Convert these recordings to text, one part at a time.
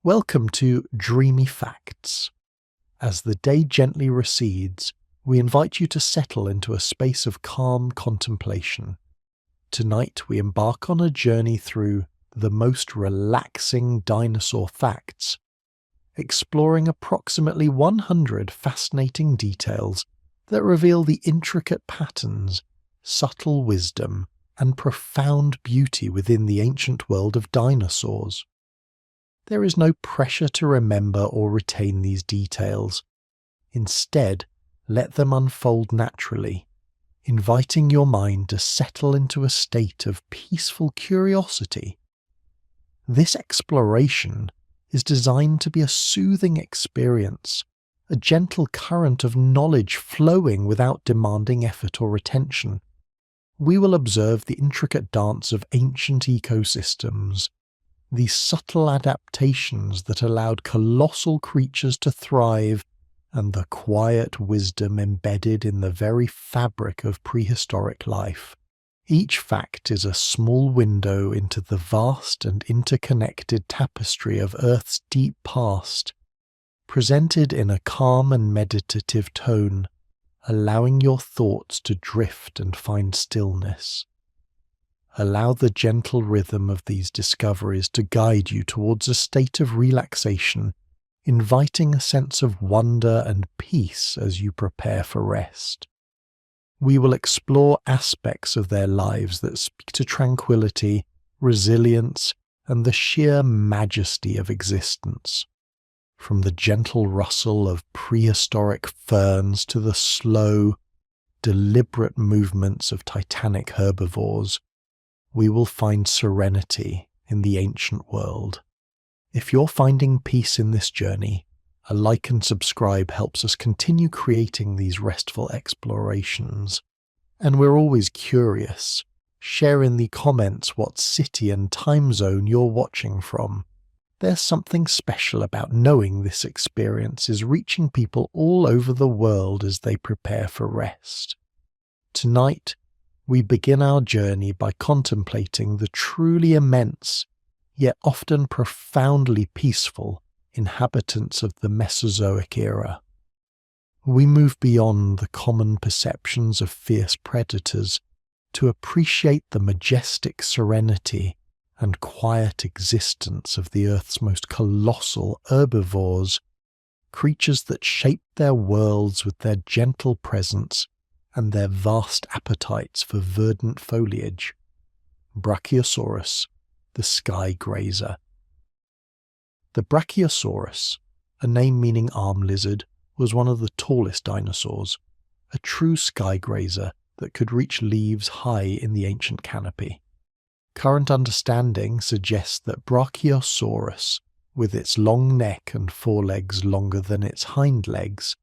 Welcome to Dreamy Facts. As the day gently recedes, we invite you to settle into a space of calm contemplation. Tonight we embark on a journey through the most relaxing dinosaur facts, exploring approximately 100 fascinating details that reveal the intricate patterns, subtle wisdom, and profound beauty within the ancient world of dinosaurs. There is no pressure to remember or retain these details. Instead, let them unfold naturally, inviting your mind to settle into a state of peaceful curiosity. This exploration is designed to be a soothing experience, a gentle current of knowledge flowing without demanding effort or attention. We will observe the intricate dance of ancient ecosystems, these subtle adaptations that allowed colossal creatures to thrive, and the quiet wisdom embedded in the very fabric of prehistoric life. Each fact is a small window into the vast and interconnected tapestry of Earth's deep past, presented in a calm and meditative tone, allowing your thoughts to drift and find stillness. Allow the gentle rhythm of these discoveries to guide you towards a state of relaxation, inviting a sense of wonder and peace as you prepare for rest. We will explore aspects of their lives that speak to tranquility, resilience, and the sheer majesty of existence. From the gentle rustle of prehistoric ferns to the slow, deliberate movements of titanic herbivores, we will find serenity in the ancient world. If you're finding peace in this journey, a like and subscribe helps us continue creating these restful explorations. And we're always curious. Share in the comments what city and time zone you're watching from. There's something special about knowing this experience is reaching people all over the world as they prepare for rest. Tonight, we begin our journey by contemplating the truly immense, yet often profoundly peaceful, inhabitants of the Mesozoic era. We move beyond the common perceptions of fierce predators to appreciate the majestic serenity and quiet existence of the Earth's most colossal herbivores, creatures that shape their worlds with their gentle presence and their vast appetites for verdant foliage. Brachiosaurus, the sky grazer. The Brachiosaurus, a name meaning arm lizard, was one of the tallest dinosaurs, a true sky grazer that could reach leaves high in the ancient canopy. Current understanding suggests that Brachiosaurus, with its long neck and forelegs longer than its hind legs,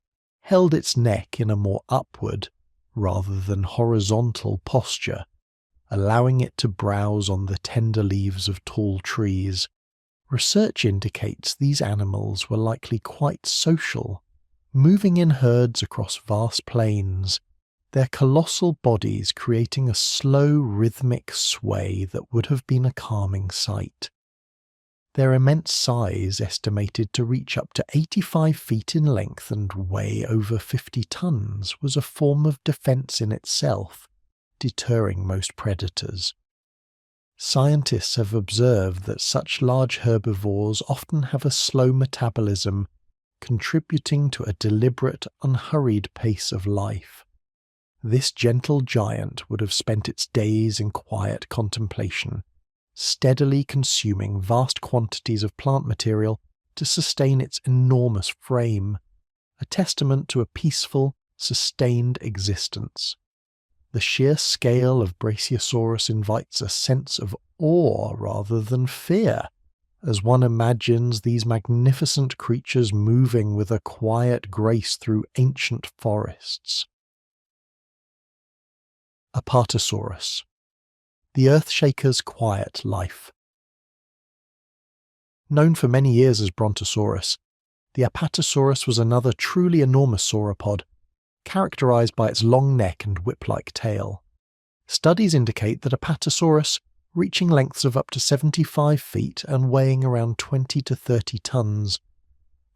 held its neck in a more upward rather than horizontal posture, allowing it to browse on the tender leaves of tall trees. Research indicates these animals were likely quite social, moving in herds across vast plains, their colossal bodies creating a slow rhythmic sway that would have been a calming sight. Their immense size, estimated to reach up to 85 feet in length and weigh over 50 tons, was a form of defense in itself, deterring most predators. Scientists have observed that such large herbivores often have a slow metabolism, contributing to a deliberate, unhurried pace of life. This gentle giant would have spent its days in quiet contemplation, steadily consuming vast quantities of plant material to sustain its enormous frame, a testament to a peaceful, sustained existence. The sheer scale of Brachiosaurus invites a sense of awe rather than fear, as one imagines these magnificent creatures moving with a quiet grace through ancient forests. Apatosaurus, the Earthshaker's quiet life. Known for many years as Brontosaurus, the Apatosaurus was another truly enormous sauropod, characterized by its long neck and whip-like tail. Studies indicate that Apatosaurus reaching lengths of up to 75 feet and weighing around 20 to 30 tons,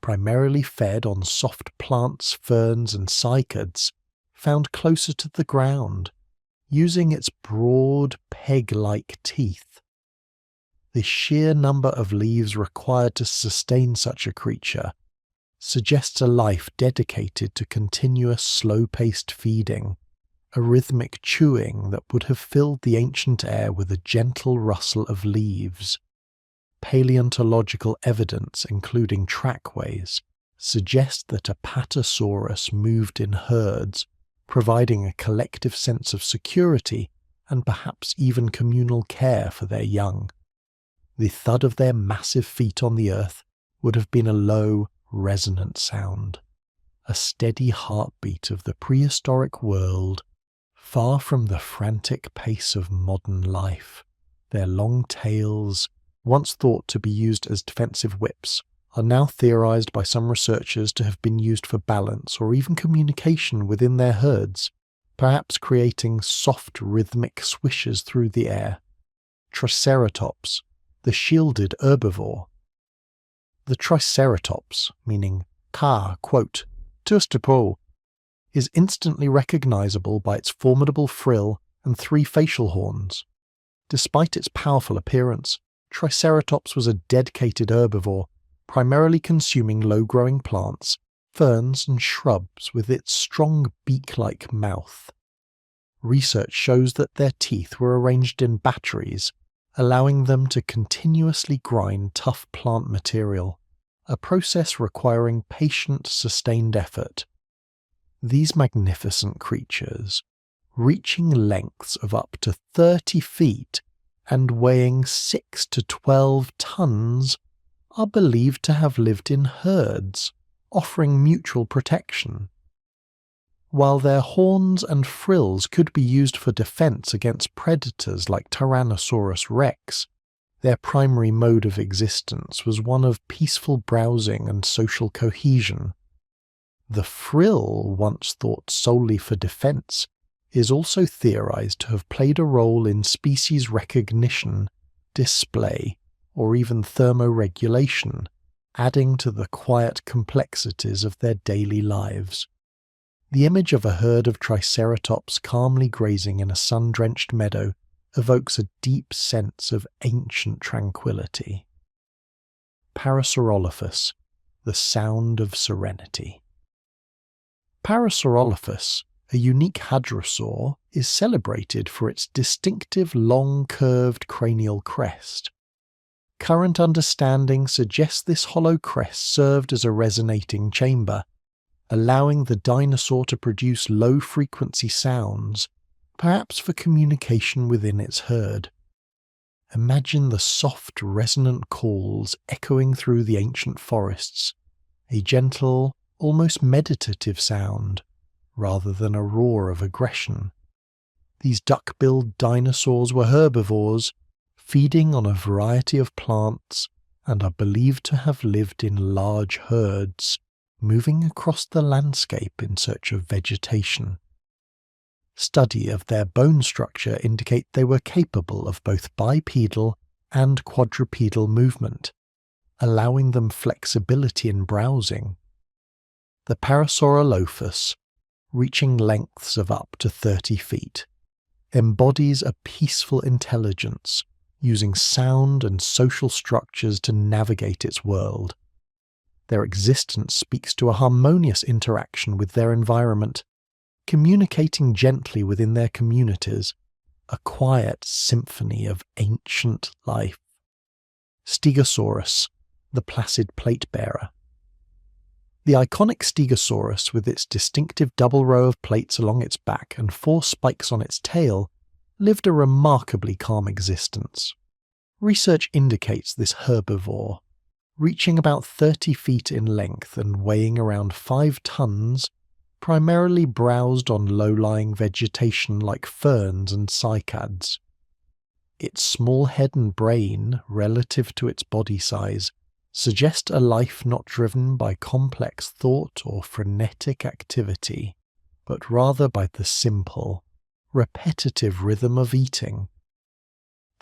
primarily fed on soft plants, ferns and cycads found closer to the ground, using its broad, peg-like teeth. The sheer number of leaves required to sustain such a creature suggests a life dedicated to continuous slow-paced feeding, a rhythmic chewing that would have filled the ancient air with a gentle rustle of leaves. Paleontological evidence, including trackways, suggests that Apatosaurus moved in herds, providing a collective sense of security and perhaps even communal care for their young. The thud of their massive feet on the earth would have been a low, resonant sound, a steady heartbeat of the prehistoric world, far from the frantic pace of modern life. Their long tails, once thought to be used as defensive whips, are now theorized by some researchers to have been used for balance or even communication within their herds, perhaps creating soft rhythmic swishes through the air. Triceratops, the shielded herbivore. The Triceratops, meaning ka, quote, tustapo, is instantly recognizable by its formidable frill and 3 facial horns. Despite its powerful appearance, Triceratops was a dedicated herbivore, primarily consuming low-growing plants, ferns and shrubs with its strong beak-like mouth. Research shows that their teeth were arranged in batteries, allowing them to continuously grind tough plant material, a process requiring patient, sustained effort. These magnificent creatures, reaching lengths of up to 30 feet and weighing 6 to 12 tons, are believed to have lived in herds, offering mutual protection. While their horns and frills could be used for defense against predators like Tyrannosaurus rex, their primary mode of existence was one of peaceful browsing and social cohesion. The frill, once thought solely for defense, is also theorized to have played a role in species recognition, display, or even thermoregulation, adding to the quiet complexities of their daily lives. The image of a herd of Triceratops calmly grazing in a sun-drenched meadow evokes a deep sense of ancient tranquility. Parasaurolophus, the sound of serenity. Parasaurolophus, a unique hadrosaur, is celebrated for its distinctive long curved cranial crest. Current understanding suggests this hollow crest served as a resonating chamber, allowing the dinosaur to produce low-frequency sounds, perhaps for communication within its herd. Imagine the soft, resonant calls echoing through the ancient forests, a gentle, almost meditative sound, rather than a roar of aggression. These duck-billed dinosaurs were herbivores, feeding on a variety of plants, and are believed to have lived in large herds, moving across the landscape in search of vegetation. Study of their bone structure indicate they were capable of both bipedal and quadrupedal movement, allowing them flexibility in browsing. The Parasaurolophus, reaching lengths of up to 30 feet, embodies a peaceful intelligence, using sound and social structures to navigate its world. Their existence speaks to a harmonious interaction with their environment, communicating gently within their communities, a quiet symphony of ancient life. Stegosaurus, the placid plate-bearer. The iconic Stegosaurus, with its distinctive double row of plates along its back and 4 spikes on its tail, lived a remarkably calm existence. Research indicates this herbivore, reaching about 30 feet in length and weighing around 5 tons, primarily browsed on low-lying vegetation like ferns and cycads. Its small head and brain, relative to its body size, suggest a life not driven by complex thought or frenetic activity, but rather by the simple, repetitive rhythm of eating.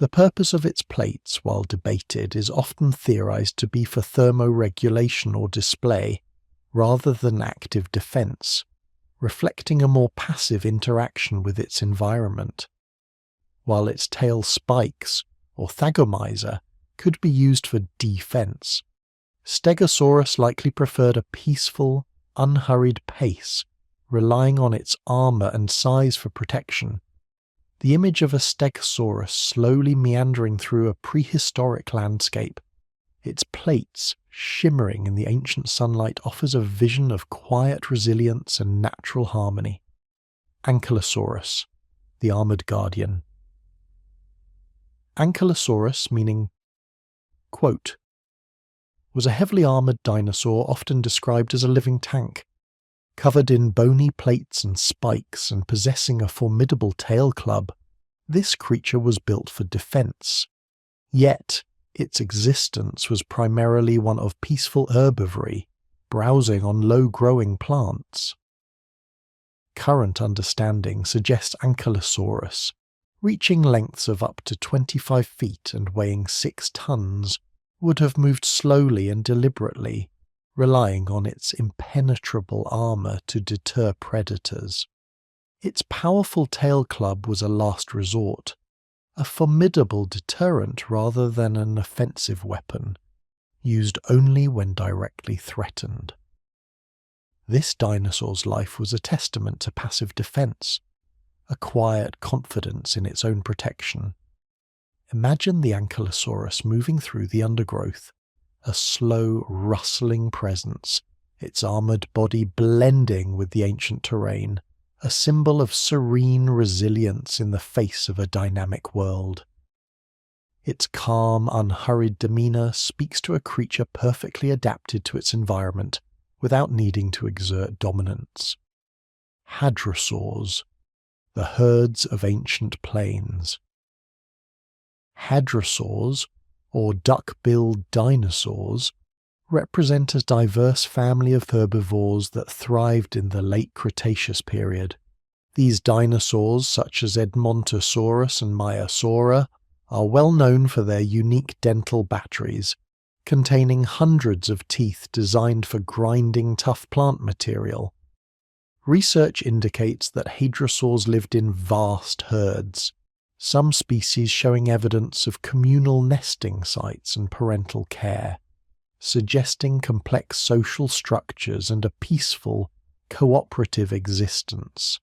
The purpose of its plates, while debated, is often theorized to be for thermoregulation or display, rather than active defense, reflecting a more passive interaction with its environment, while its tail spikes, or thagomizer, could be used for defense. Stegosaurus likely preferred a peaceful, unhurried pace, relying on its armor and size for protection. The image of a Stegosaurus slowly meandering through a prehistoric landscape, its plates shimmering in the ancient sunlight, offers a vision of quiet resilience and natural harmony. Ankylosaurus, the armored guardian. Ankylosaurus, meaning, quote, was a heavily armored dinosaur often described as a living tank, covered in bony plates and spikes and possessing a formidable tail club. This creature was built for defense, yet its existence was primarily one of peaceful herbivory, browsing on low-growing plants. Current understanding suggests Ankylosaurus, reaching lengths of up to 25 feet and weighing 6 tons, would have moved slowly and deliberately, relying on its impenetrable armor to deter predators. Its powerful tail club was a last resort, a formidable deterrent rather than an offensive weapon, used only when directly threatened. This dinosaur's life was a testament to passive defense, a quiet confidence in its own protection. Imagine the Ankylosaurus moving through the undergrowth, a slow, rustling presence, its armored body blending with the ancient terrain, a symbol of serene resilience in the face of a dynamic world. Its calm, unhurried demeanor speaks to a creature perfectly adapted to its environment without needing to exert dominance. Hadrosaurs, the herds of ancient plains. Hadrosaurs, or duck-billed dinosaurs, represent a diverse family of herbivores that thrived in the late Cretaceous period. These dinosaurs, such as Edmontosaurus and Maiasaura, are well known for their unique dental batteries, containing hundreds of teeth designed for grinding tough plant material. Research indicates that hadrosaurs lived in vast herds, some species showing evidence of communal nesting sites and parental care, suggesting complex social structures and a peaceful, cooperative existence.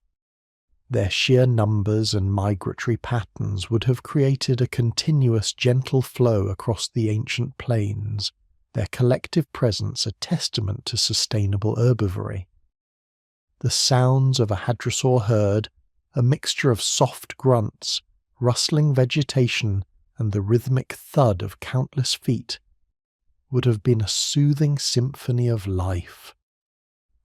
Their sheer numbers and migratory patterns would have created a continuous gentle flow across the ancient plains, their collective presence a testament to sustainable herbivory. The sounds of a hadrosaur herd, a mixture of soft grunts, rustling vegetation, and the rhythmic thud of countless feet, would have been a soothing symphony of life.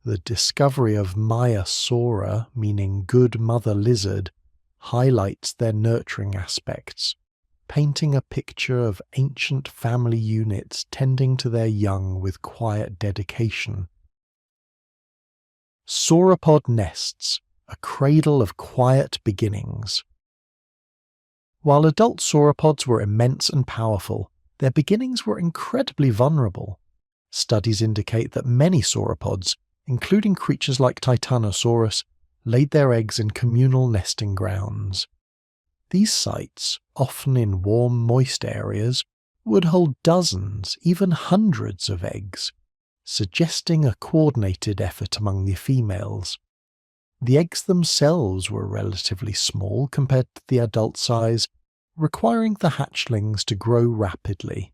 The discovery of Maiasaura, meaning good mother lizard, highlights their nurturing aspects, painting a picture of ancient family units tending to their young with quiet dedication. Sauropod nests, a cradle of quiet beginnings. While adult sauropods were immense and powerful, their beginnings were incredibly vulnerable. Studies indicate that many sauropods, including creatures like Titanosaurus, laid their eggs in communal nesting grounds. These sites, often in warm, moist areas, would hold dozens, even hundreds of eggs, suggesting a coordinated effort among the females. The eggs themselves were relatively small compared to the adult size, requiring the hatchlings to grow rapidly.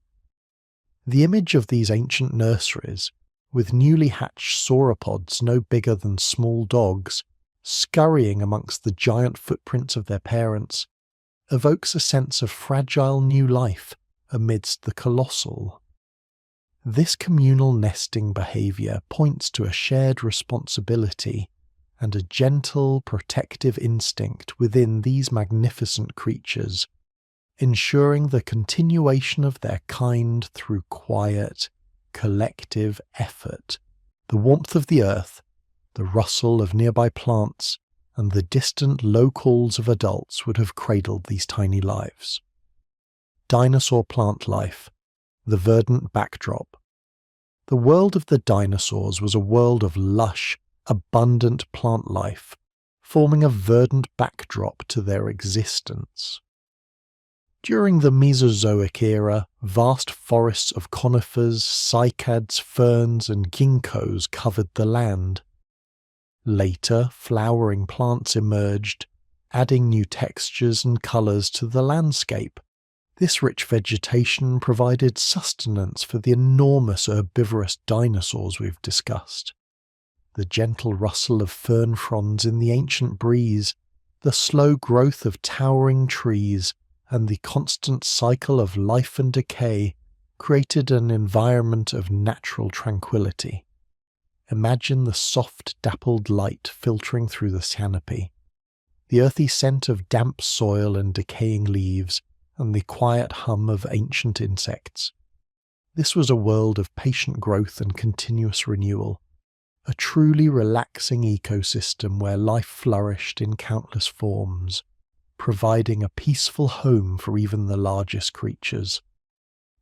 The image of these ancient nurseries, with newly hatched sauropods no bigger than small dogs, scurrying amongst the giant footprints of their parents, evokes a sense of fragile new life amidst the colossal. This communal nesting behavior points to a shared responsibility and a gentle, protective instinct within these magnificent creatures, ensuring the continuation of their kind through quiet, collective effort. The warmth of the earth, the rustle of nearby plants, and the distant low calls of adults would have cradled these tiny lives. dinosaur plant life, the verdant backdrop. The world of the dinosaurs was a world of lush, abundant plant life, forming a verdant backdrop to their existence. During the Mesozoic era, vast forests of conifers, cycads, ferns, and ginkgos covered the land. Later, flowering plants emerged, adding new textures and colours to the landscape. This rich vegetation provided sustenance for the enormous herbivorous dinosaurs we've discussed. The gentle rustle of fern fronds in the ancient breeze, the slow growth of towering trees, and the constant cycle of life and decay created an environment of natural tranquility. Imagine the soft, dappled light filtering through the canopy, the earthy scent of damp soil and decaying leaves, and the quiet hum of ancient insects. This was a world of patient growth and continuous renewal, a truly relaxing ecosystem where life flourished in countless forms, providing a peaceful home for even the largest creatures.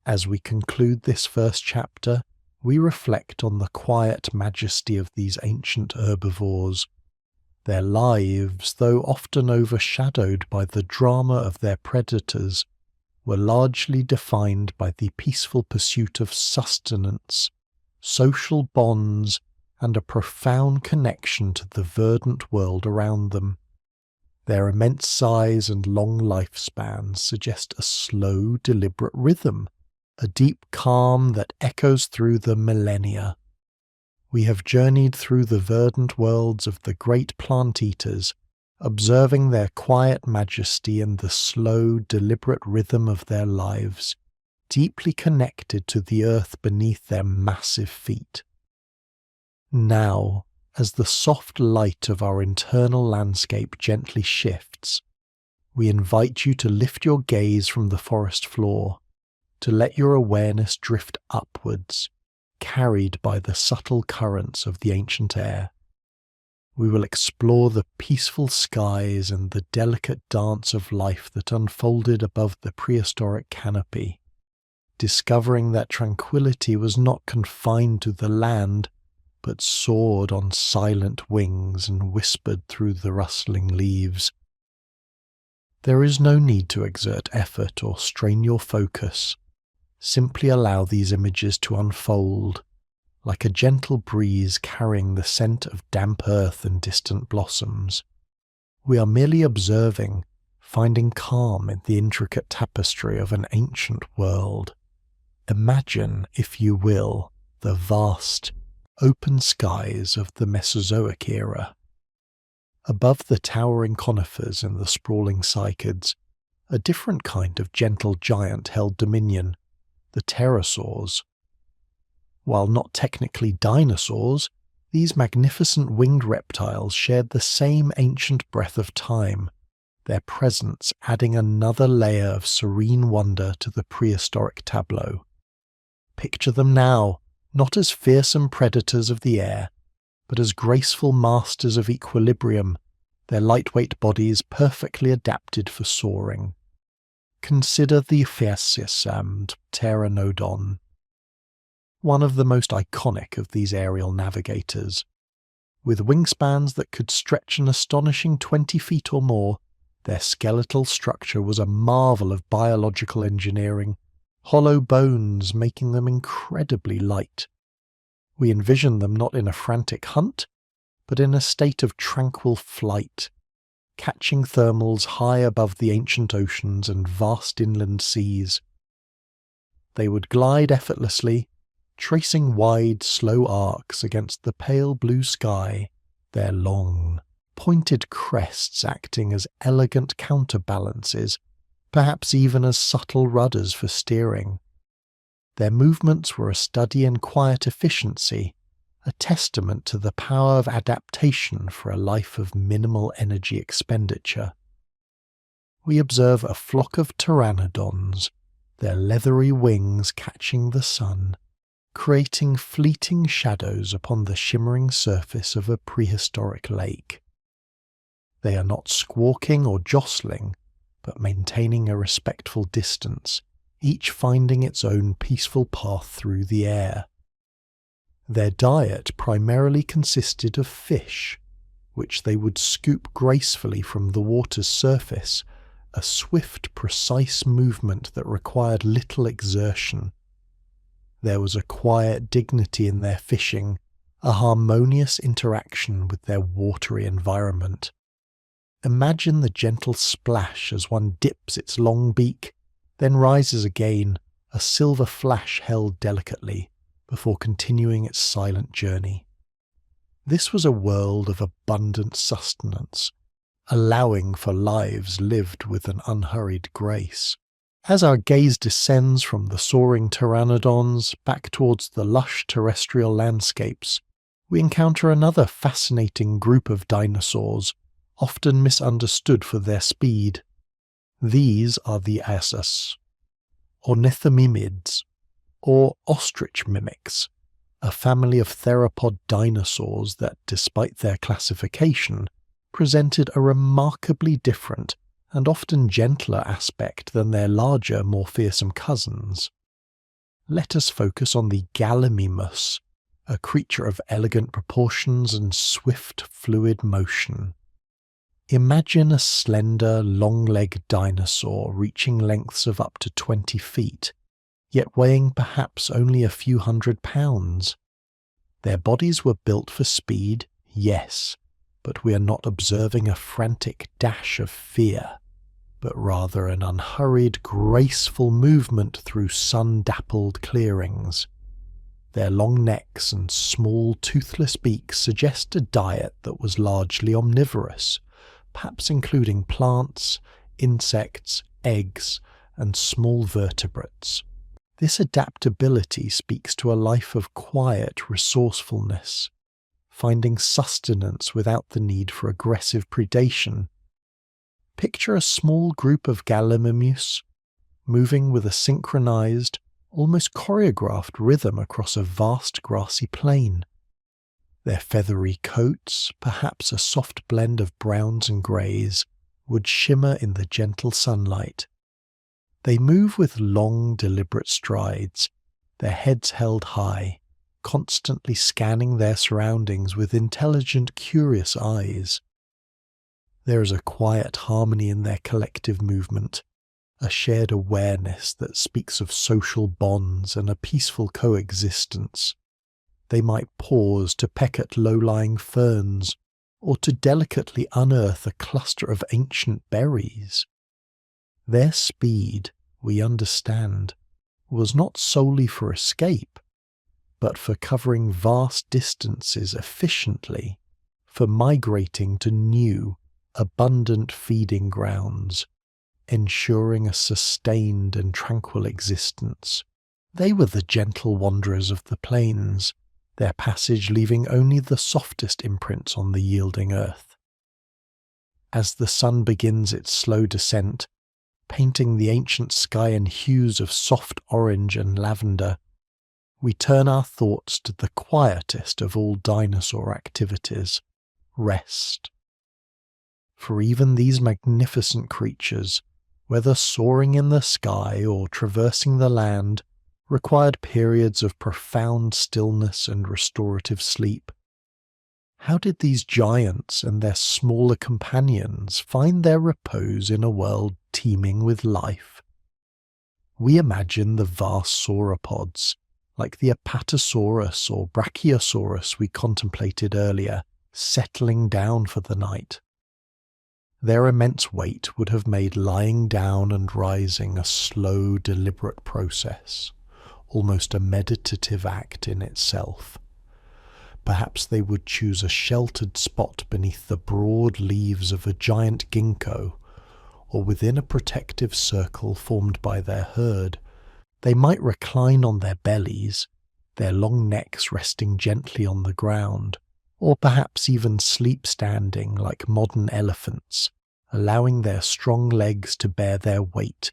As we conclude this first chapter, we reflect on the quiet majesty of these ancient herbivores. Their lives, though often overshadowed by the drama of their predators, were largely defined by the peaceful pursuit of sustenance, social bonds, and a profound connection to the verdant world around them. Their immense size and long lifespans suggest a slow, deliberate rhythm, a deep calm that echoes through the millennia. We have journeyed through the verdant worlds of the great plant-eaters, observing their quiet majesty and the slow, deliberate rhythm of their lives, deeply connected to the earth beneath their massive feet. Now, as the soft light of our internal landscape gently shifts, we invite you to lift your gaze from the forest floor, to let your awareness drift upwards, carried by the subtle currents of the ancient air. We will explore the peaceful skies and the delicate dance of life that unfolded above the prehistoric canopy, discovering that tranquility was not confined to the land, but soared on silent wings and whispered through the rustling leaves. There is no need to exert effort or strain your focus. Simply allow these images to unfold, like a gentle breeze carrying the scent of damp earth and distant blossoms. We are merely observing, finding calm in the intricate tapestry of an ancient world. Imagine, if you will, the vast, open skies of the Mesozoic era. Above the towering conifers and the sprawling cycads, a different kind of gentle giant held dominion, the pterosaurs. While not technically dinosaurs, these magnificent winged reptiles shared the same ancient breath of time, their presence adding another layer of serene wonder to the prehistoric tableau. Picture them now, not as fearsome predators of the air, but as graceful masters of equilibrium, their lightweight bodies perfectly adapted for soaring. Consider the Theseus and Pteranodon, one of the most iconic of these aerial navigators. With wingspans that could stretch an astonishing 20 feet or more, their skeletal structure was a marvel of biological engineering, hollow bones making them incredibly light. We envision them not in a frantic hunt, but in a state of tranquil flight, catching thermals high above the ancient oceans and vast inland seas. They would glide effortlessly, tracing wide, slow arcs against the pale blue sky, their long, pointed crests acting as elegant counterbalances, perhaps even as subtle rudders for steering. Their movements were a study in quiet efficiency, a testament to the power of adaptation for a life of minimal energy expenditure. We observe a flock of pteranodons, their leathery wings catching the sun, creating fleeting shadows upon the shimmering surface of a prehistoric lake. They are not squawking or jostling, but maintaining a respectful distance, each finding its own peaceful path through the air. Their diet primarily consisted of fish, which they would scoop gracefully from the water's surface, a swift, precise movement that required little exertion. There was a quiet dignity in their fishing, a harmonious interaction with their watery environment. Imagine the gentle splash as one dips its long beak, then rises again, a silver flash held delicately, before continuing its silent journey. This was a world of abundant sustenance, allowing for lives lived with an unhurried grace. As our gaze descends from the soaring pteranodons back towards the lush terrestrial landscapes, we encounter another fascinating group of dinosaurs, often misunderstood for their speed. These are the Asus, ornithomimids, or ostrich mimics, a family of theropod dinosaurs that, despite their classification, presented a remarkably different and often gentler aspect than their larger, more fearsome cousins. Let us focus on the Gallimimus, a creature of elegant proportions and swift, fluid motion. Imagine a slender, long-legged dinosaur reaching lengths of up to 20 feet, yet weighing perhaps only a few hundred pounds. Their bodies were built for speed, yes, but we are not observing a frantic dash of fear, but rather an unhurried, graceful movement through sun-dappled clearings. Their long necks and small, toothless beaks suggest a diet that was largely omnivorous, perhaps including plants, insects, eggs, and small vertebrates. This adaptability speaks to a life of quiet resourcefulness, finding sustenance without the need for aggressive predation. Picture a small group of Gallimimus moving with a synchronized, almost choreographed rhythm across a vast grassy plain. Their feathery coats, perhaps a soft blend of browns and greys, would shimmer in the gentle sunlight. They move with long, deliberate strides, their heads held high, constantly scanning their surroundings with intelligent, curious eyes. There is a quiet harmony in their collective movement, a shared awareness that speaks of social bonds and a peaceful coexistence. They might pause to peck at low-lying ferns, or to delicately unearth a cluster of ancient berries. Their speed, we understand, was not solely for escape, but for covering vast distances efficiently, for migrating to new, abundant feeding grounds, ensuring a sustained and tranquil existence. They were the gentle wanderers of the plains, their passage leaving only the softest imprints on the yielding earth. As the sun begins its slow descent, painting the ancient sky in hues of soft orange and lavender, we turn our thoughts to the quietest of all dinosaur activities, rest. For even these magnificent creatures, whether soaring in the sky or traversing the land, required periods of profound stillness and restorative sleep. How did these giants and their smaller companions find their repose in a world teeming with life? We imagine the vast sauropods, like the Apatosaurus or Brachiosaurus we contemplated earlier, settling down for the night. Their immense weight would have made lying down and rising a slow, deliberate process, almost a meditative act in itself. Perhaps they would choose a sheltered spot beneath the broad leaves of a giant ginkgo, or within a protective circle formed by their herd. They might recline on their bellies, their long necks resting gently on the ground, or perhaps even sleep standing like modern elephants, allowing their strong legs to bear their weight,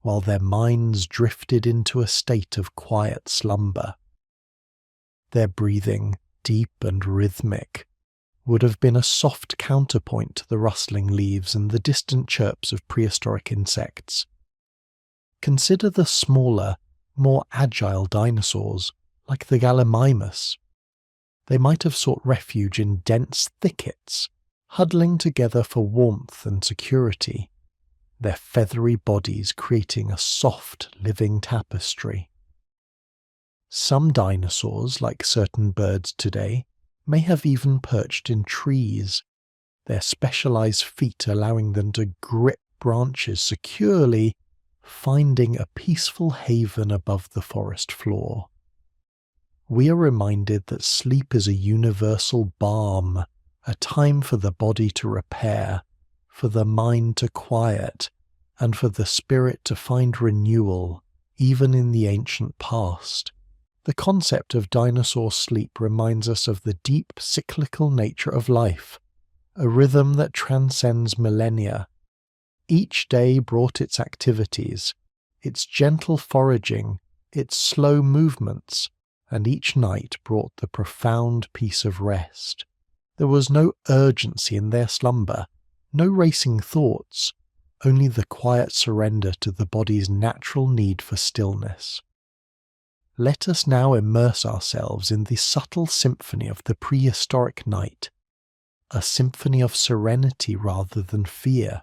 while their minds drifted into a state of quiet slumber. Their breathing, deep and rhythmic, would have been a soft counterpoint to the rustling leaves and the distant chirps of prehistoric insects. Consider the smaller, more agile dinosaurs, like the Gallimimus. They might have sought refuge in dense thickets, huddling together for warmth and security, their feathery bodies creating a soft, living tapestry. Some dinosaurs, like certain birds today, may have even perched in trees, their specialized feet allowing them to grip branches securely, finding a peaceful haven above the forest floor. We are reminded that sleep is a universal balm, a time for the body to repair, for the mind to quiet, and for the spirit to find renewal, even in the ancient past. The concept of dinosaur sleep reminds us of the deep cyclical nature of life, a rhythm that transcends millennia. Each day brought its activities, its gentle foraging, its slow movements, and each night brought the profound peace of rest. There was no urgency in their slumber, no racing thoughts, only the quiet surrender to the body's natural need for stillness. Let us now immerse ourselves in the subtle symphony of the prehistoric night, a symphony of serenity rather than fear.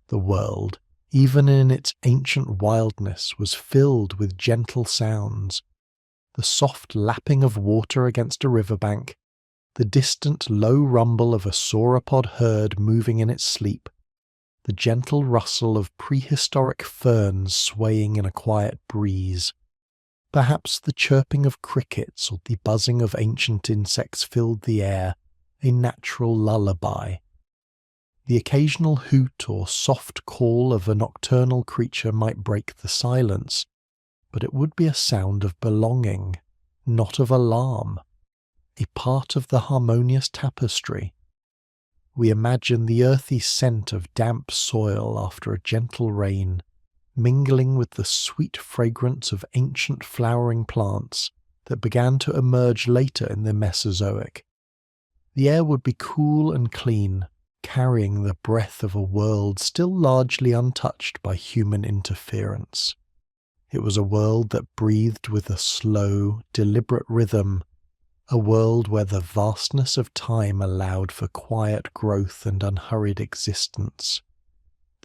The world, even in its ancient wildness, was filled with gentle sounds. The soft lapping of water against a riverbank, the distant low rumble of a sauropod herd moving in its sleep, the gentle rustle of prehistoric ferns swaying in a quiet breeze. Perhaps the chirping of crickets or the buzzing of ancient insects filled the air, a natural lullaby. The occasional hoot or soft call of a nocturnal creature might break the silence, but it would be a sound of belonging, not of alarm, a part of the harmonious tapestry. We imagine the earthy scent of damp soil after a gentle rain, mingling with the sweet fragrance of ancient flowering plants that began to emerge later in the Mesozoic. The air would be cool and clean, carrying the breath of a world still largely untouched by human interference. It was a world that breathed with a slow, deliberate rhythm, a world where the vastness of time allowed for quiet growth and unhurried existence.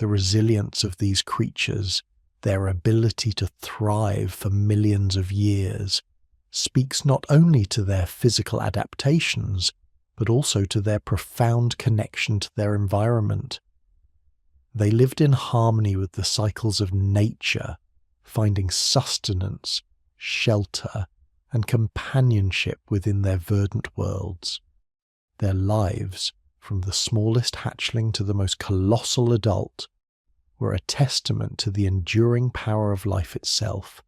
The resilience of these creatures, their ability to thrive for millions of years, speaks not only to their physical adaptations, but also to their profound connection to their environment. They lived in harmony with the cycles of nature, finding sustenance, shelter, and companionship within their verdant worlds. Their lives, from the smallest hatchling to the most colossal adult, were a testament to the enduring power of life itself,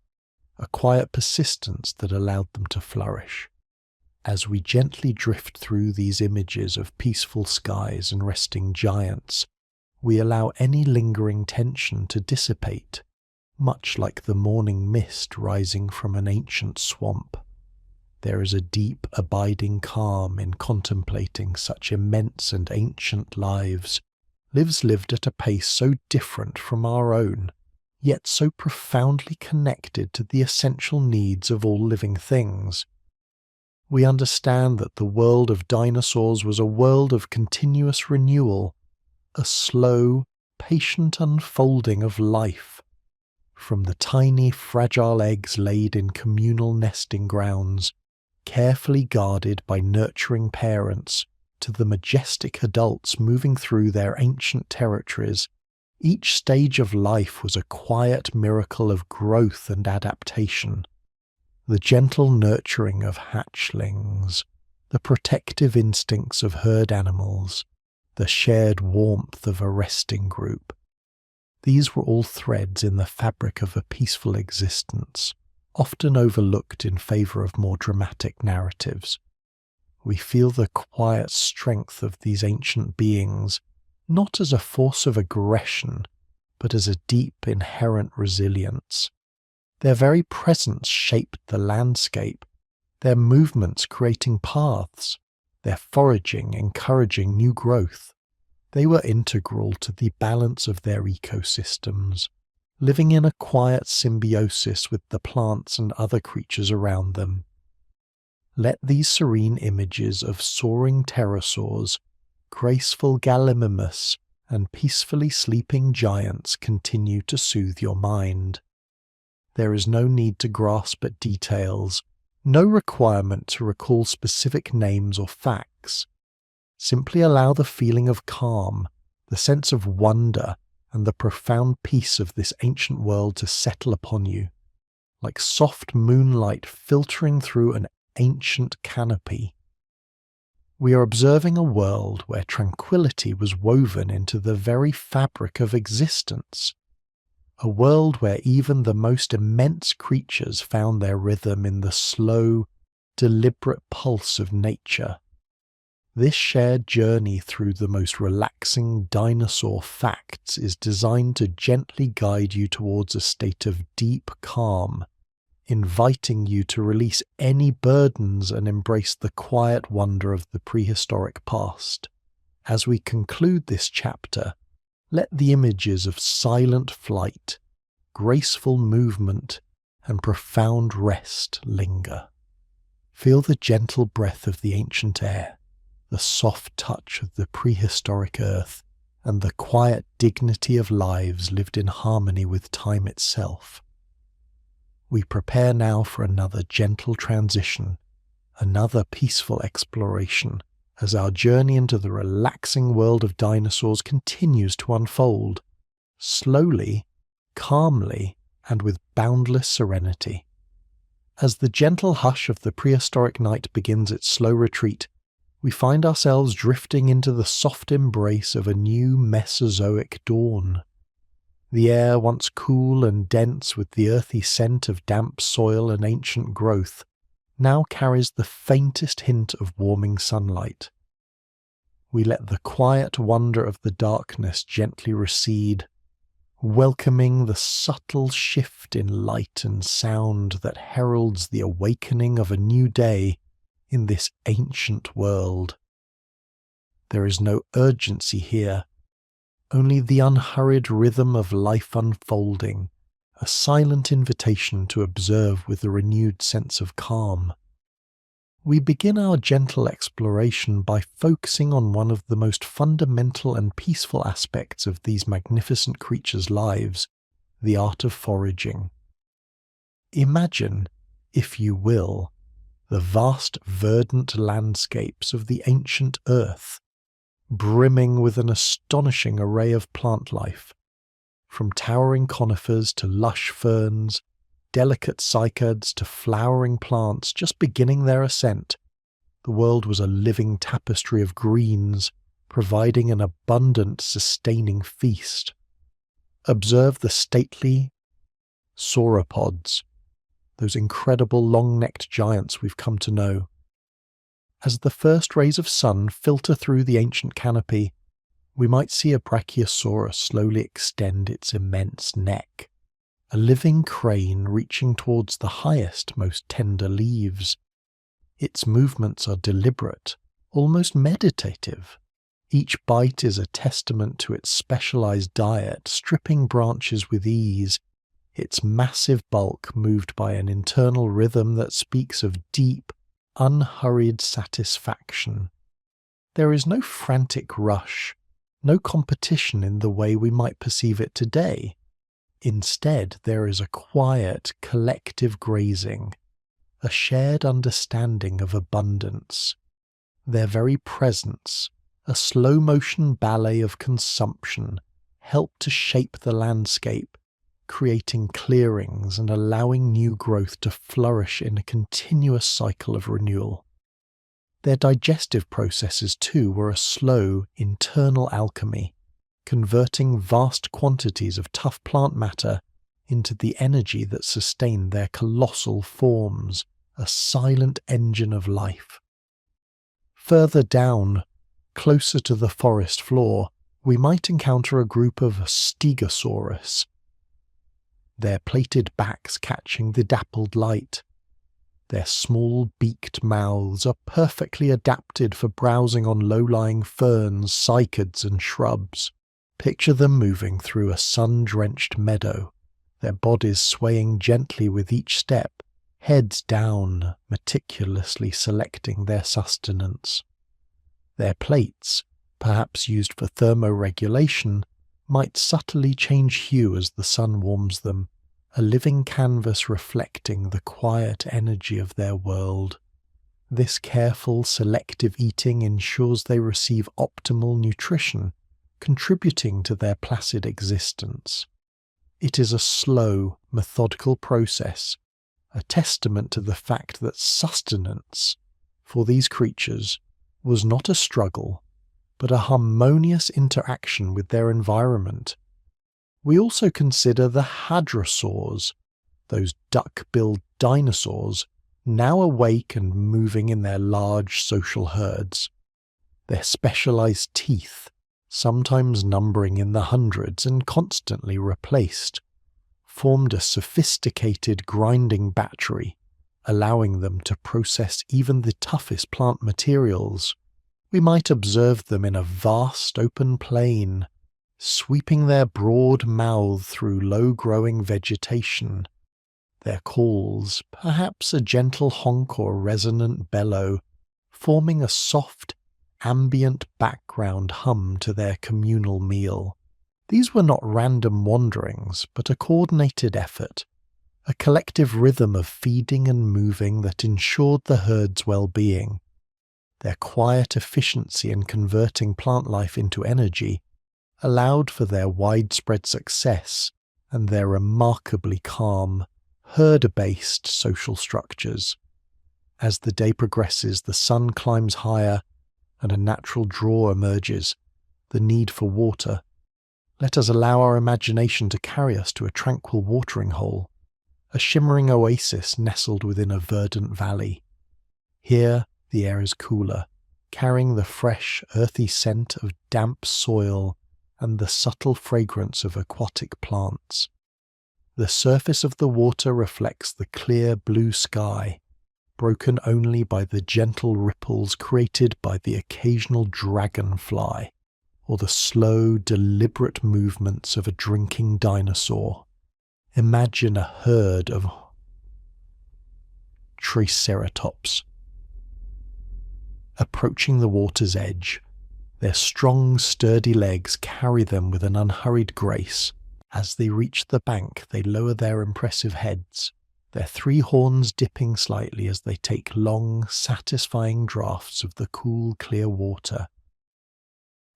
a quiet persistence that allowed them to flourish. As we gently drift through these images of peaceful skies and resting giants, we allow any lingering tension to dissipate, much like the morning mist rising from an ancient swamp. There is a deep, abiding calm in contemplating such immense and ancient lives lived at a pace so different from our own, yet so profoundly connected to the essential needs of all living things. We understand that the world of dinosaurs was a world of continuous renewal, a slow, patient unfolding of life. From the tiny, fragile eggs laid in communal nesting grounds, carefully guarded by nurturing parents, to the majestic adults moving through their ancient territories, each stage of life was a quiet miracle of growth and adaptation. The gentle nurturing of hatchlings, the protective instincts of herd animals, the shared warmth of a resting group. These were all threads in the fabric of a peaceful existence, often overlooked in favour of more dramatic narratives. We feel the quiet strength of these ancient beings, not as a force of aggression, but as a deep inherent resilience. Their very presence shaped the landscape, their movements creating paths, their foraging encouraging new growth. They were integral to the balance of their ecosystems, living in a quiet symbiosis with the plants and other creatures around them. Let these serene images of soaring pterosaurs, graceful gallimimus, and peacefully sleeping giants continue to soothe your mind. There is no need to grasp at details, no requirement to recall specific names or facts. Simply allow the feeling of calm, the sense of wonder, and the profound peace of this ancient world to settle upon you, like soft moonlight filtering through an ancient canopy. We are observing a world where tranquility was woven into the very fabric of existence, a world where even the most immense creatures found their rhythm in the slow, deliberate pulse of nature. This shared journey through the most relaxing dinosaur facts is designed to gently guide you towards a state of deep calm, inviting you to release any burdens and embrace the quiet wonder of the prehistoric past. As we conclude this chapter, let the images of silent flight, graceful movement, and profound rest linger. Feel the gentle breath of the ancient air, the soft touch of the prehistoric earth, and the quiet dignity of lives lived in harmony with time itself. We prepare now for another gentle transition, another peaceful exploration, as our journey into the relaxing world of dinosaurs continues to unfold, slowly, calmly, and with boundless serenity. As the gentle hush of the prehistoric night begins its slow retreat, we find ourselves drifting into the soft embrace of a new Mesozoic dawn. The air, once cool and dense with the earthy scent of damp soil and ancient growth, now carries the faintest hint of warming sunlight. We let the quiet wonder of the darkness gently recede, welcoming the subtle shift in light and sound that heralds the awakening of a new day in this ancient world. There is no urgency here, only the unhurried rhythm of life unfolding, a silent invitation to observe with a renewed sense of calm. We begin our gentle exploration by focusing on one of the most fundamental and peaceful aspects of these magnificent creatures' lives, the art of foraging. Imagine, if you will, the vast verdant landscapes of the ancient earth, brimming with an astonishing array of plant life, from towering conifers to lush ferns, delicate cycads to flowering plants just beginning their ascent. The world was a living tapestry of greens, providing an abundant, sustaining feast. Observe the stately sauropods, those incredible long-necked giants we've come to know. As the first rays of sun filter through the ancient canopy, we might see a Brachiosaurus slowly extend its immense neck, a living crane reaching towards the highest, most tender leaves. Its movements are deliberate, almost meditative. Each bite is a testament to its specialized diet, stripping branches with ease, its massive bulk moved by an internal rhythm that speaks of deep, unhurried satisfaction. There is no frantic rush, no competition in the way we might perceive it today. Instead, there is a quiet, collective grazing, a shared understanding of abundance. Their very presence, a slow-motion ballet of consumption, help to shape the landscape, creating clearings and allowing new growth to flourish in a continuous cycle of renewal. Their digestive processes, too, were a slow, internal alchemy, converting vast quantities of tough plant matter into the energy that sustained their colossal forms, a silent engine of life. Further down, closer to the forest floor, we might encounter a group of Stegosaurus, their plated backs catching the dappled light. Their small beaked mouths are perfectly adapted for browsing on low-lying ferns, cycads and shrubs. Picture them moving through a sun-drenched meadow, their bodies swaying gently with each step, heads down, meticulously selecting their sustenance. Their plates, perhaps used for thermoregulation, might subtly change hue as the sun warms them, a living canvas reflecting the quiet energy of their world. This careful, selective eating ensures they receive optimal nutrition, contributing to their placid existence. It is a slow, methodical process, a testament to the fact that sustenance, for these creatures, was not a struggle, but a harmonious interaction with their environment. We also consider the hadrosaurs, those duck-billed dinosaurs, now awake and moving in their large social herds. Their specialized teeth, sometimes numbering in the hundreds and constantly replaced, formed a sophisticated grinding battery, allowing them to process even the toughest plant materials. We might observe them in a vast open plain, sweeping their broad mouth through low-growing vegetation. Their calls, perhaps a gentle honk or resonant bellow, forming a soft, ambient background hum to their communal meal. These were not random wanderings, but a coordinated effort, a collective rhythm of feeding and moving that ensured the herd's well-being. Their quiet efficiency in converting plant life into energy allowed for their widespread success and their remarkably calm, herder-based social structures. As the day progresses, the sun climbs higher and a natural draw emerges, the need for water. Let us allow our imagination to carry us to a tranquil watering hole, a shimmering oasis nestled within a verdant valley. Here the air is cooler, carrying the fresh, earthy scent of damp soil and the subtle fragrance of aquatic plants. The surface of the water reflects the clear blue sky, broken only by the gentle ripples created by the occasional dragonfly, or the slow, deliberate movements of a drinking dinosaur. Imagine a herd of Triceratops approaching the water's edge. Their strong, sturdy legs carry them with an unhurried grace. As they reach the bank, they lower their impressive heads, their three horns dipping slightly as they take long, satisfying draughts of the cool, clear water.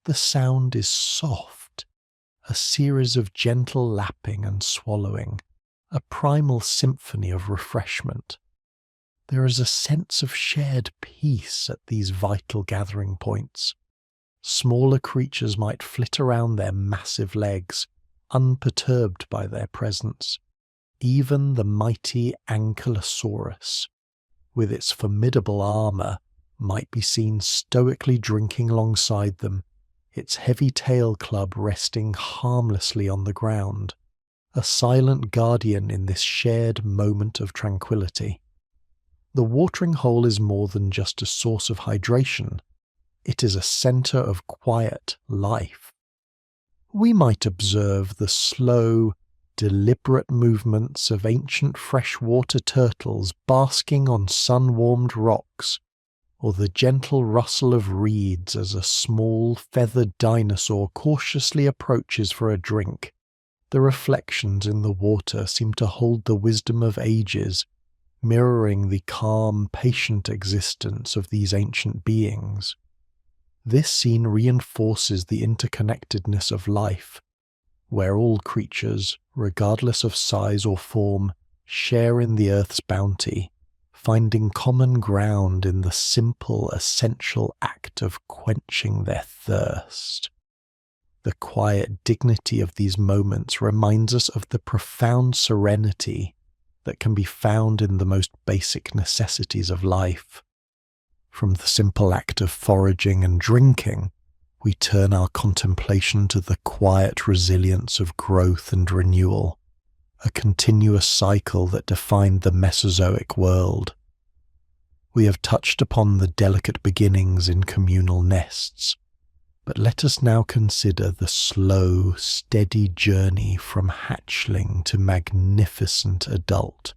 The sound is soft, a series of gentle lapping and swallowing, a primal symphony of refreshment. There is a sense of shared peace at these vital gathering points. Smaller creatures might flit around their massive legs, unperturbed by their presence. Even the mighty Ankylosaurus, with its formidable armour, might be seen stoically drinking alongside them, its heavy tail club resting harmlessly on the ground, a silent guardian in this shared moment of tranquility. The watering hole is more than just a source of hydration. It is a centre of quiet life. We might observe the slow, deliberate movements of ancient freshwater turtles basking on sun-warmed rocks, or the gentle rustle of reeds as a small, feathered dinosaur cautiously approaches for a drink. The reflections in the water seem to hold the wisdom of ages, mirroring the calm, patient existence of these ancient beings. This scene reinforces the interconnectedness of life, where all creatures, regardless of size or form, share in the earth's bounty, finding common ground in the simple, essential act of quenching their thirst. The quiet dignity of these moments reminds us of the profound serenity that can be found in the most basic necessities of life. From the simple act of foraging and drinking, we turn our contemplation to the quiet resilience of growth and renewal, a continuous cycle that defined the Mesozoic world. We have touched upon the delicate beginnings in communal nests, But let us now consider the slow, steady journey from hatchling to magnificent adult.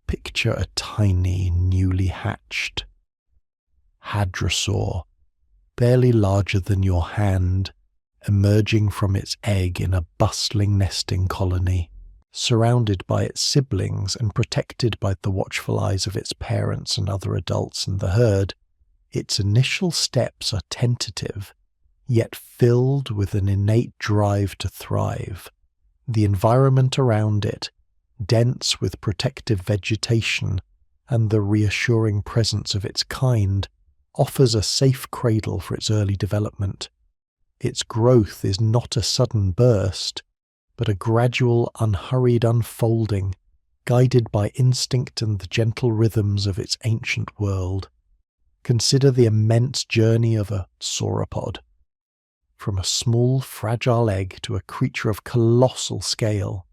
Picture a tiny, newly hatched hadrosaur, barely larger than your hand, emerging from its egg in a bustling nesting colony, surrounded by its siblings and protected by the watchful eyes of its parents and other adults in the herd. Its initial steps are tentative, yet filled with an innate drive to thrive. The environment around it, dense with protective vegetation and the reassuring presence of its kind, offers a safe cradle for its early development. Its growth is not a sudden burst, but a gradual, unhurried unfolding, guided by instinct and the gentle rhythms of its ancient world. Consider the immense journey of a sauropod. From a small, fragile egg to a creature of colossal scale.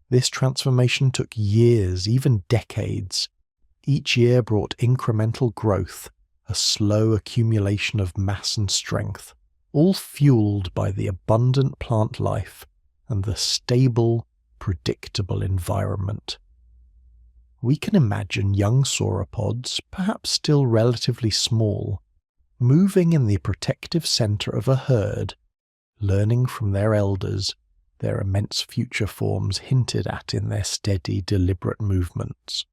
This transformation took years, even decades. Each year brought incremental growth, a slow accumulation of mass and strength, all fueled by the abundant plant life and the stable, predictable environment. We can imagine young sauropods, perhaps still relatively small, moving in the protective center of a herd, learning from their elders, their immense future forms hinted at in their steady, deliberate movements.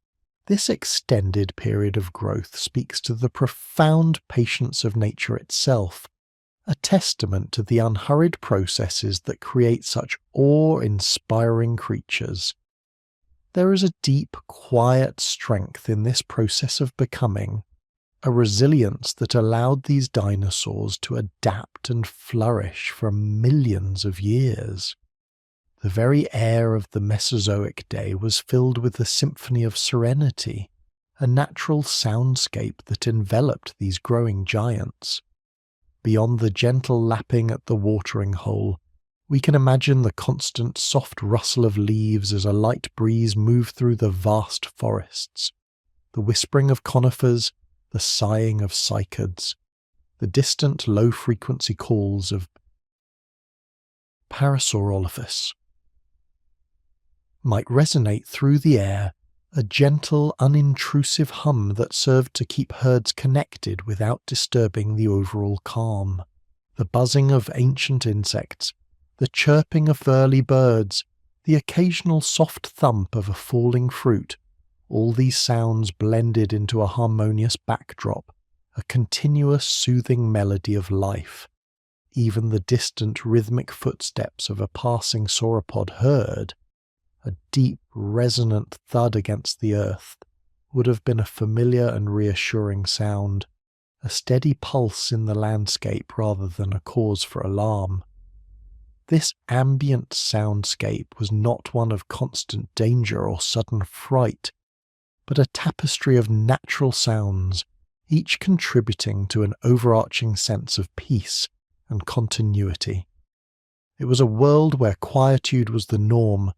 This extended period of growth speaks to the profound patience of nature itself, a testament to the unhurried processes that create such awe-inspiring creatures. There is a deep, quiet strength in this process of becoming, a resilience that allowed these dinosaurs to adapt and flourish for millions of years. The very air of the Mesozoic day was filled with the symphony of serenity, a natural soundscape that enveloped these growing giants. Beyond the gentle lapping at the watering hole, we can imagine the constant soft rustle of leaves as a light breeze moved through the vast forests, the whispering of conifers, the sighing of cycads, the distant low-frequency calls of Parasaurolophus might resonate through the air, a gentle, unintrusive hum that served to keep herds connected without disturbing the overall calm. The buzzing of ancient insects, the chirping of early birds, the occasional soft thump of a falling fruit, all these sounds blended into a harmonious backdrop, a continuous soothing melody of life. Even the distant rhythmic footsteps of a passing sauropod herd, a deep, resonant thud against the earth, would have been a familiar and reassuring sound, a steady pulse in the landscape rather than a cause for alarm. This ambient soundscape was not one of constant danger or sudden fright, but a tapestry of natural sounds, each contributing to an overarching sense of peace and continuity. It was a world where quietude was the norm,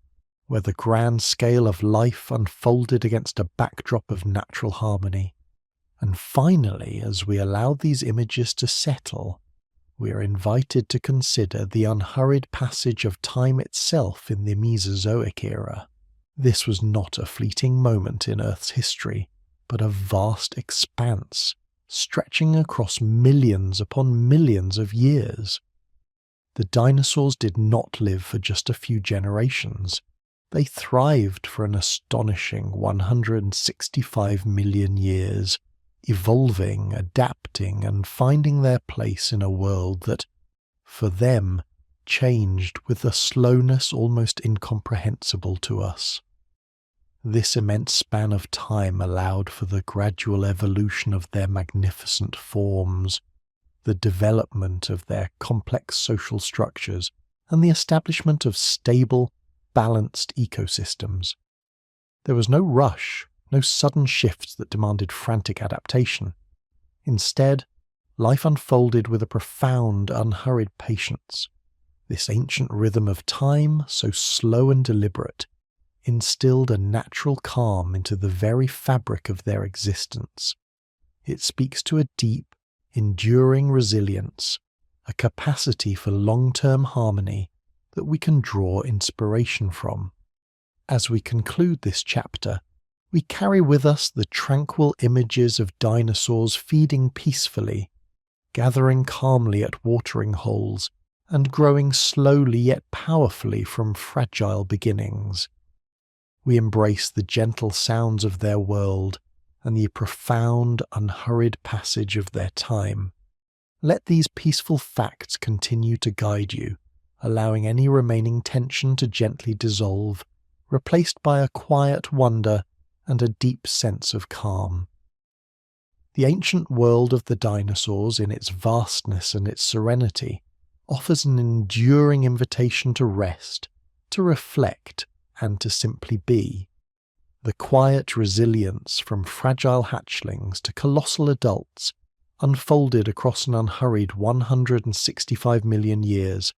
where the grand scale of life unfolded against a backdrop of natural harmony. And finally, as we allow these images to settle, we are invited to consider the unhurried passage of time itself in the Mesozoic era. This was not a fleeting moment in Earth's history, but a vast expanse, stretching across millions upon millions of years. The dinosaurs did not live for just a few generations. They thrived for an astonishing 165 million years, evolving, adapting, and finding their place in a world that, for them, changed with a slowness almost incomprehensible to us. This immense span of time allowed for the gradual evolution of their magnificent forms, the development of their complex social structures, and the establishment of stable, balanced ecosystems. There was no rush, no sudden shifts that demanded frantic adaptation. Instead, life unfolded with a profound, unhurried patience. This ancient rhythm of time, so slow and deliberate, instilled a natural calm into the very fabric of their existence. It speaks to a deep, enduring resilience, a capacity for long-term harmony that we can draw inspiration from. As we conclude this chapter, we carry with us the tranquil images of dinosaurs feeding peacefully, gathering calmly at watering holes, and growing slowly yet powerfully from fragile beginnings. We embrace the gentle sounds of their world and the profound, unhurried passage of their time. Let these peaceful facts continue to guide you, allowing any remaining tension to gently dissolve, replaced by a quiet wonder and a deep sense of calm. The ancient world of the dinosaurs, in its vastness and its serenity, offers an enduring invitation to rest, to reflect, and to simply be. The quiet resilience from fragile hatchlings to colossal adults, unfolded across an unhurried 165 million years,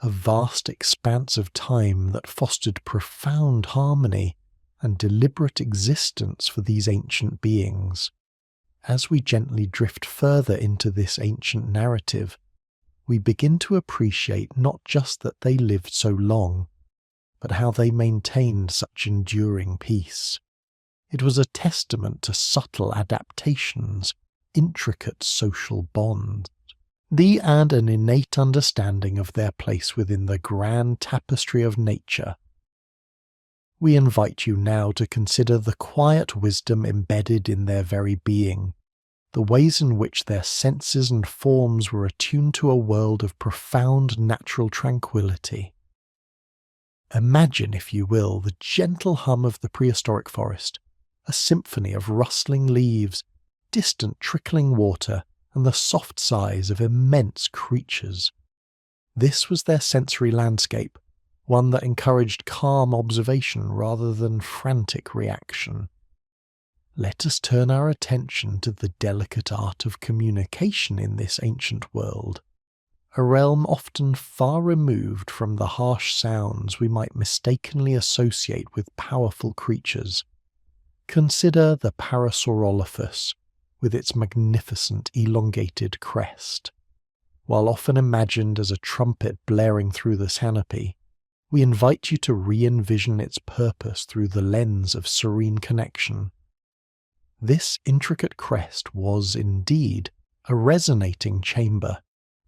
a vast expanse of time that fostered profound harmony and deliberate existence for these ancient beings. As we gently drift further into this ancient narrative, we begin to appreciate not just that they lived so long, but how they maintained such enduring peace. It was a testament to subtle adaptations, intricate social bonds, and an innate understanding of their place within the grand tapestry of nature. We invite you now to consider the quiet wisdom embedded in their very being, the ways in which their senses and forms were attuned to a world of profound natural tranquility. Imagine, if you will, the gentle hum of the prehistoric forest, a symphony of rustling leaves, distant trickling water, and the soft sighs of immense creatures. This was their sensory landscape, one that encouraged calm observation rather than frantic reaction. Let us turn our attention to the delicate art of communication in this ancient world, a realm often far removed from the harsh sounds we might mistakenly associate with powerful creatures. Consider the Parasaurolophus, with its magnificent elongated crest. While often imagined as a trumpet blaring through the canopy, we invite you to re-envision its purpose through the lens of serene connection. This intricate crest was, indeed, a resonating chamber,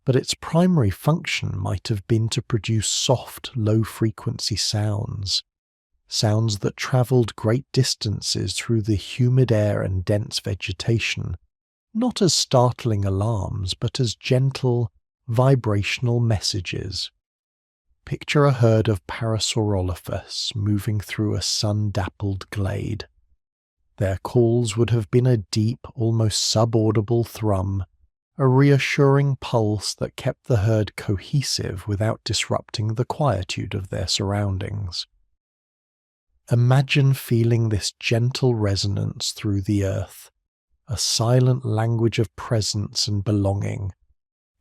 but its primary function might have been to produce soft, low-frequency sounds that travelled great distances through the humid air and dense vegetation, not as startling alarms, but as gentle, vibrational messages. Picture a herd of Parasaurolophus moving through a sun-dappled glade. Their calls would have been a deep, almost sub-audible thrum, a reassuring pulse that kept the herd cohesive without disrupting the quietude of their surroundings. Imagine feeling this gentle resonance through the earth, a silent language of presence and belonging,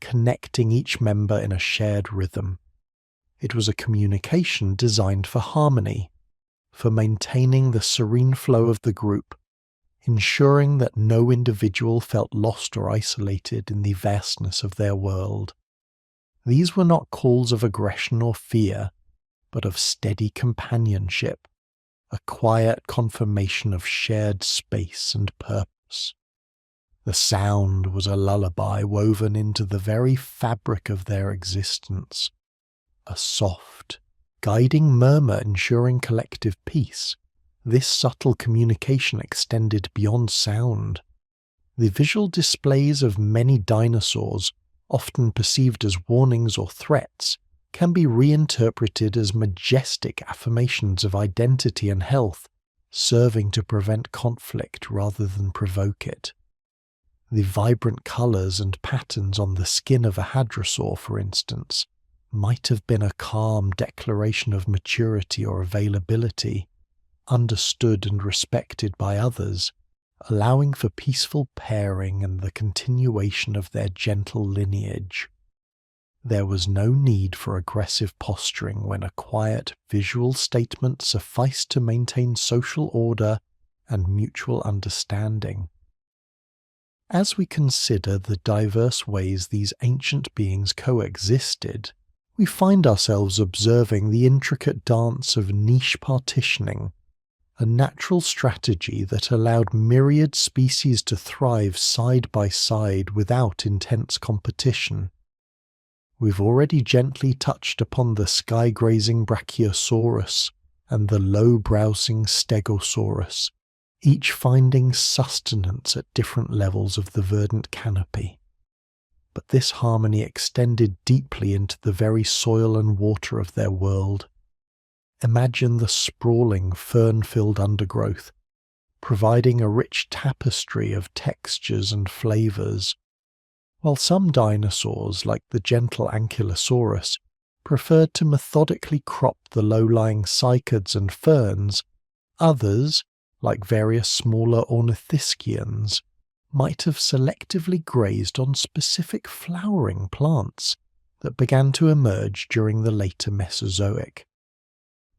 connecting each member in a shared rhythm. It was a communication designed for harmony, for maintaining the serene flow of the group, ensuring that no individual felt lost or isolated in the vastness of their world. These were not calls of aggression or fear, but of steady companionship, a quiet confirmation of shared space and purpose. The sound was a lullaby woven into the very fabric of their existence, a soft, guiding murmur ensuring collective peace. This subtle communication extended beyond sound. The visual displays of many dinosaurs, often perceived as warnings or threats, can be reinterpreted as majestic affirmations of identity and health, serving to prevent conflict rather than provoke it. The vibrant colours and patterns on the skin of a hadrosaur, for instance, might have been a calm declaration of maturity or availability, understood and respected by others, allowing for peaceful pairing and the continuation of their gentle lineage. There was no need for aggressive posturing when a quiet visual statement sufficed to maintain social order and mutual understanding. As we consider the diverse ways these ancient beings coexisted, we find ourselves observing the intricate dance of niche partitioning, a natural strategy that allowed myriad species to thrive side by side without intense competition. We've already gently touched upon the sky-grazing Brachiosaurus and the low-browsing Stegosaurus, each finding sustenance at different levels of the verdant canopy. But this harmony extended deeply into the very soil and water of their world. Imagine the sprawling, fern-filled undergrowth, providing a rich tapestry of textures and flavours. While some dinosaurs, like the gentle Ankylosaurus, preferred to methodically crop the low-lying cycads and ferns, others, like various smaller ornithischians, might have selectively grazed on specific flowering plants that began to emerge during the later Mesozoic.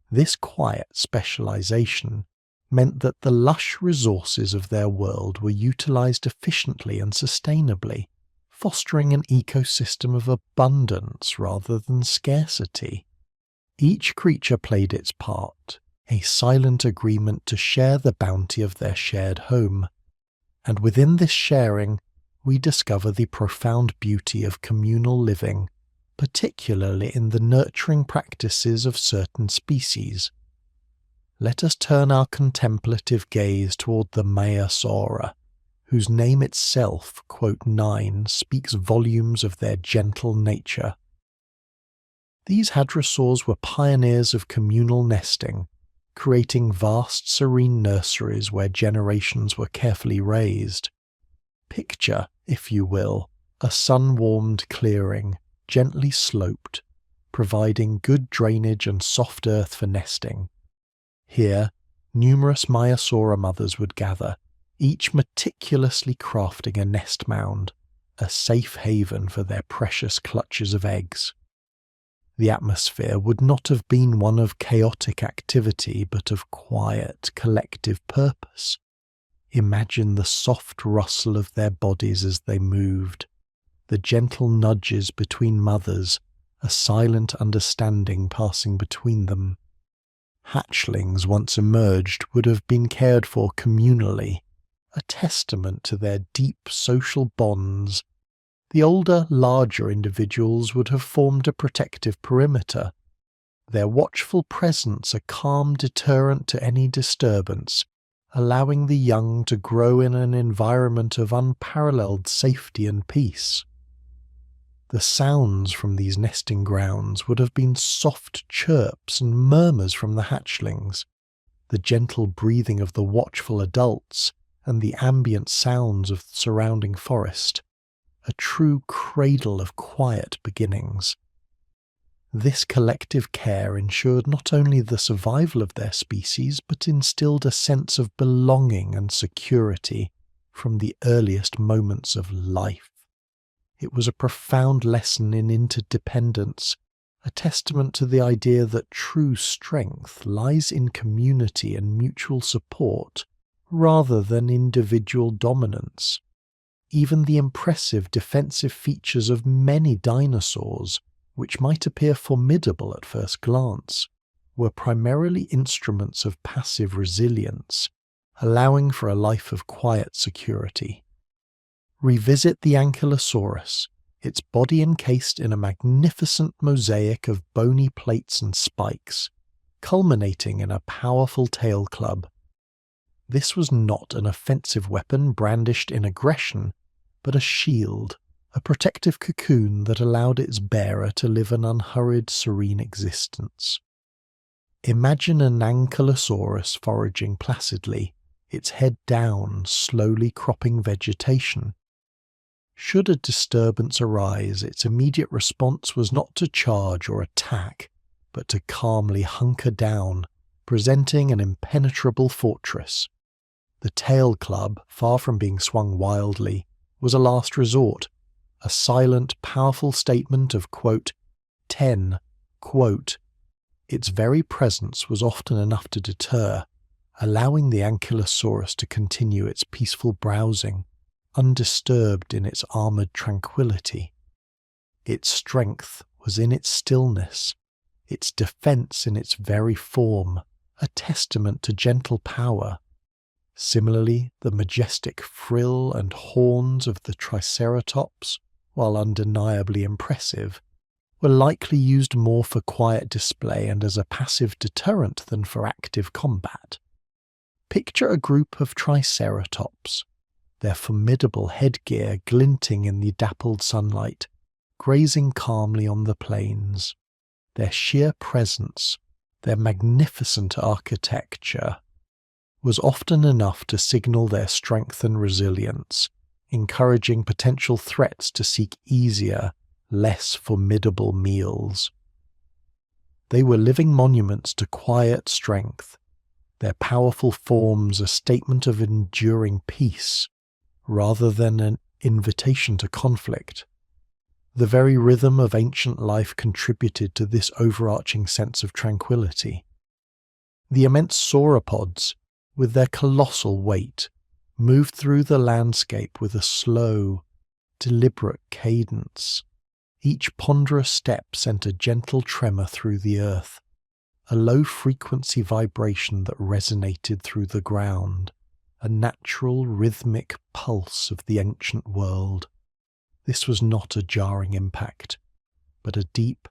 This quiet specialization meant that the lush resources of their world were utilized efficiently and sustainably, fostering an ecosystem of abundance rather than scarcity. Each creature played its part, a silent agreement to share the bounty of their shared home, and within this sharing we discover the profound beauty of communal living, particularly in the nurturing practices of certain species. Let us turn our contemplative gaze toward the Maiasaura, whose name itself, quote 9, speaks volumes of their gentle nature. These hadrosaurs were pioneers of communal nesting, creating vast serene nurseries where generations were carefully raised. Picture, if you will, a sun-warmed clearing, gently sloped, providing good drainage and soft earth for nesting. Here, numerous Maiasaura mothers would gather, each meticulously crafting a nest mound, a safe haven for their precious clutches of eggs. The atmosphere would not have been one of chaotic activity, but of quiet, collective purpose. Imagine the soft rustle of their bodies as they moved, the gentle nudges between mothers, a silent understanding passing between them. Hatchlings once emerged would have been cared for communally, a testament to their deep social bonds. The older, larger individuals would have formed a protective perimeter, their watchful presence a calm deterrent to any disturbance, allowing the young to grow in an environment of unparalleled safety and peace. The sounds from these nesting grounds would have been soft chirps and murmurs from the hatchlings, the gentle breathing of the watchful adults, and the ambient sounds of the surrounding forest, a true cradle of quiet beginnings. This collective care ensured not only the survival of their species, but instilled a sense of belonging and security from the earliest moments of life. It was a profound lesson in interdependence, a testament to the idea that true strength lies in community and mutual support, rather than individual dominance. Even the impressive defensive features of many dinosaurs, which might appear formidable at first glance, were primarily instruments of passive resilience, allowing for a life of quiet security. Revisit the Ankylosaurus, its body encased in a magnificent mosaic of bony plates and spikes, culminating in a powerful tail club. This was not an offensive weapon brandished in aggression, but a shield, a protective cocoon that allowed its bearer to live an unhurried, serene existence. Imagine an Ankylosaurus foraging placidly, its head down, slowly cropping vegetation. Should a disturbance arise, its immediate response was not to charge or attack, but to calmly hunker down, presenting an impenetrable fortress. The tail club, far from being swung wildly, was a last resort, a silent, powerful statement of, quote, 10, quote. Its very presence was often enough to deter, allowing the Ankylosaurus to continue its peaceful browsing, undisturbed in its armoured tranquility. Its strength was in its stillness, its defence in its very form, a testament to gentle power. Similarly, the majestic frill and horns of the Triceratops, while undeniably impressive, were likely used more for quiet display and as a passive deterrent than for active combat. Picture a group of Triceratops, their formidable headgear glinting in the dappled sunlight, grazing calmly on the plains. Their sheer presence, their magnificent architecture, was often enough to signal their strength and resilience, encouraging potential threats to seek easier, less formidable meals. They were living monuments to quiet strength, their powerful forms a statement of enduring peace, rather than an invitation to conflict. The very rhythm of ancient life contributed to this overarching sense of tranquility. The immense sauropods, with their colossal weight, moved through the landscape with a slow, deliberate cadence. Each ponderous step sent a gentle tremor through the earth, a low-frequency vibration that resonated through the ground, a natural rhythmic pulse of the ancient world. This was not a jarring impact, but a deep,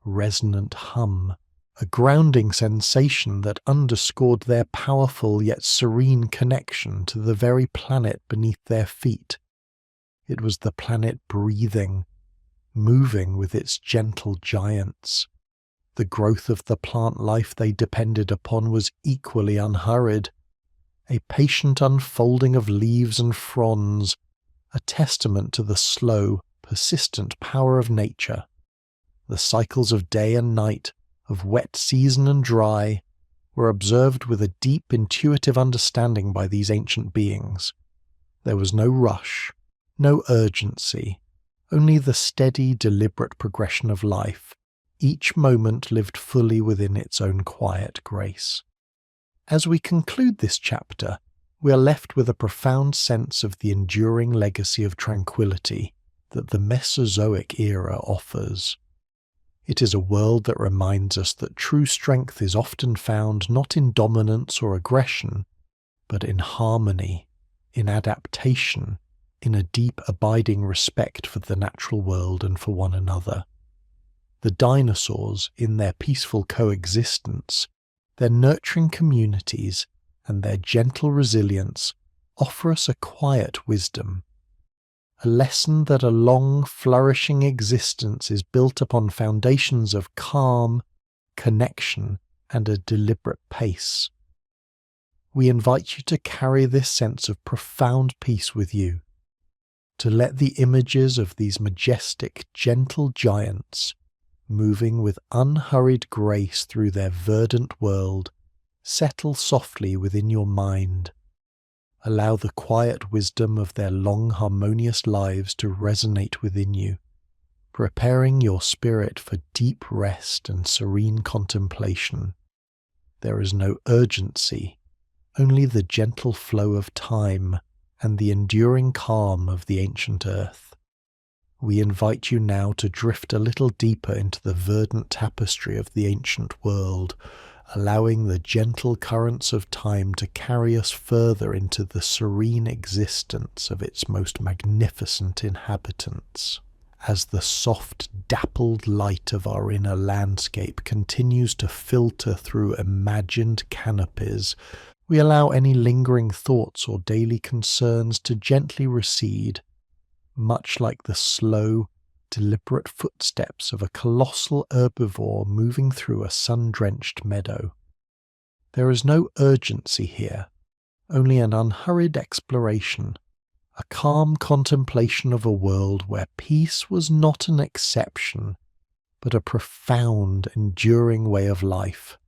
resonant hum, a grounding sensation that underscored their powerful yet serene connection to the very planet beneath their feet. It was the planet breathing, moving with its gentle giants. The growth of the plant life they depended upon was equally unhurried, a patient unfolding of leaves and fronds, a testament to the slow, persistent power of nature. The cycles of day and night, of wet season and dry, were observed with a deep intuitive understanding by these ancient beings. There was no rush, no urgency, only the steady, deliberate progression of life, each moment lived fully within its own quiet grace. As we conclude this chapter, we are left with a profound sense of the enduring legacy of tranquility that the Mesozoic era offers. It is a world that reminds us that true strength is often found not in dominance or aggression, but in harmony, in adaptation, in a deep abiding respect for the natural world and for one another. The dinosaurs, in their peaceful coexistence, their nurturing communities, and their gentle resilience, offer us a quiet wisdom, a lesson that a long, flourishing existence is built upon foundations of calm, connection, and a deliberate pace. We invite you to carry this sense of profound peace with you, to let the images of these majestic, gentle giants, moving with unhurried grace through their verdant world, settle softly within your mind. Allow the quiet wisdom of their long harmonious lives to resonate within you, preparing your spirit for deep rest and serene contemplation. There is no urgency, only the gentle flow of time and the enduring calm of the ancient earth. We invite you now to drift a little deeper into the verdant tapestry of the ancient world, allowing the gentle currents of time to carry us further into the serene existence of its most magnificent inhabitants. As the soft, dappled light of our inner landscape continues to filter through imagined canopies, we allow any lingering thoughts or daily concerns to gently recede, much like the slow, deliberate footsteps of a colossal herbivore moving through a sun-drenched meadow. There is no urgency here, only an unhurried exploration, a calm contemplation of a world where peace was not an exception, but a profound, enduring way of life.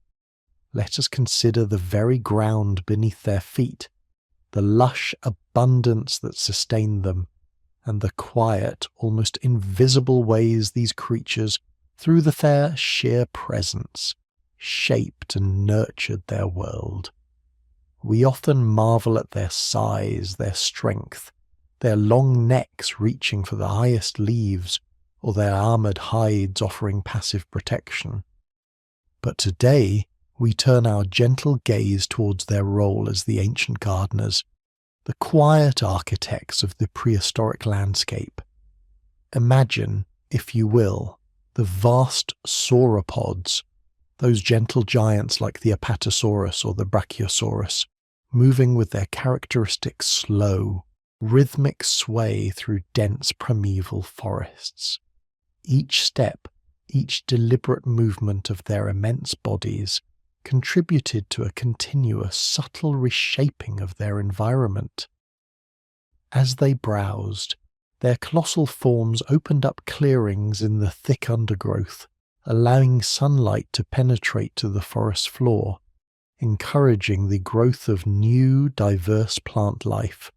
Let us consider the very ground beneath their feet, the lush abundance that sustained them, and the quiet, almost invisible ways these creatures, through their sheer presence, shaped and nurtured their world. We often marvel at their size, their strength, their long necks reaching for the highest leaves, or their armoured hides offering passive protection. But today, we turn our gentle gaze towards their role as the ancient gardeners, the quiet architects of the prehistoric landscape. Imagine, if you will, the vast sauropods, those gentle giants like the Apatosaurus or the Brachiosaurus, moving with their characteristic slow, rhythmic sway through dense primeval forests. Each step, each deliberate movement of their immense bodies contributed to a continuous, subtle reshaping of their environment. As they browsed, their colossal forms opened up clearings in the thick undergrowth, allowing sunlight to penetrate to the forest floor, encouraging the growth of new, diverse plant life.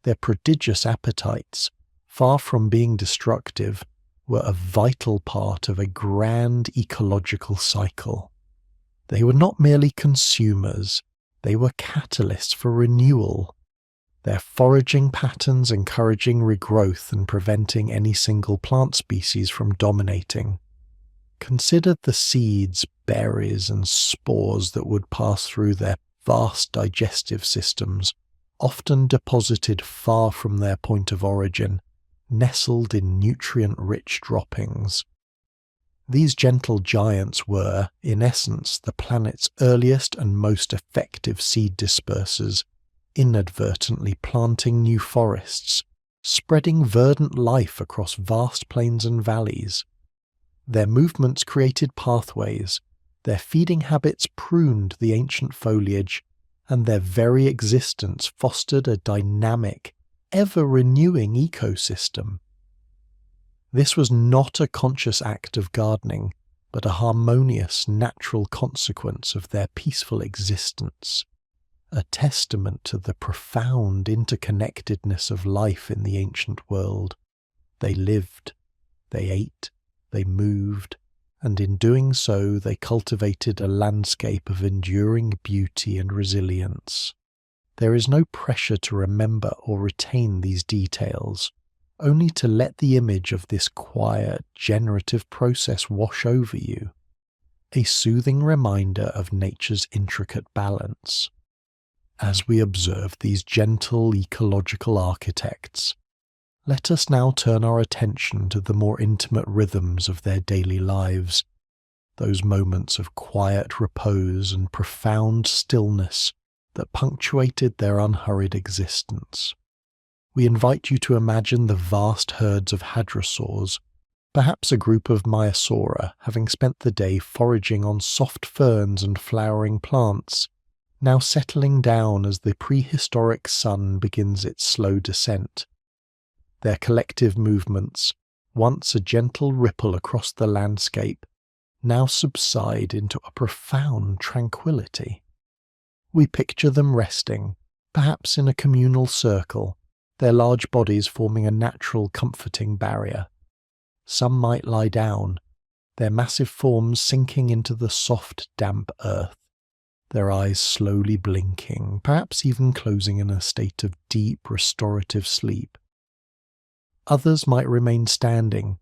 Their prodigious appetites, far from being destructive, were a vital part of a grand ecological cycle. They were not merely consumers, they were catalysts for renewal, their foraging patterns encouraging regrowth and preventing any single plant species from dominating. Consider the seeds, berries, and spores that would pass through their vast digestive systems, often deposited far from their point of origin, nestled in nutrient-rich droppings. These gentle giants were, in essence, the planet's earliest and most effective seed dispersers, inadvertently planting new forests, spreading verdant life across vast plains and valleys. Their movements created pathways, their feeding habits pruned the ancient foliage, and their very existence fostered a dynamic, ever-renewing ecosystem. This was not a conscious act of gardening, but a harmonious, natural consequence of their peaceful existence, a testament to the profound interconnectedness of life in the ancient world. They lived, they ate, they moved, and in doing so they cultivated a landscape of enduring beauty and resilience. There is no pressure to remember or retain these details, only to let the image of this quiet, generative process wash over you, a soothing reminder of nature's intricate balance. As we observe these gentle ecological architects, let us now turn our attention to the more intimate rhythms of their daily lives, those moments of quiet repose and profound stillness that punctuated their unhurried existence. We invite you to imagine the vast herds of hadrosaurs, perhaps a group of Maiasaura, having spent the day foraging on soft ferns and flowering plants, now settling down as the prehistoric sun begins its slow descent. Their collective movements, once a gentle ripple across the landscape, now subside into a profound tranquility. We picture them resting, perhaps in a communal circle, their large bodies forming a natural comforting barrier. Some might lie down, their massive forms sinking into the soft, damp earth, their eyes slowly blinking, perhaps even closing in a state of deep, restorative sleep. Others might remain standing,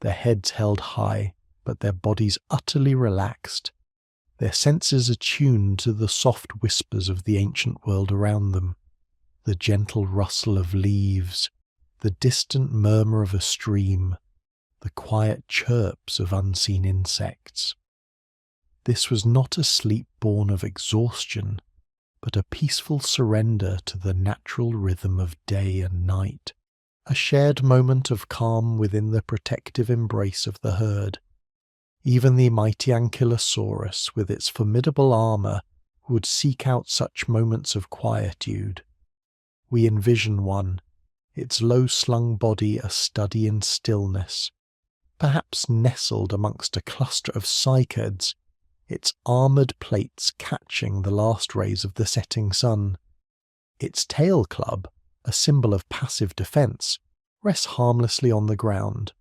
their heads held high, but their bodies utterly relaxed, their senses attuned to the soft whispers of the ancient world around them, the gentle rustle of leaves, the distant murmur of a stream, the quiet chirps of unseen insects. This was not a sleep born of exhaustion, but a peaceful surrender to the natural rhythm of day and night, a shared moment of calm within the protective embrace of the herd. Even the mighty Ankylosaurus, with its formidable armour, would seek out such moments of quietude. We envision one, its low-slung body a study in stillness, perhaps nestled amongst a cluster of cycads, its armoured plates catching the last rays of the setting sun. Its tail club, a symbol of passive defence, rests harmlessly on the ground,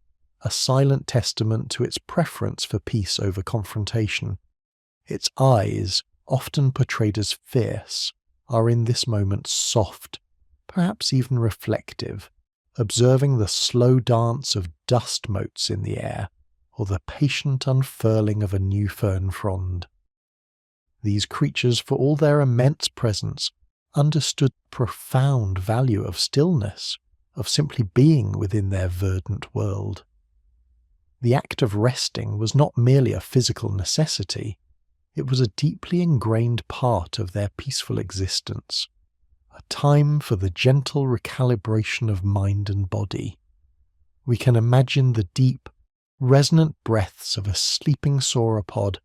a silent testament to its preference for peace over confrontation. Its eyes, often portrayed as fierce, are in this moment soft, perhaps even reflective, observing the slow dance of dust motes in the air or the patient unfurling of a new fern frond. These creatures, for all their immense presence, understood the profound value of stillness, of simply being within their verdant world. The act of resting was not merely a physical necessity, it was a deeply ingrained part of their peaceful existence, a time for the gentle recalibration of mind and body. We can imagine the deep, resonant breaths of a sleeping sauropod,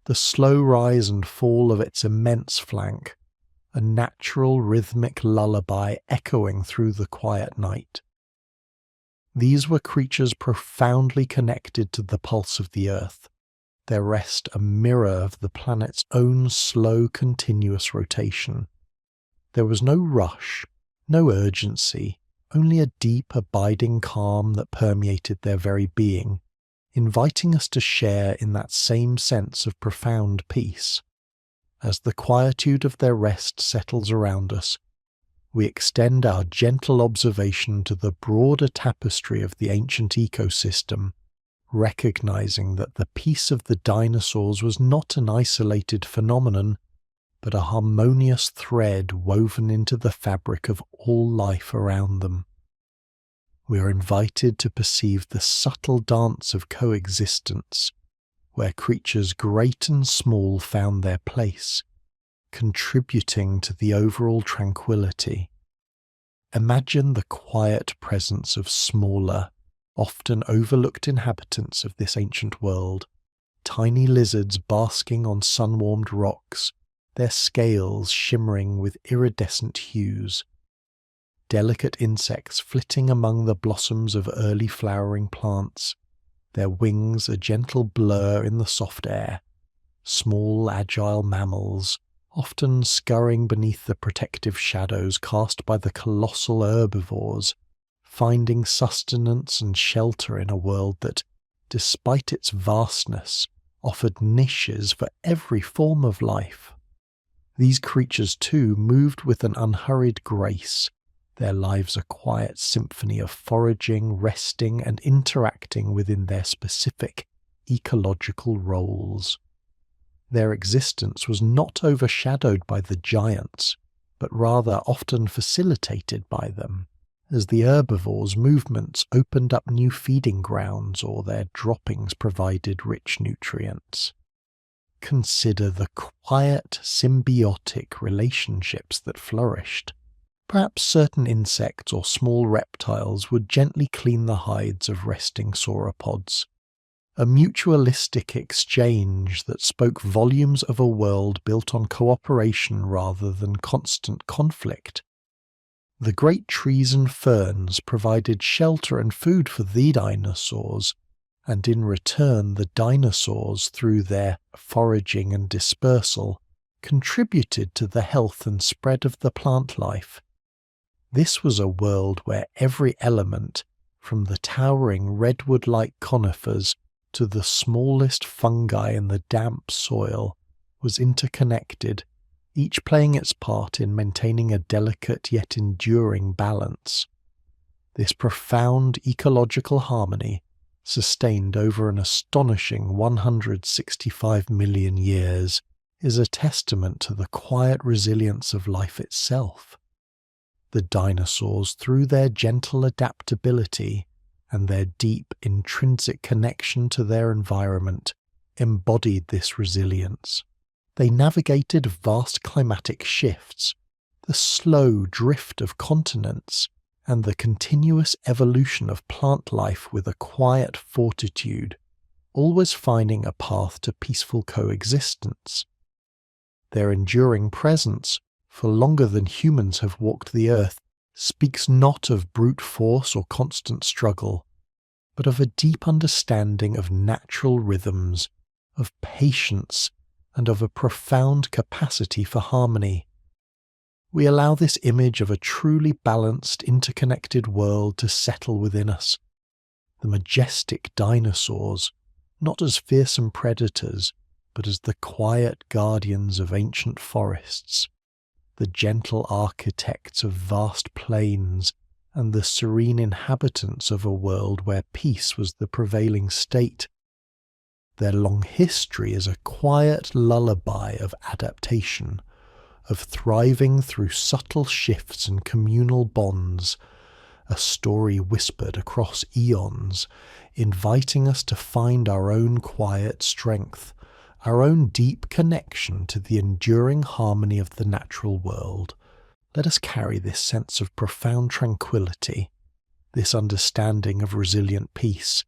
the slow rise and fall of its immense flank, a natural rhythmic lullaby echoing through the quiet night. These were creatures profoundly connected to the pulse of the earth, their rest a mirror of the planet's own slow, continuous rotation. There was no rush, no urgency, only a deep, abiding calm that permeated their very being, inviting us to share in that same sense of profound peace. As the quietude of their rest settles around us, we extend our gentle observation to the broader tapestry of the ancient ecosystem, recognizing that the peace of the dinosaurs was not an isolated phenomenon, but a harmonious thread woven into the fabric of all life around them. We are invited to perceive the subtle dance of coexistence, where creatures great and small found their place, contributing to the overall tranquility. Imagine the quiet presence of smaller, often overlooked inhabitants of this ancient world, tiny lizards basking on sun-warmed rocks, their scales shimmering with iridescent hues, delicate insects flitting among the blossoms of early flowering plants, their wings a gentle blur in the soft air, small agile mammals, often scurrying beneath the protective shadows cast by the colossal herbivores, finding sustenance and shelter in a world that, despite its vastness, offered niches for every form of life. These creatures, too, moved with an unhurried grace, their lives a quiet symphony of foraging, resting, and interacting within their specific ecological roles. Their existence was not overshadowed by the giants, but rather often facilitated by them, as the herbivores' movements opened up new feeding grounds or their droppings provided rich nutrients. Consider the quiet, symbiotic relationships that flourished. Perhaps certain insects or small reptiles would gently clean the hides of resting sauropods, a mutualistic exchange that spoke volumes of a world built on cooperation rather than constant conflict. The great trees and ferns provided shelter and food for the dinosaurs, and in return the dinosaurs, through their foraging and dispersal, contributed to the health and spread of the plant life. This was a world where every element, from the towering redwood-like conifers to the smallest fungi in the damp soil, was interconnected, each playing its part in maintaining a delicate yet enduring balance. This profound ecological harmony, sustained over an astonishing 165 million years, is a testament to the quiet resilience of life itself. The dinosaurs, through their gentle adaptability and their deep intrinsic connection to their environment, embodied this resilience. They navigated vast climatic shifts, the slow drift of continents, and the continuous evolution of plant life with a quiet fortitude, always finding a path to peaceful coexistence. Their enduring presence, for longer than humans have walked the earth, speaks not of brute force or constant struggle, but of a deep understanding of natural rhythms, of patience, and of a profound capacity for harmony. We allow this image of a truly balanced, interconnected world to settle within us. The majestic dinosaurs, not as fearsome predators, but as the quiet guardians of ancient forests. the gentle architects of vast plains, and the serene inhabitants of a world where peace was the prevailing state. Their long history is a quiet lullaby of adaptation, of thriving through subtle shifts and communal bonds, a story whispered across eons, inviting us to find our own quiet strength, our own deep connection to the enduring harmony of the natural world. Let us carry this sense of profound tranquility, this understanding of resilient peace,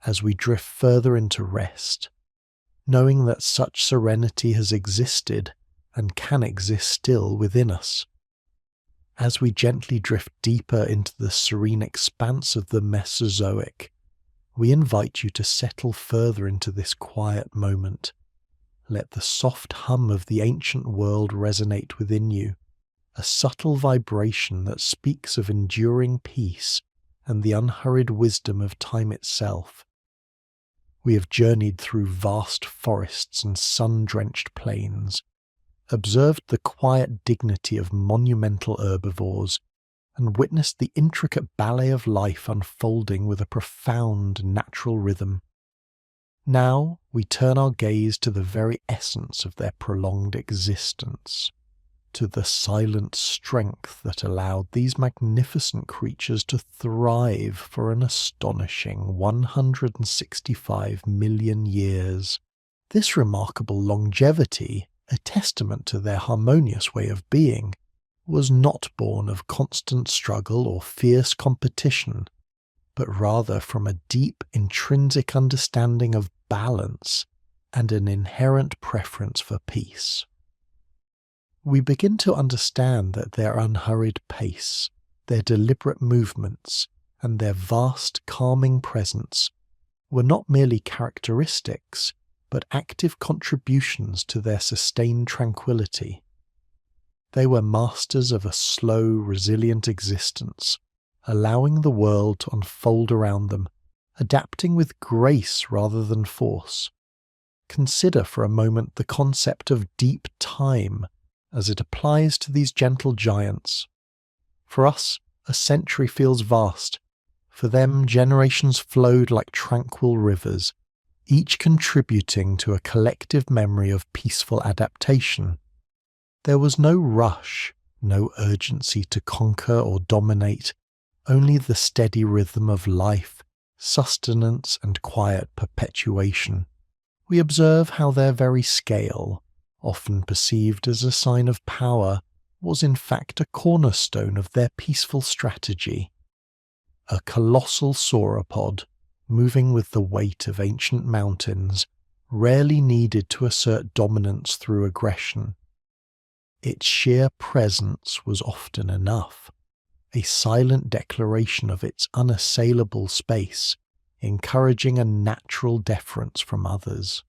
as we drift further into rest, knowing that such serenity has existed and can exist still within us. As we gently drift deeper into the serene expanse of the Mesozoic, we invite you to settle further into this quiet moment. Let the soft hum of the ancient world resonate within you, a subtle vibration that speaks of enduring peace and the unhurried wisdom of time itself. We have journeyed through vast forests and sun-drenched plains, observed the quiet dignity of monumental herbivores, and witnessed the intricate ballet of life unfolding with a profound natural rhythm. Now we turn our gaze to the very essence of their prolonged existence, to the silent strength that allowed these magnificent creatures to thrive for an astonishing 165 million years. This remarkable longevity, a testament to their harmonious way of being, was not born of constant struggle or fierce competition, but rather from a deep intrinsic understanding of balance and an inherent preference for peace. We begin to understand that their unhurried pace, their deliberate movements, and their vast calming presence were not merely characteristics, but active contributions to their sustained tranquility. They were masters of a slow, resilient existence, allowing the world to unfold around them, adapting with grace rather than force. Consider for a moment the concept of deep time as it applies to these gentle giants. For us, a century feels vast. For them, generations flowed like tranquil rivers, each contributing to a collective memory of peaceful adaptation. There was no rush, no urgency to conquer or dominate, only the steady rhythm of life, sustenance, and quiet perpetuation. We observe how their very scale, often perceived as a sign of power, was in fact a cornerstone of their peaceful strategy. A colossal sauropod, moving with the weight of ancient mountains, rarely needed to assert dominance through aggression. Its sheer presence was often enough, a silent declaration of its unassailable space, encouraging a natural deference from others.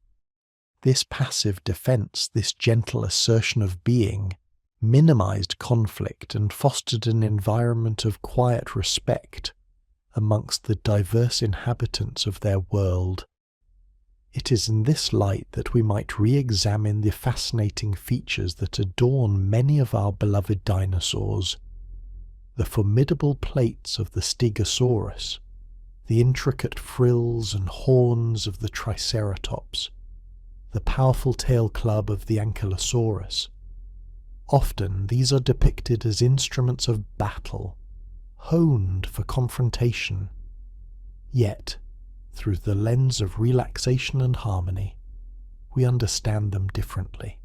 This passive defense, this gentle assertion of being, minimized conflict and fostered an environment of quiet respect amongst the diverse inhabitants of their world. It is in this light that we might re-examine the fascinating features that adorn many of our beloved dinosaurs. The formidable plates of the Stegosaurus, the intricate frills and horns of the Triceratops, the powerful tail club of the Ankylosaurus. Often these are depicted as instruments of battle, honed for confrontation. Yet, through the lens of relaxation and harmony, we understand them differently.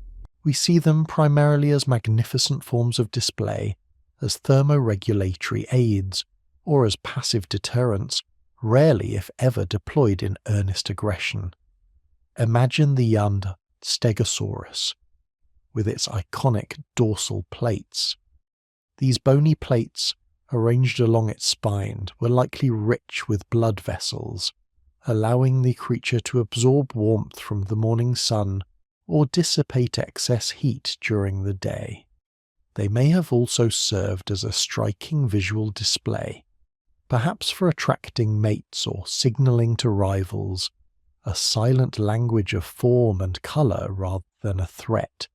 We see them primarily as magnificent forms of display, as thermoregulatory aids, or as passive deterrents, rarely if ever deployed in earnest aggression. Imagine the young Stegosaurus, with its iconic dorsal plates. These bony plates, arranged along its spine, were likely rich with blood vessels, allowing the creature to absorb warmth from the morning sun or dissipate excess heat during the day. They may have also served as a striking visual display, perhaps for attracting mates or signaling to rivals, a silent language of form and colour rather than a threat.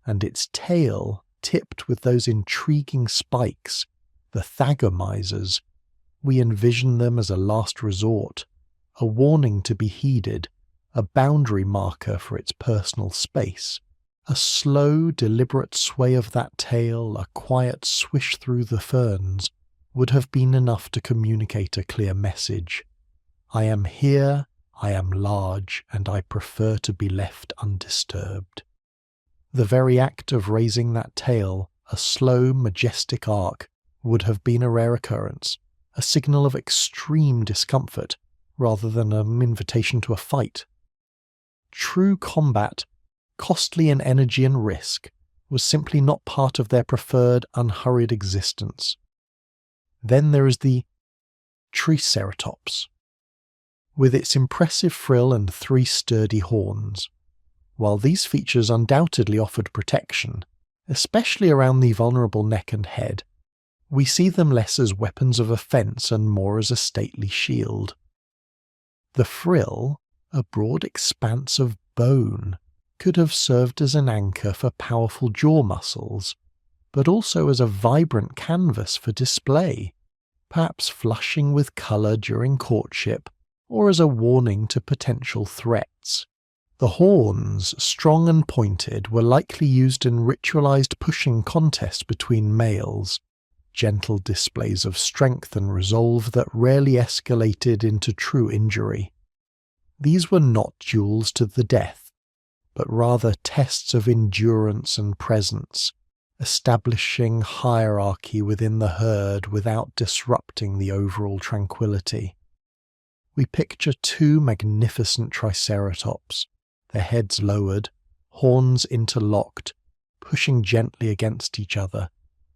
And its tail, tipped with those intriguing spikes, the thagomizers, we envision them as a last resort, a warning to be heeded, a boundary marker for its personal space. A slow, deliberate sway of that tail, a quiet swish through the ferns, would have been enough to communicate a clear message. I am here, I am large, and I prefer to be left undisturbed. The very act of raising that tail, a slow, majestic arc, would have been a rare occurrence, a signal of extreme discomfort, rather than an invitation to a fight. True combat, costly in energy and risk, was simply not part of their preferred, unhurried existence. Then there is the Triceratops, with its impressive frill and 3 sturdy horns. While these features undoubtedly offered protection, especially around the vulnerable neck and head, we see them less as weapons of offence and more as a stately shield. The frill, a broad expanse of bone, could have served as an anchor for powerful jaw muscles, but also as a vibrant canvas for display, perhaps flushing with colour during courtship, or as a warning to potential threats. The horns, strong and pointed, were likely used in ritualised pushing contests between males, gentle displays of strength and resolve that rarely escalated into true injury. These were not duels to the death, but rather tests of endurance and presence, establishing hierarchy within the herd without disrupting the overall tranquility. We picture 2 magnificent Triceratops, their heads lowered, horns interlocked, pushing gently against each other,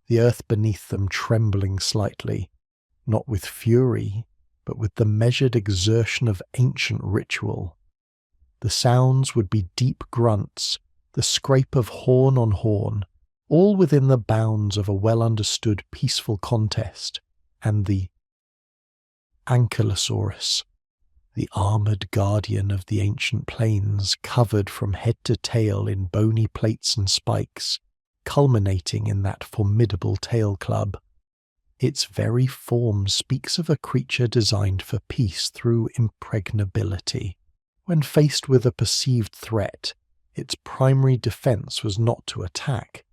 the earth beneath them trembling slightly, not with fury, but with the measured exertion of ancient ritual. The sounds would be deep grunts, the scrape of horn on horn, all within the bounds of a well-understood peaceful contest, and the Ankylosaurus, the armoured guardian of the ancient plains, covered from head to tail in bony plates and spikes, culminating in that formidable tail club. Its very form speaks of a creature designed for peace through impregnability. When faced with a perceived threat, its primary defence was not to attack,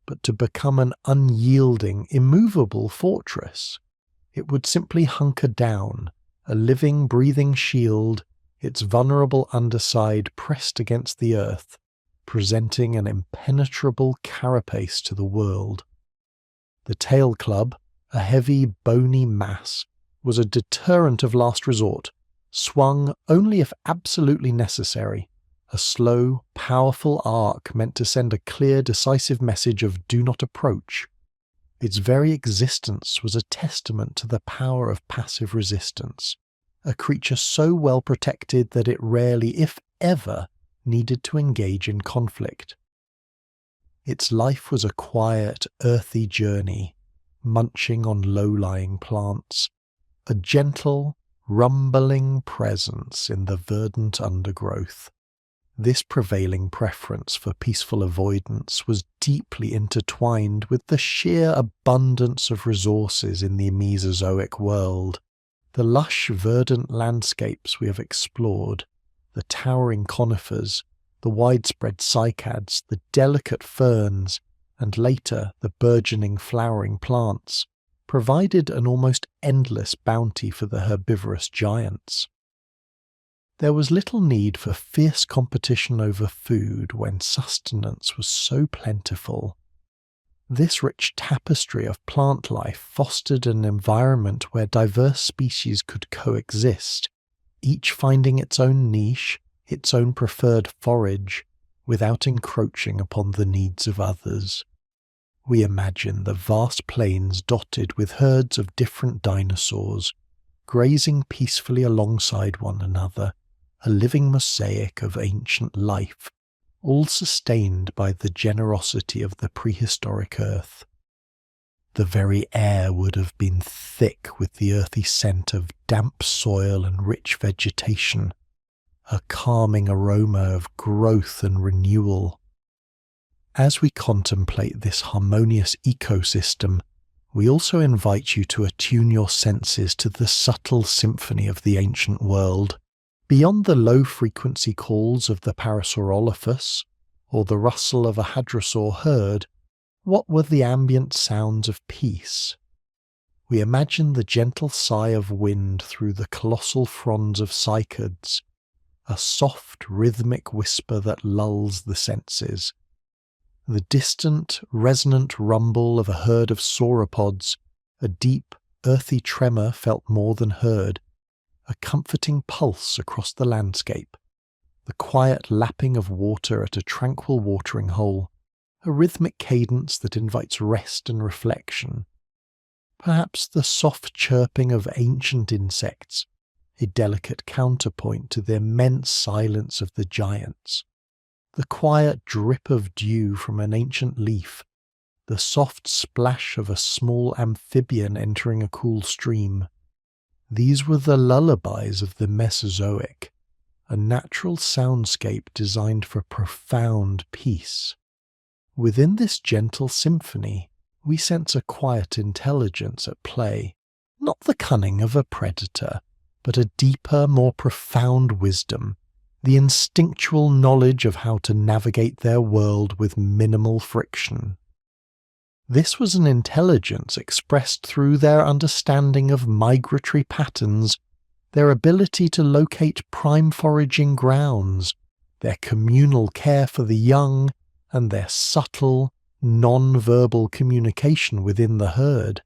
but to become an unyielding, immovable fortress. It would simply hunker down, a living, breathing shield, its vulnerable underside pressed against the earth, presenting an impenetrable carapace to the world. The tail club, a heavy, bony mass, was a deterrent of last resort, swung only if absolutely necessary, a slow, powerful arc meant to send a clear, decisive message of do not approach. Its very existence was a testament to the power of passive resistance, a creature so well protected that it rarely, if ever, needed to engage in conflict. Its life was a quiet, earthy journey, munching on low-lying plants, a gentle, rumbling presence in the verdant undergrowth. This prevailing preference for peaceful avoidance was deeply intertwined with the sheer abundance of resources in the Mesozoic world. The lush, verdant landscapes we have explored, the towering conifers, the widespread cycads, the delicate ferns, and later the burgeoning flowering plants, provided an almost endless bounty for the herbivorous giants. There was little need for fierce competition over food when sustenance was so plentiful. This rich tapestry of plant life fostered an environment where diverse species could coexist, each finding its own niche, its own preferred forage, without encroaching upon the needs of others. We imagine the vast plains dotted with herds of different dinosaurs, grazing peacefully alongside one another, a living mosaic of ancient life, all sustained by the generosity of the prehistoric earth. The very air would have been thick with the earthy scent of damp soil and rich vegetation, a calming aroma of growth and renewal. As we contemplate this harmonious ecosystem, we also invite you to attune your senses to the subtle symphony of the ancient world. Beyond the low-frequency calls of the Parasaurolophus or the rustle of a hadrosaur herd, what were the ambient sounds of peace? We imagine the gentle sigh of wind through the colossal fronds of cycads, a soft, rhythmic whisper that lulls the senses. The distant, resonant rumble of a herd of sauropods, a deep, earthy tremor felt more than heard, a comforting pulse across the landscape, the quiet lapping of water at a tranquil watering hole, a rhythmic cadence that invites rest and reflection. Perhaps the soft chirping of ancient insects, a delicate counterpoint to the immense silence of the giants. The quiet drip of dew from an ancient leaf, the soft splash of a small amphibian entering a cool stream. These were the lullabies of the Mesozoic, a natural soundscape designed for profound peace. Within this gentle symphony, we sense a quiet intelligence at play, not the cunning of a predator, but a deeper, more profound wisdom, the instinctual knowledge of how to navigate their world with minimal friction. This was an intelligence expressed through their understanding of migratory patterns, their ability to locate prime foraging grounds, their communal care for the young, and their subtle, non-verbal communication within the herd.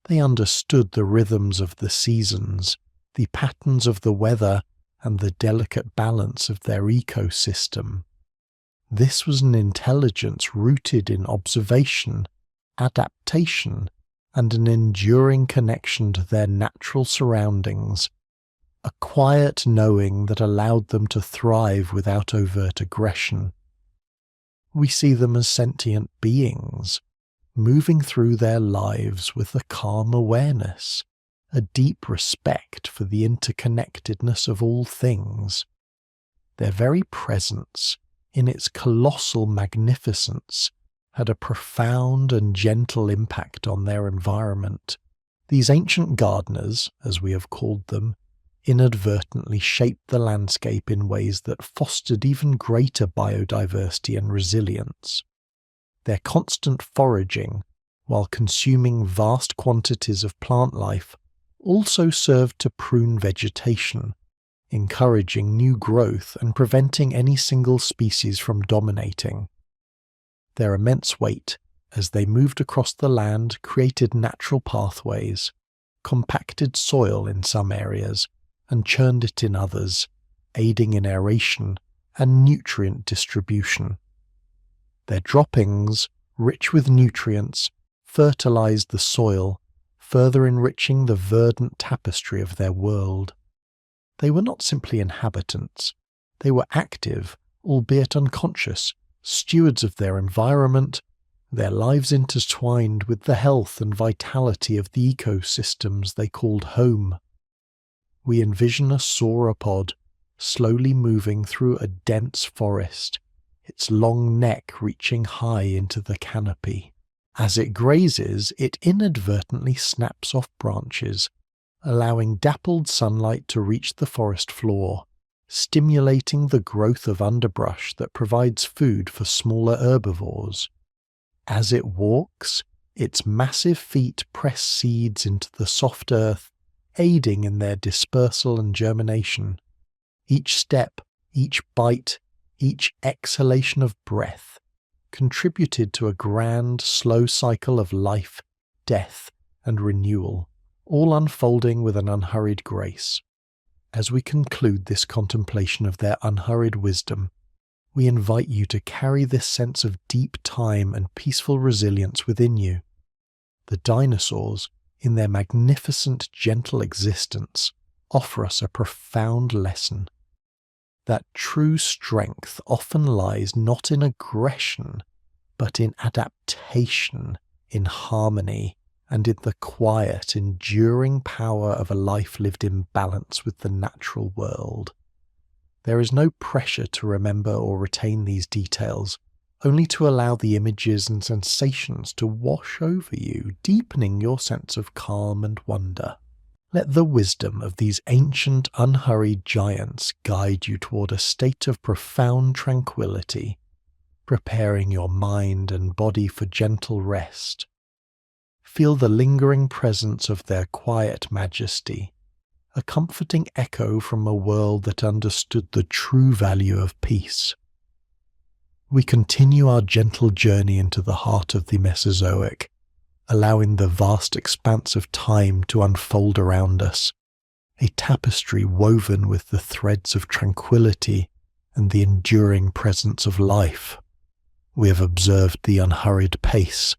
They understood the rhythms of the seasons, the patterns of the weather, and the delicate balance of their ecosystem. This was an intelligence rooted in observation, adaptation, and an enduring connection to their natural surroundings, a quiet knowing that allowed them to thrive without overt aggression. We see them as sentient beings, moving through their lives with a calm awareness, a deep respect for the interconnectedness of all things. Their very presence, in its colossal magnificence, had a profound and gentle impact on their environment. These ancient gardeners, as we have called them, inadvertently shaped the landscape in ways that fostered even greater biodiversity and resilience. Their constant foraging, while consuming vast quantities of plant life, also served to prune vegetation, encouraging new growth and preventing any single species from dominating. Their immense weight, as they moved across the land, created natural pathways, compacted soil in some areas, and churned it in others, aiding in aeration and nutrient distribution. Their droppings, rich with nutrients, fertilized the soil, further enriching the verdant tapestry of their world. They were not simply inhabitants. They were active, albeit unconscious, stewards of their environment, their lives intertwined with the health and vitality of the ecosystems they called home. We envision a sauropod slowly moving through a dense forest, its long neck reaching high into the canopy. As it grazes, it inadvertently snaps off branches, allowing dappled sunlight to reach the forest floor, stimulating the growth of underbrush that provides food for smaller herbivores. As it walks, its massive feet press seeds into the soft earth, aiding in their dispersal and germination. Each step, each bite, each exhalation of breath contributed to a grand, slow cycle of life, death, and renewal, all unfolding with an unhurried grace. As we conclude this contemplation of their unhurried wisdom, we invite you to carry this sense of deep time and peaceful resilience within you. The dinosaurs, in their magnificent, gentle existence, offer us a profound lesson. That true strength often lies not in aggression, but in adaptation, in harmony, and in the quiet, enduring power of a life lived in balance with the natural world. There is no pressure to remember or retain these details, only to allow the images and sensations to wash over you, deepening your sense of calm and wonder. Let the wisdom of these ancient, unhurried giants guide you toward a state of profound tranquility, preparing your mind and body for gentle rest. Feel the lingering presence of their quiet majesty, a comforting echo from a world that understood the true value of peace. We continue our gentle journey into the heart of the Mesozoic, allowing the vast expanse of time to unfold around us, a tapestry woven with the threads of tranquility and the enduring presence of life. We have observed the unhurried pace,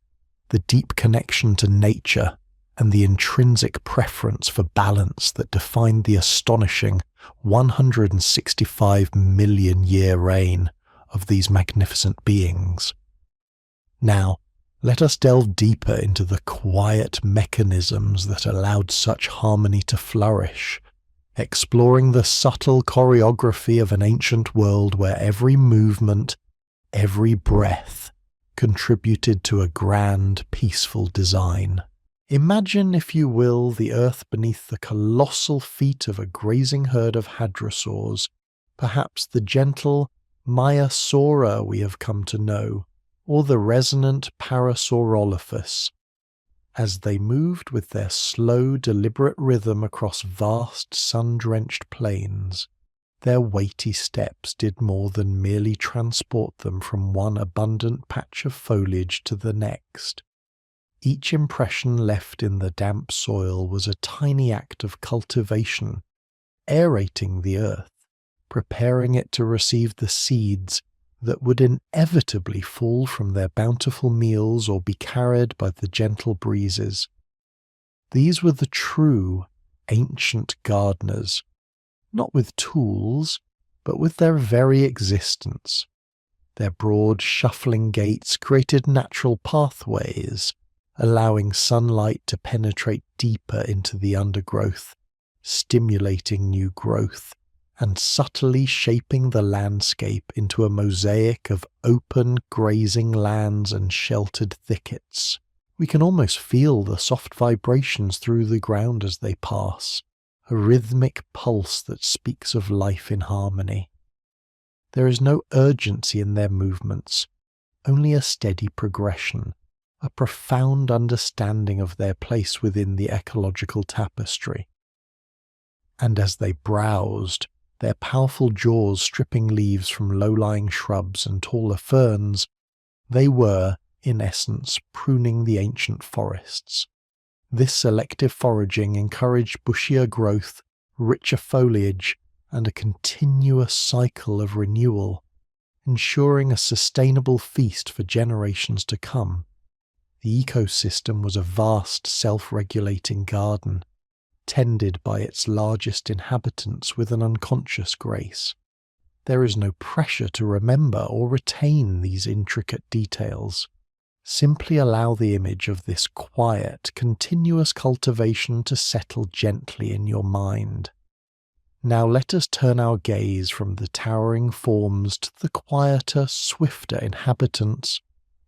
the deep connection to nature, and the intrinsic preference for balance that defined the astonishing 165 million year reign of these magnificent beings. Now, let us delve deeper into the quiet mechanisms that allowed such harmony to flourish, exploring the subtle choreography of an ancient world where every movement, every breath, contributed to a grand, peaceful design. Imagine, if you will, the earth beneath the colossal feet of a grazing herd of hadrosaurs, perhaps the gentle Maiasaura we have come to know, or the resonant Parasaurolophus, as they moved with their slow, deliberate rhythm across vast, sun-drenched plains. Their weighty steps did more than merely transport them from one abundant patch of foliage to the next. Each impression left in the damp soil was a tiny act of cultivation, aerating the earth, preparing it to receive the seeds that would inevitably fall from their bountiful meals or be carried by the gentle breezes. These were the true, ancient gardeners, not with tools, but with their very existence. Their broad, shuffling gaits created natural pathways, allowing sunlight to penetrate deeper into the undergrowth, stimulating new growth, and subtly shaping the landscape into a mosaic of open, grazing lands and sheltered thickets. We can almost feel the soft vibrations through the ground as they pass, a rhythmic pulse that speaks of life in harmony. There is no urgency in their movements, only a steady progression, a profound understanding of their place within the ecological tapestry. And as they browsed, their powerful jaws stripping leaves from low-lying shrubs and taller ferns, they were, in essence, pruning the ancient forests. This selective foraging encouraged bushier growth, richer foliage, and a continuous cycle of renewal, ensuring a sustainable feast for generations to come. The ecosystem was a vast, self-regulating garden, tended by its largest inhabitants with an unconscious grace. There is no pressure to remember or retain these intricate details. Simply allow the image of this quiet, continuous cultivation to settle gently in your mind. Now let us turn our gaze from the towering forms to the quieter, swifter inhabitants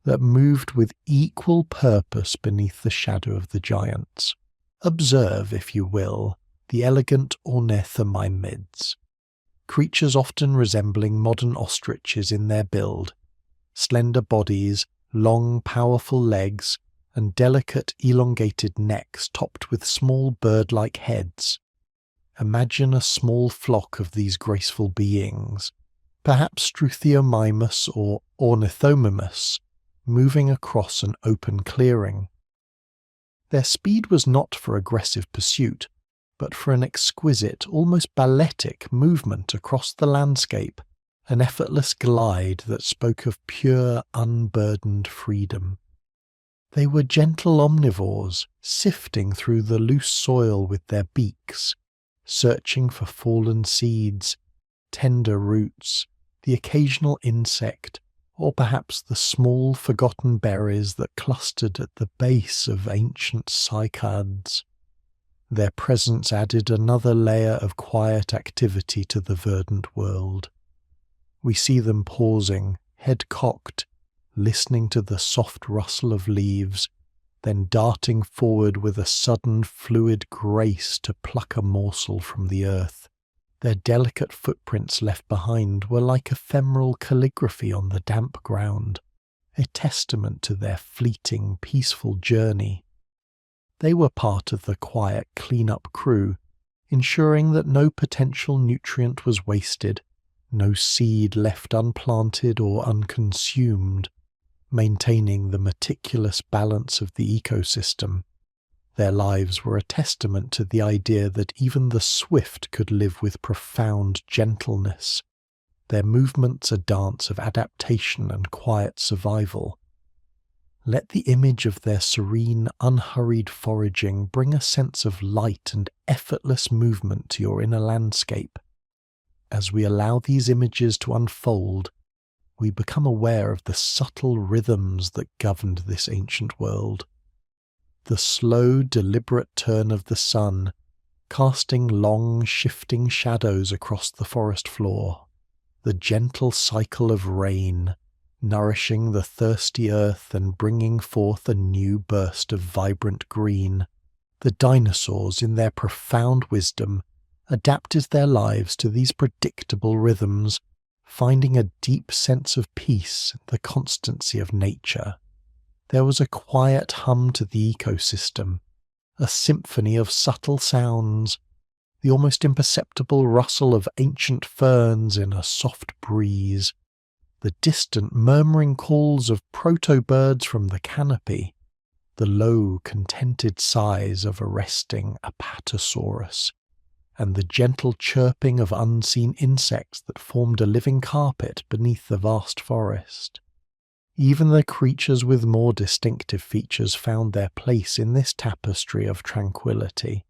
that moved with equal purpose beneath the shadow of the giants. Observe, if you will, the elegant ornithomimids, creatures often resembling modern ostriches in their build, slender bodies, long, powerful legs, and delicate, elongated necks topped with small bird-like heads. Imagine a small flock of these graceful beings, perhaps Struthiomimus or Ornithomimus, moving across an open clearing. Their speed was not for aggressive pursuit, but for an exquisite, almost balletic movement across the landscape, an effortless glide that spoke of pure, unburdened freedom. They were gentle omnivores, sifting through the loose soil with their beaks, searching for fallen seeds, tender roots, the occasional insect, or perhaps the small forgotten berries that clustered at the base of ancient cycads. Their presence added another layer of quiet activity to the verdant world. We see them pausing, head cocked, listening to the soft rustle of leaves, then darting forward with a sudden fluid grace to pluck a morsel from the earth. Their delicate footprints left behind were like ephemeral calligraphy on the damp ground, a testament to their fleeting, peaceful journey. They were part of the quiet clean-up crew, ensuring that no potential nutrient was wasted, no seed left unplanted or unconsumed, maintaining the meticulous balance of the ecosystem. Their lives were a testament to the idea that even the swift could live with profound gentleness, their movements a dance of adaptation and quiet survival. Let the image of their serene, unhurried foraging bring a sense of light and effortless movement to your inner landscape. As we allow these images to unfold, we become aware of the subtle rhythms that governed this ancient world. The slow, deliberate turn of the sun, casting long, shifting shadows across the forest floor. The gentle cycle of rain, nourishing the thirsty earth and bringing forth a new burst of vibrant green. The dinosaurs, in their profound wisdom, adapted their lives to these predictable rhythms, finding a deep sense of peace in the constancy of nature. There was a quiet hum to the ecosystem, a symphony of subtle sounds, the almost imperceptible rustle of ancient ferns in a soft breeze, the distant murmuring calls of proto-birds from the canopy, the low, contented sighs of a resting Apatosaurus, and the gentle chirping of unseen insects that formed a living carpet beneath the vast forest. Even the creatures with more distinctive features found their place in this tapestry of tranquility.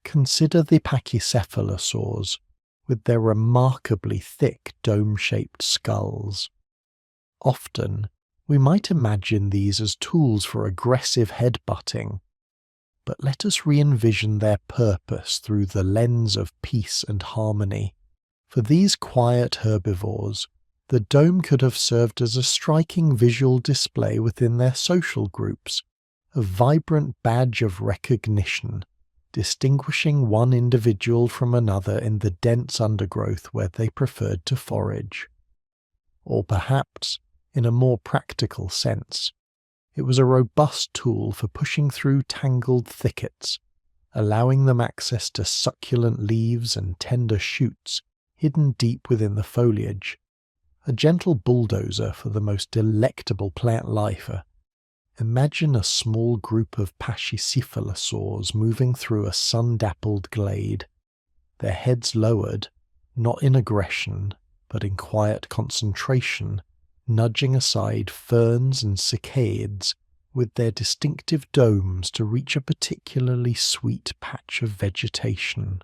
Consider the pachycephalosaurs, with their remarkably thick dome-shaped skulls. Often, we might imagine these as tools for aggressive headbutting, but let us re-envision their purpose through the lens of peace and harmony. For these quiet herbivores, the dome could have served as a striking visual display within their social groups, a vibrant badge of recognition, distinguishing one individual from another in the dense undergrowth where they preferred to forage. Or perhaps, in a more practical sense, it was a robust tool for pushing through tangled thickets, allowing them access to succulent leaves and tender shoots hidden deep within the foliage, a gentle bulldozer for the most delectable plant life. Imagine a small group of pachycephalosaurs moving through a sun-dappled glade, their heads lowered, not in aggression, but in quiet concentration, nudging aside ferns and cycads with their distinctive domes to reach a particularly sweet patch of vegetation.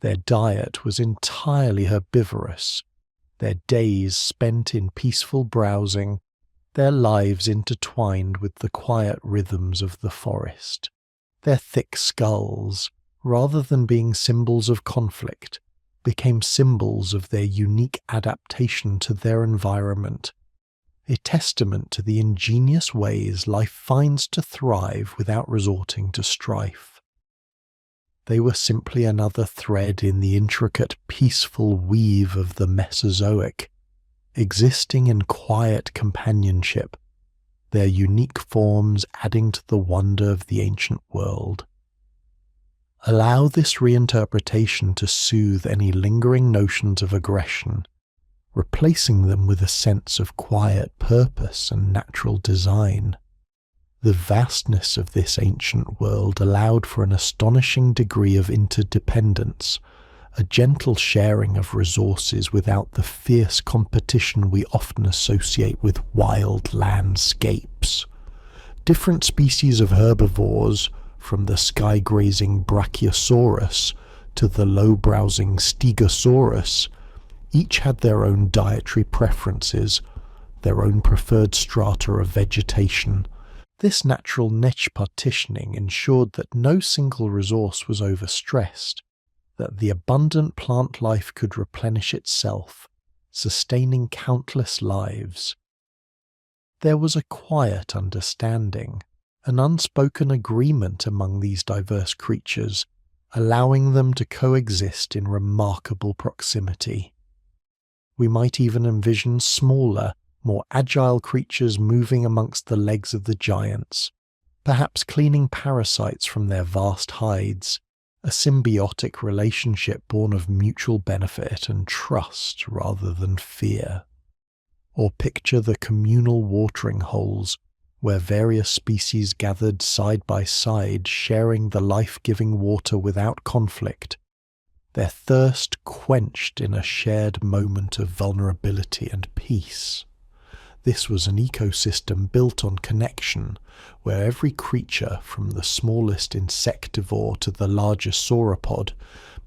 Their diet was entirely herbivorous, their days spent in peaceful browsing, their lives intertwined with the quiet rhythms of the forest. Their thick skulls, rather than being symbols of conflict, became symbols of their unique adaptation to their environment, a testament to the ingenious ways life finds to thrive without resorting to strife. They were simply another thread in the intricate, peaceful weave of the Mesozoic, existing in quiet companionship, their unique forms adding to the wonder of the ancient world. Allow this reinterpretation to soothe any lingering notions of aggression, replacing them with a sense of quiet purpose and natural design. The vastness of this ancient world allowed for an astonishing degree of interdependence, a gentle sharing of resources without the fierce competition we often associate with wild landscapes. Different species of herbivores, from the sky-grazing Brachiosaurus to the low-browsing Stegosaurus, each had their own dietary preferences, their own preferred strata of vegetation. This natural niche partitioning ensured that no single resource was overstressed, that the abundant plant life could replenish itself, sustaining countless lives. There was a quiet understanding, an unspoken agreement among these diverse creatures, allowing them to coexist in remarkable proximity. We might even envision smaller, more agile creatures moving amongst the legs of the giants, perhaps cleaning parasites from their vast hides, a symbiotic relationship born of mutual benefit and trust rather than fear. Or picture the communal watering holes where various species gathered side by side, sharing the life-giving water without conflict, their thirst quenched in a shared moment of vulnerability and peace. This was an ecosystem built on connection, where every creature, from the smallest insectivore to the largest sauropod,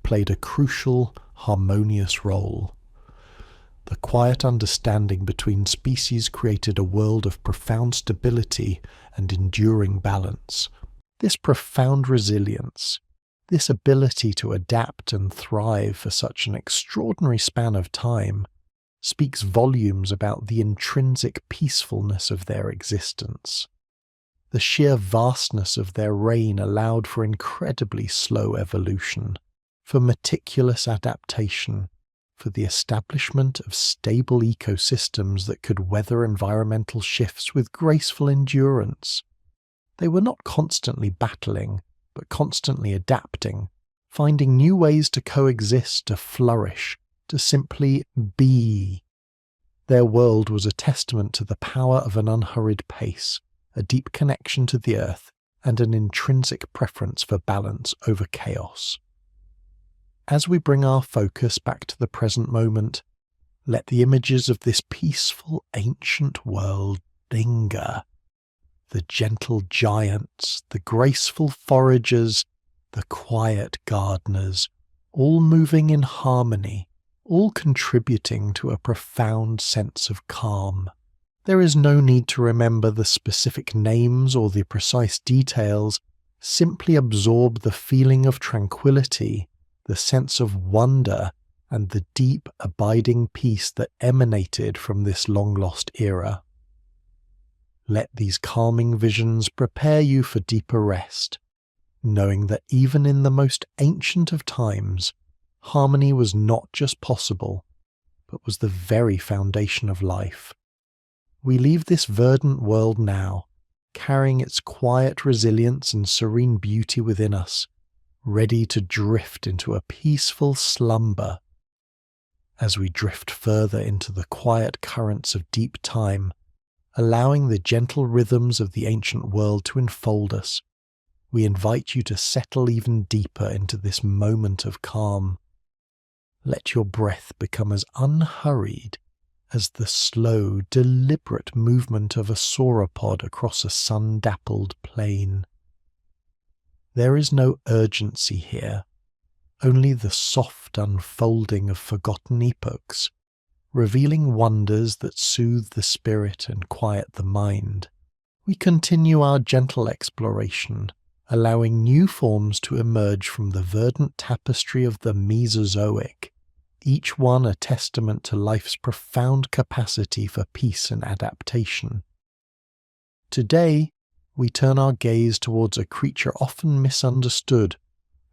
played a crucial, harmonious role. The quiet understanding between species created a world of profound stability and enduring balance. This profound resilience, this ability to adapt and thrive for such an extraordinary span of time, speaks volumes about the intrinsic peacefulness of their existence. The sheer vastness of their reign allowed for incredibly slow evolution, for meticulous adaptation, for the establishment of stable ecosystems that could weather environmental shifts with graceful endurance. They were not constantly battling, but constantly adapting, finding new ways to coexist, to flourish, to simply be. Their world was a testament to the power of an unhurried pace, a deep connection to the earth, and an intrinsic preference for balance over chaos. As we bring our focus back to the present moment, let the images of this peaceful ancient world linger. The gentle giants, the graceful foragers, the quiet gardeners, all moving in harmony, all contributing to a profound sense of calm. There is no need to remember the specific names or the precise details, simply absorb the feeling of tranquility, the sense of wonder, and the deep, abiding peace that emanated from this long-lost era. Let these calming visions prepare you for deeper rest, knowing that even in the most ancient of times, harmony was not just possible, but was the very foundation of life. We leave this verdant world now, carrying its quiet resilience and serene beauty within us, ready to drift into a peaceful slumber. As we drift further into the quiet currents of deep time, allowing the gentle rhythms of the ancient world to enfold us, we invite you to settle even deeper into this moment of calm. Let your breath become as unhurried as the slow, deliberate movement of a sauropod across a sun-dappled plain. There is no urgency here, only the soft unfolding of forgotten epochs, revealing wonders that soothe the spirit and quiet the mind. We continue our gentle exploration, allowing new forms to emerge from the verdant tapestry of the Mesozoic, each one a testament to life's profound capacity for peace and adaptation. Today, we turn our gaze towards a creature often misunderstood,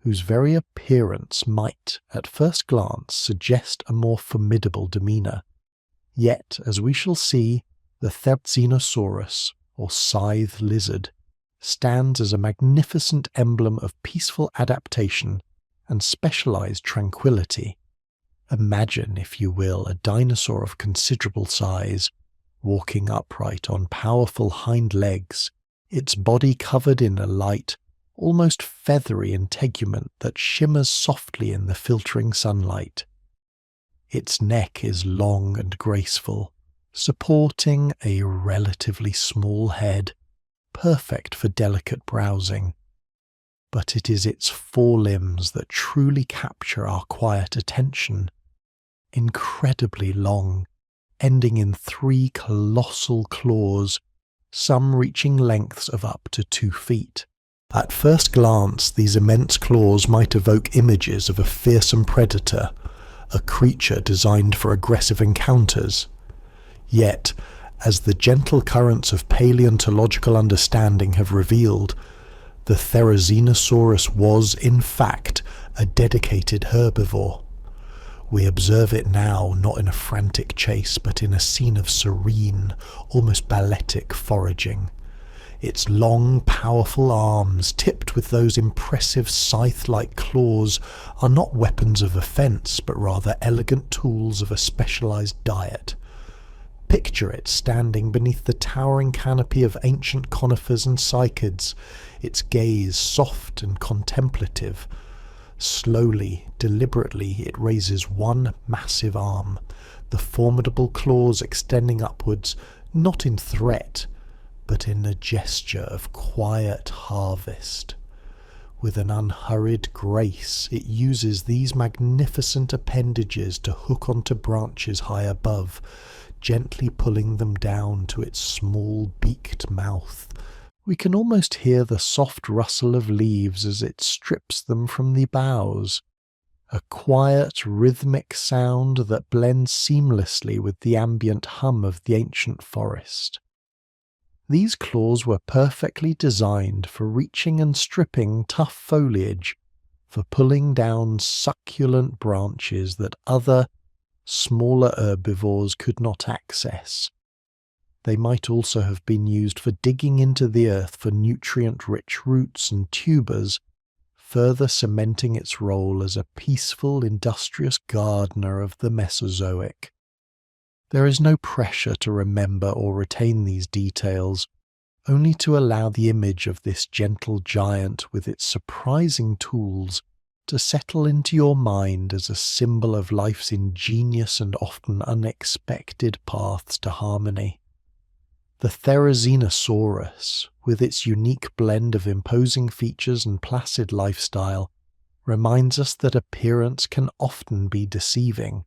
whose very appearance might, at first glance, suggest a more formidable demeanour. Yet, as we shall see, the Dinosaurus, or scythe lizard, stands as a magnificent emblem of peaceful adaptation and specialised tranquility. Imagine, if you will, a dinosaur of considerable size, walking upright on powerful hind legs, its body covered in a light, almost feathery integument that shimmers softly in the filtering sunlight. Its neck is long and graceful, supporting a relatively small head, perfect for delicate browsing. But it is its forelimbs that truly capture our quiet attention. Incredibly long, ending in 3 colossal claws, some reaching lengths of up to 2 feet. At first glance, these immense claws might evoke images of a fearsome predator, a creature designed for aggressive encounters. Yet, As the gentle currents of paleontological understanding have revealed, the Therizinosaurus was, in fact, a dedicated herbivore. We observe it now not in a frantic chase, but in a scene of serene, almost balletic foraging. Its long, powerful arms, tipped with those impressive scythe-like claws, are not weapons of offence, but rather elegant tools of a specialised diet. Picture it standing beneath the towering canopy of ancient conifers and cycads, its gaze soft and contemplative. Slowly, deliberately, it raises one massive arm, the formidable claws extending upwards, not in threat, but in a gesture of quiet harvest. With an unhurried grace, it uses these magnificent appendages to hook onto branches high above, gently pulling them down to its small beaked mouth. We can almost hear the soft rustle of leaves as it strips them from the boughs, a quiet, rhythmic sound that blends seamlessly with the ambient hum of the ancient forest. These claws were perfectly designed for reaching and stripping tough foliage, for pulling down succulent branches that other, smaller herbivores could not access. They might also have been used for digging into the earth for nutrient-rich roots and tubers, further cementing its role as a peaceful, industrious gardener of the Mesozoic. There is no pressure to remember or retain these details, only to allow the image of this gentle giant with its surprising tools to settle into your mind as a symbol of life's ingenious and often unexpected paths to harmony. The Therizinosaurus, with its unique blend of imposing features and placid lifestyle, reminds us that appearance can often be deceiving.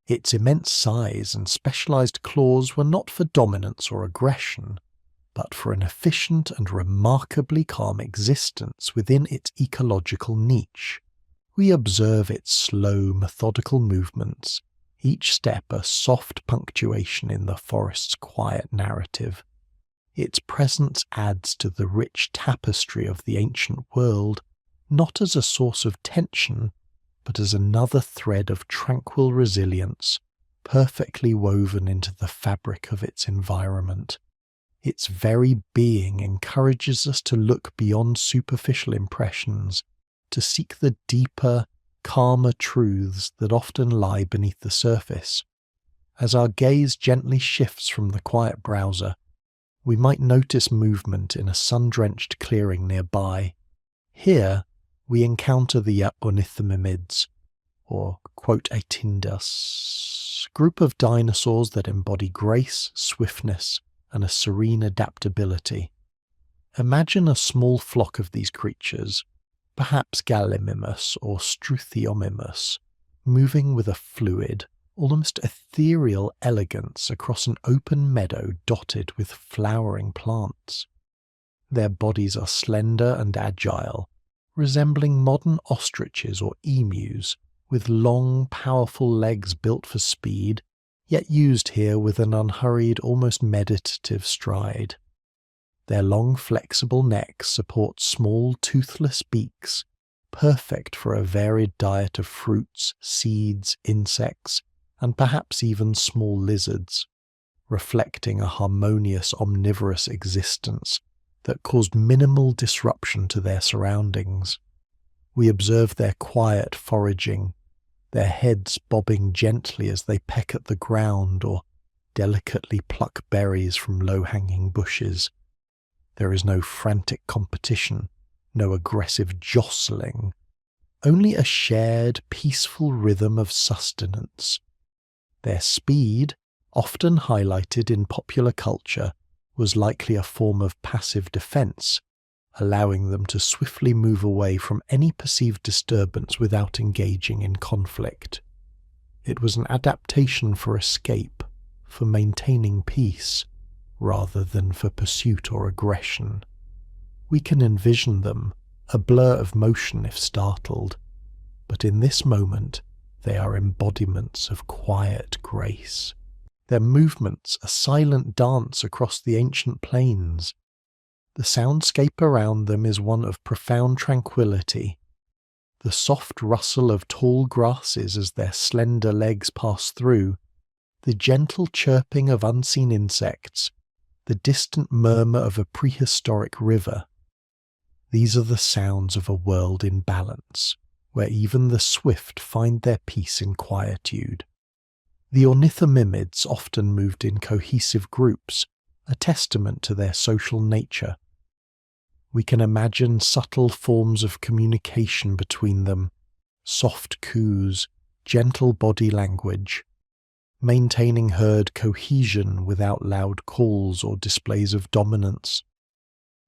Its immense size and specialized claws were not for dominance or aggression, but for an efficient and remarkably calm existence within its ecological niche. We observe its slow, methodical movements, each step a soft punctuation in the forest's quiet narrative. Its presence adds to the rich tapestry of the ancient world, not as a source of tension, but as another thread of tranquil resilience, perfectly woven into the fabric of its environment. Its very being encourages us to look beyond superficial impressions, to seek the deeper, calmer truths that often lie beneath the surface. As our gaze gently shifts from the quiet browser, we might notice movement in a sun-drenched clearing nearby. Here, we encounter the ornithomimids, or quotatindas, group of dinosaurs that embody grace, swiftness, and a serene adaptability. Imagine a small flock of these creatures, perhaps Gallimimus or Struthiomimus, moving with a fluid, almost ethereal elegance across an open meadow dotted with flowering plants. Their bodies are slender and agile, resembling modern ostriches or emus, with long, powerful legs built for speed, yet used here with an unhurried, almost meditative stride. Their long, flexible necks support small, toothless beaks, perfect for a varied diet of fruits, seeds, insects, and perhaps even small lizards, reflecting a harmonious, omnivorous existence that caused minimal disruption to their surroundings. We observe their quiet foraging, their heads bobbing gently as they peck at the ground or delicately pluck berries from low-hanging bushes. There is no frantic competition, no aggressive jostling, only a shared, peaceful rhythm of sustenance. Their speed, often highlighted in popular culture, was likely a form of passive defense, allowing them to swiftly move away from any perceived disturbance without engaging in conflict. It was an adaptation for escape, for maintaining peace, rather than for pursuit or aggression. We can envision them, a blur of motion if startled, but in this moment they are embodiments of quiet grace. their movements a silent dance across the ancient plains. The soundscape around them is one of profound tranquility. The soft rustle of tall grasses as their slender legs pass through, the gentle chirping of unseen insects, the distant murmur of a prehistoric river. These are the sounds of a world in balance, where even the swift find their peace in quietude. The ornithomimids often moved in cohesive groups, a testament to their social nature. We can imagine subtle forms of communication between them, soft coos, gentle body language, maintaining herd cohesion without loud calls or displays of dominance.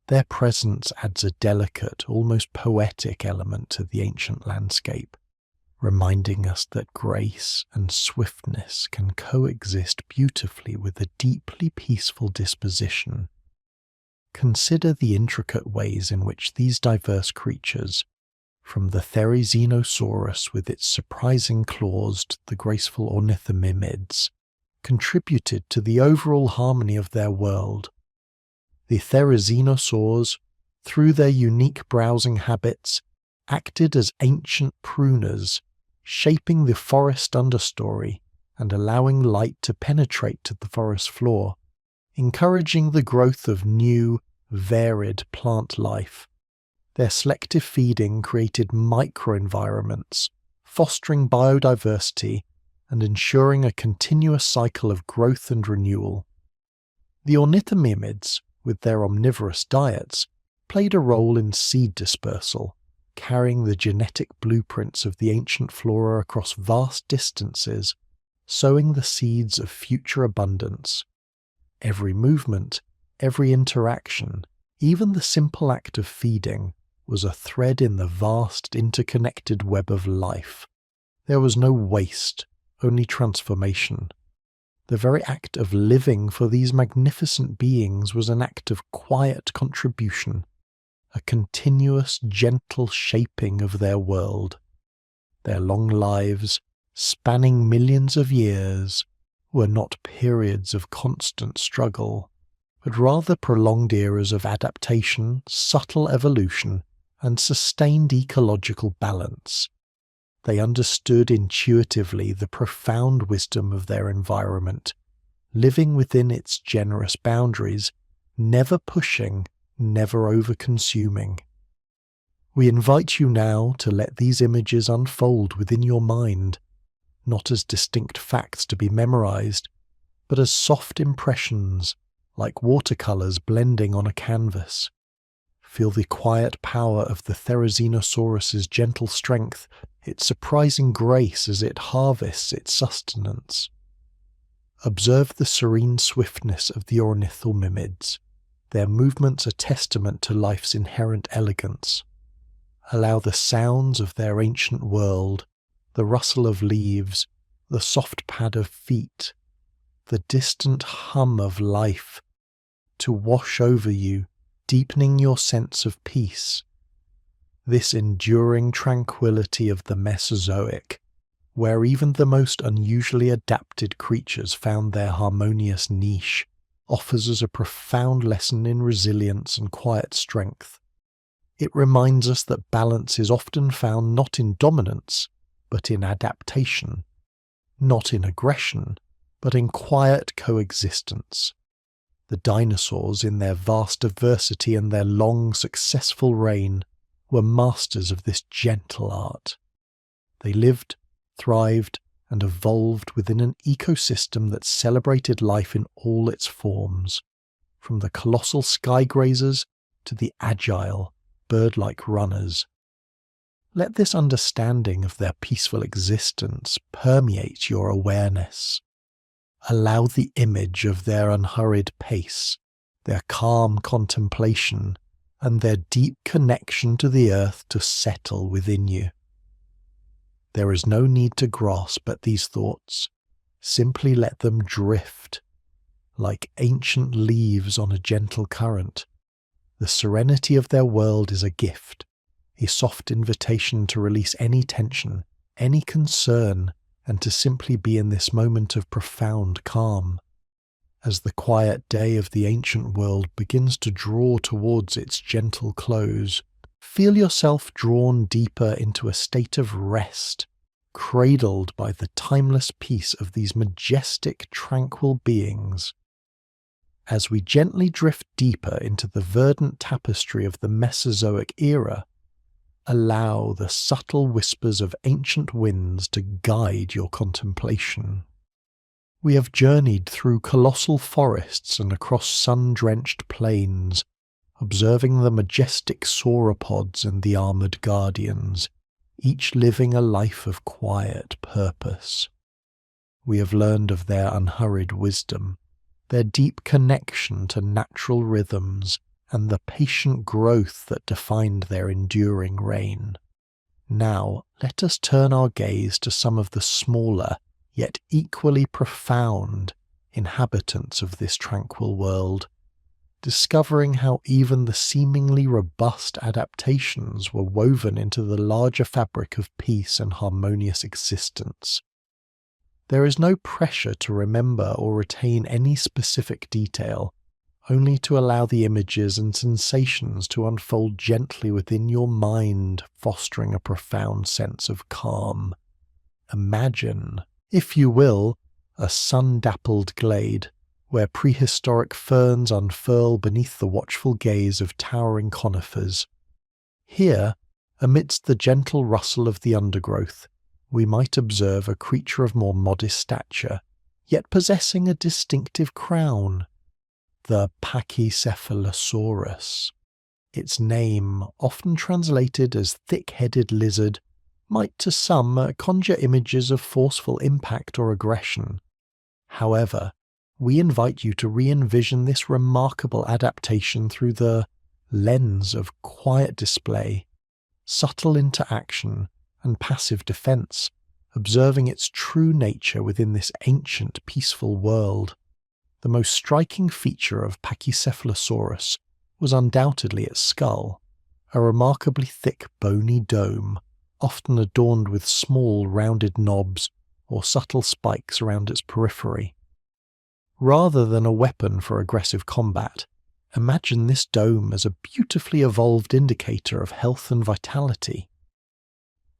Their presence adds a delicate, almost poetic element to the ancient landscape, reminding us that grace and swiftness can coexist beautifully with a deeply peaceful disposition. Consider the intricate ways in which these diverse creatures, from the Therizinosaurus with its surprising claws to the graceful ornithomimids, contributed to the overall harmony of their world. The Therizinosaurs, through their unique browsing habits, acted as ancient pruners, shaping the forest understory and allowing light to penetrate to the forest floor, encouraging the growth of new, varied plant life. Their selective feeding created microenvironments, fostering biodiversity and ensuring a continuous cycle of growth and renewal. The ornithomimids, with their omnivorous diets, played a role in seed dispersal, carrying the genetic blueprints of the ancient flora across vast distances, sowing the seeds of future abundance. Every movement, every interaction, even the simple act of feeding, was a thread in the vast interconnected web of life. There was no waste, only transformation. The very act of living for these magnificent beings was an act of quiet contribution, a continuous, gentle shaping of their world. Their long lives, spanning millions of years, were not periods of constant struggle, but rather prolonged eras of adaptation, subtle evolution, and sustained ecological balance. They understood intuitively the profound wisdom of their environment, living within its generous boundaries, never pushing, never over-consuming. We invite you now to let these images unfold within your mind, not as distinct facts to be memorized, but as soft impressions, like watercolors blending on a canvas. Feel the quiet power of the Therizinosaurus's gentle strength, its surprising grace as it harvests its sustenance. Observe the serene swiftness of the ornithomimids, their movements a testament to life's inherent elegance. Allow the sounds of their ancient world, the rustle of leaves, the soft pad of feet, the distant hum of life, to wash over you, deepening your sense of peace. This enduring tranquility of the Mesozoic, where even the most unusually adapted creatures found their harmonious niche, offers us a profound lesson in resilience and quiet strength. It reminds us that balance is often found not in dominance, but in adaptation, not in aggression, but in quiet coexistence. The dinosaurs, in their vast diversity and their long, successful reign, were masters of this gentle art. They lived, thrived, and evolved within an ecosystem that celebrated life in all its forms, from the colossal sky grazers to the agile, bird-like runners. Let this understanding of their peaceful existence permeate your awareness. Allow the image of their unhurried pace, their calm contemplation, and their deep connection to the earth to settle within you. There is no need to grasp at these thoughts. Simply let them drift, like ancient leaves on a gentle current. The serenity of their world is a gift, a soft invitation to release any tension, any concern, and to simply be in this moment of profound calm. As the quiet day of the ancient world begins to draw towards its gentle close, feel yourself drawn deeper into a state of rest, cradled by the timeless peace of these majestic, tranquil beings. As we gently drift deeper into the verdant tapestry of the Mesozoic era, allow the subtle whispers of ancient winds to guide your contemplation. We have journeyed through colossal forests and across sun-drenched plains, observing the majestic sauropods and the armoured guardians, each living a life of quiet purpose. We have learned of their unhurried wisdom, their deep connection to natural rhythms, and the patient growth that defined their enduring reign. Now let us turn our gaze to some of the smaller, yet equally profound, inhabitants of this tranquil world, discovering how even the seemingly robust adaptations were woven into the larger fabric of peace and harmonious existence. There is no pressure to remember or retain any specific detail, only to allow the images and sensations to unfold gently within your mind, fostering a profound sense of calm. Imagine, if you will, a sun-dappled glade, where prehistoric ferns unfurl beneath the watchful gaze of towering conifers. Here, amidst the gentle rustle of the undergrowth, we might observe a creature of more modest stature, yet possessing a distinctive crown, the Brachiosaurus. Its name, often translated as thick-headed lizard, might to some conjure images of forceful impact or aggression. However, we invite you to re-envision this remarkable adaptation through the lens of quiet display, subtle interaction, and passive defense, observing its true nature within this ancient, peaceful world. The most striking feature of Brachiosaurus was undoubtedly its skull, a remarkably thick, bony dome, often adorned with small, rounded knobs or subtle spikes around its periphery. Rather than a weapon for aggressive combat, imagine this dome as a beautifully evolved indicator of health and vitality.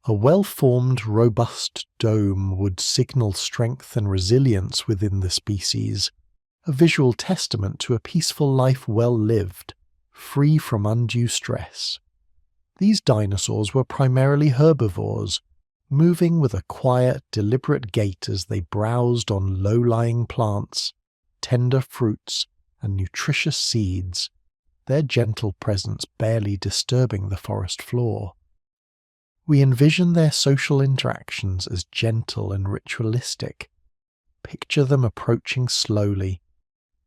A well-formed, robust dome would signal strength and resilience within the species, a visual testament to a peaceful life well lived, free from undue stress. These dinosaurs were primarily herbivores, moving with a quiet, deliberate gait as they browsed on low-lying plants, tender fruits, and nutritious seeds, their gentle presence barely disturbing the forest floor. We envision their social interactions as gentle and ritualistic. Picture them approaching slowly,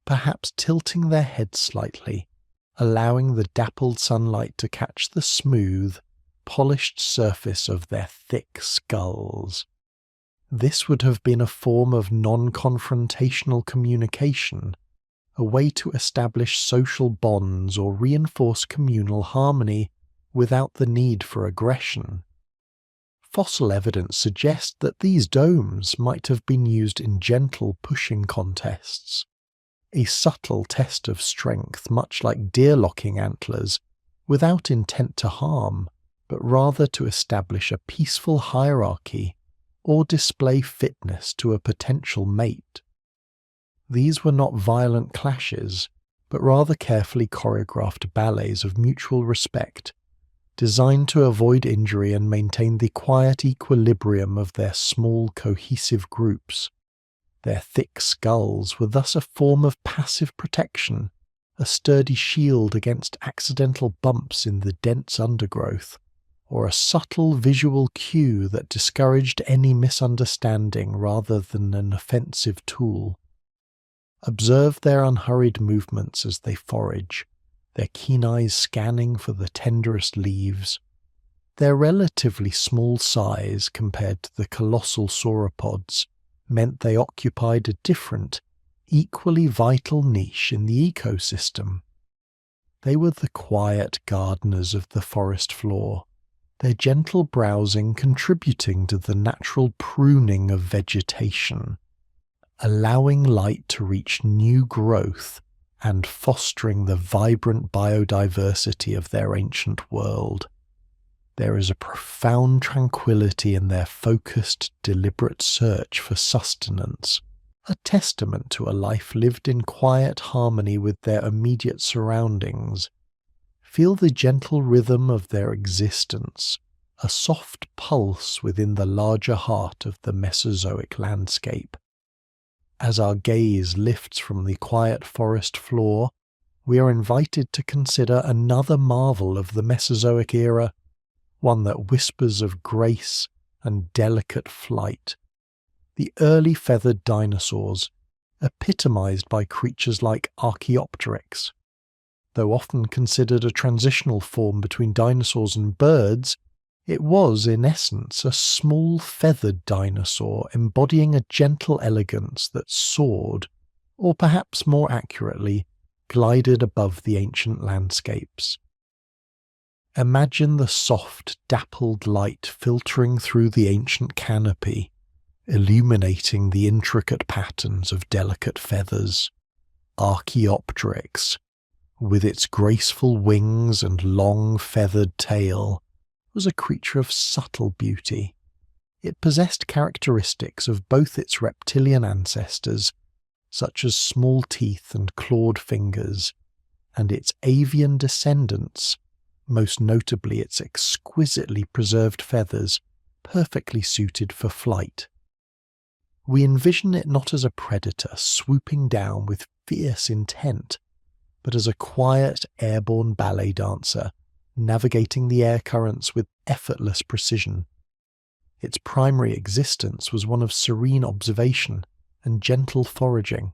perhaps tilting their heads slightly, allowing the dappled sunlight to catch the smooth, polished surface of their thick skulls. This would have been a form of non-confrontational communication, a way to establish social bonds or reinforce communal harmony without the need for aggression. Fossil evidence suggests that these domes might have been used in gentle pushing contests, a subtle test of strength much like deer-locking antlers, without intent to harm, but rather to establish a peaceful hierarchy or display fitness to a potential mate. These were not violent clashes, but rather carefully choreographed ballets of mutual respect, designed to avoid injury and maintain the quiet equilibrium of their small, cohesive groups. Their thick skulls were thus a form of passive protection, a sturdy shield against accidental bumps in the dense undergrowth, or a subtle visual cue that discouraged any misunderstanding rather than an offensive tool. Observe their unhurried movements as they forage, their keen eyes scanning for the tenderest leaves. Their relatively small size compared to the colossal sauropods meant they occupied a different, equally vital niche in the ecosystem. They were the quiet gardeners of the forest floor, their gentle browsing contributing to the natural pruning of vegetation, allowing light to reach new growth and fostering the vibrant biodiversity of their ancient world. There is a profound tranquility in their focused, deliberate search for sustenance, a testament to a life lived in quiet harmony with their immediate surroundings. Feel the gentle rhythm of their existence, a soft pulse within the larger heart of the Mesozoic landscape. As our gaze lifts from the quiet forest floor, we are invited to consider another marvel of the Mesozoic era, one that whispers of grace and delicate flight. The early feathered dinosaurs, epitomized by creatures like Archaeopteryx. Though often considered a transitional form between dinosaurs and birds, it was, in essence, a small feathered dinosaur embodying a gentle elegance that soared, or perhaps more accurately, glided above the ancient landscapes. Imagine the soft, dappled light filtering through the ancient canopy, illuminating the intricate patterns of delicate feathers. Archaeopteryx, with its graceful wings and long feathered tail, was a creature of subtle beauty. It possessed characteristics of both its reptilian ancestors, such as small teeth and clawed fingers, and its avian descendants, most notably its exquisitely preserved feathers, perfectly suited for flight. We envision it not as a predator swooping down with fierce intent, but as a quiet airborne ballet dancer, navigating the air currents with effortless precision. Its primary existence was one of serene observation and gentle foraging.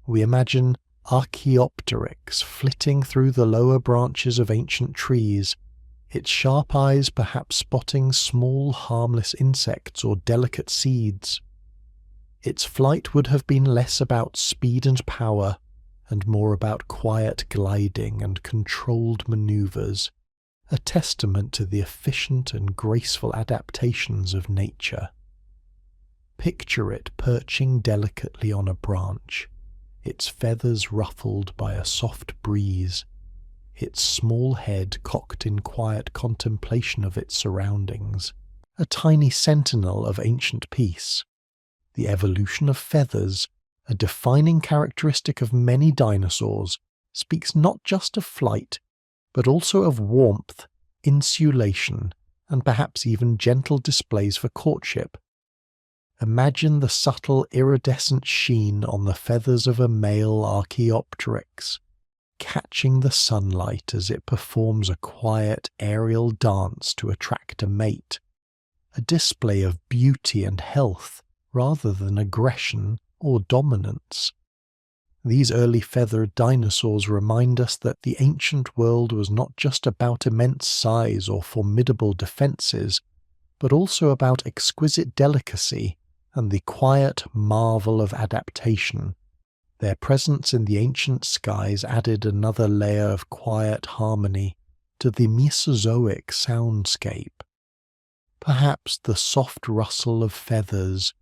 We imagine Archaeopteryx flitting through the lower branches of ancient trees, its sharp eyes perhaps spotting small harmless insects or delicate seeds. Its flight would have been less about speed and power, and more about quiet gliding and controlled maneuvers, a testament to the efficient and graceful adaptations of nature. Picture it perching delicately on a branch, its feathers ruffled by a soft breeze, its small head cocked in quiet contemplation of its surroundings, a tiny sentinel of ancient peace. The evolution of feathers, a defining characteristic of many dinosaurs, speaks not just of flight, but also of warmth, insulation, and perhaps even gentle displays for courtship. Imagine the subtle iridescent sheen on the feathers of a male Archaeopteryx, catching the sunlight as it performs a quiet aerial dance to attract a mate, a display of beauty and health rather than aggression or dominance. These early feathered dinosaurs remind us that the ancient world was not just about immense size or formidable defences, but also about exquisite delicacy and the quiet marvel of adaptation. Their presence in the ancient skies added another layer of quiet harmony to the Mesozoic soundscape. Perhaps the soft rustle of feathers,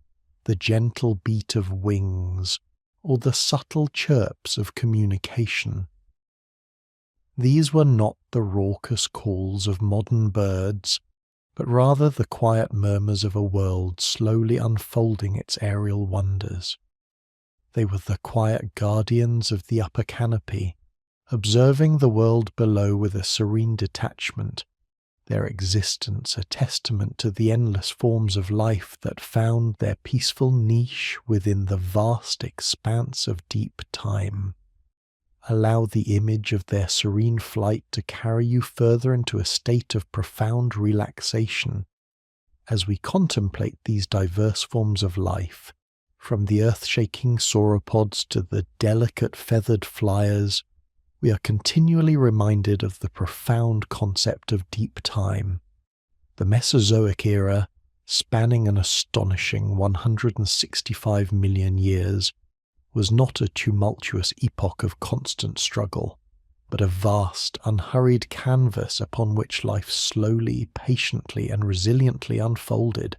the gentle beat of wings, or the subtle chirps of communication. These were not the raucous calls of modern birds, but rather the quiet murmurs of a world slowly unfolding its aerial wonders. They were the quiet guardians of the upper canopy, observing the world below with a serene detachment, their existence a testament to the endless forms of life that found their peaceful niche within the vast expanse of deep time. Allow the image of their serene flight to carry you further into a state of profound relaxation as we contemplate these diverse forms of life, from the earth-shaking sauropods to the delicate feathered flyers. We are continually reminded of the profound concept of deep time. The Mesozoic era, spanning an astonishing 165 million years, was not a tumultuous epoch of constant struggle, but a vast, unhurried canvas upon which life slowly, patiently, and resiliently unfolded.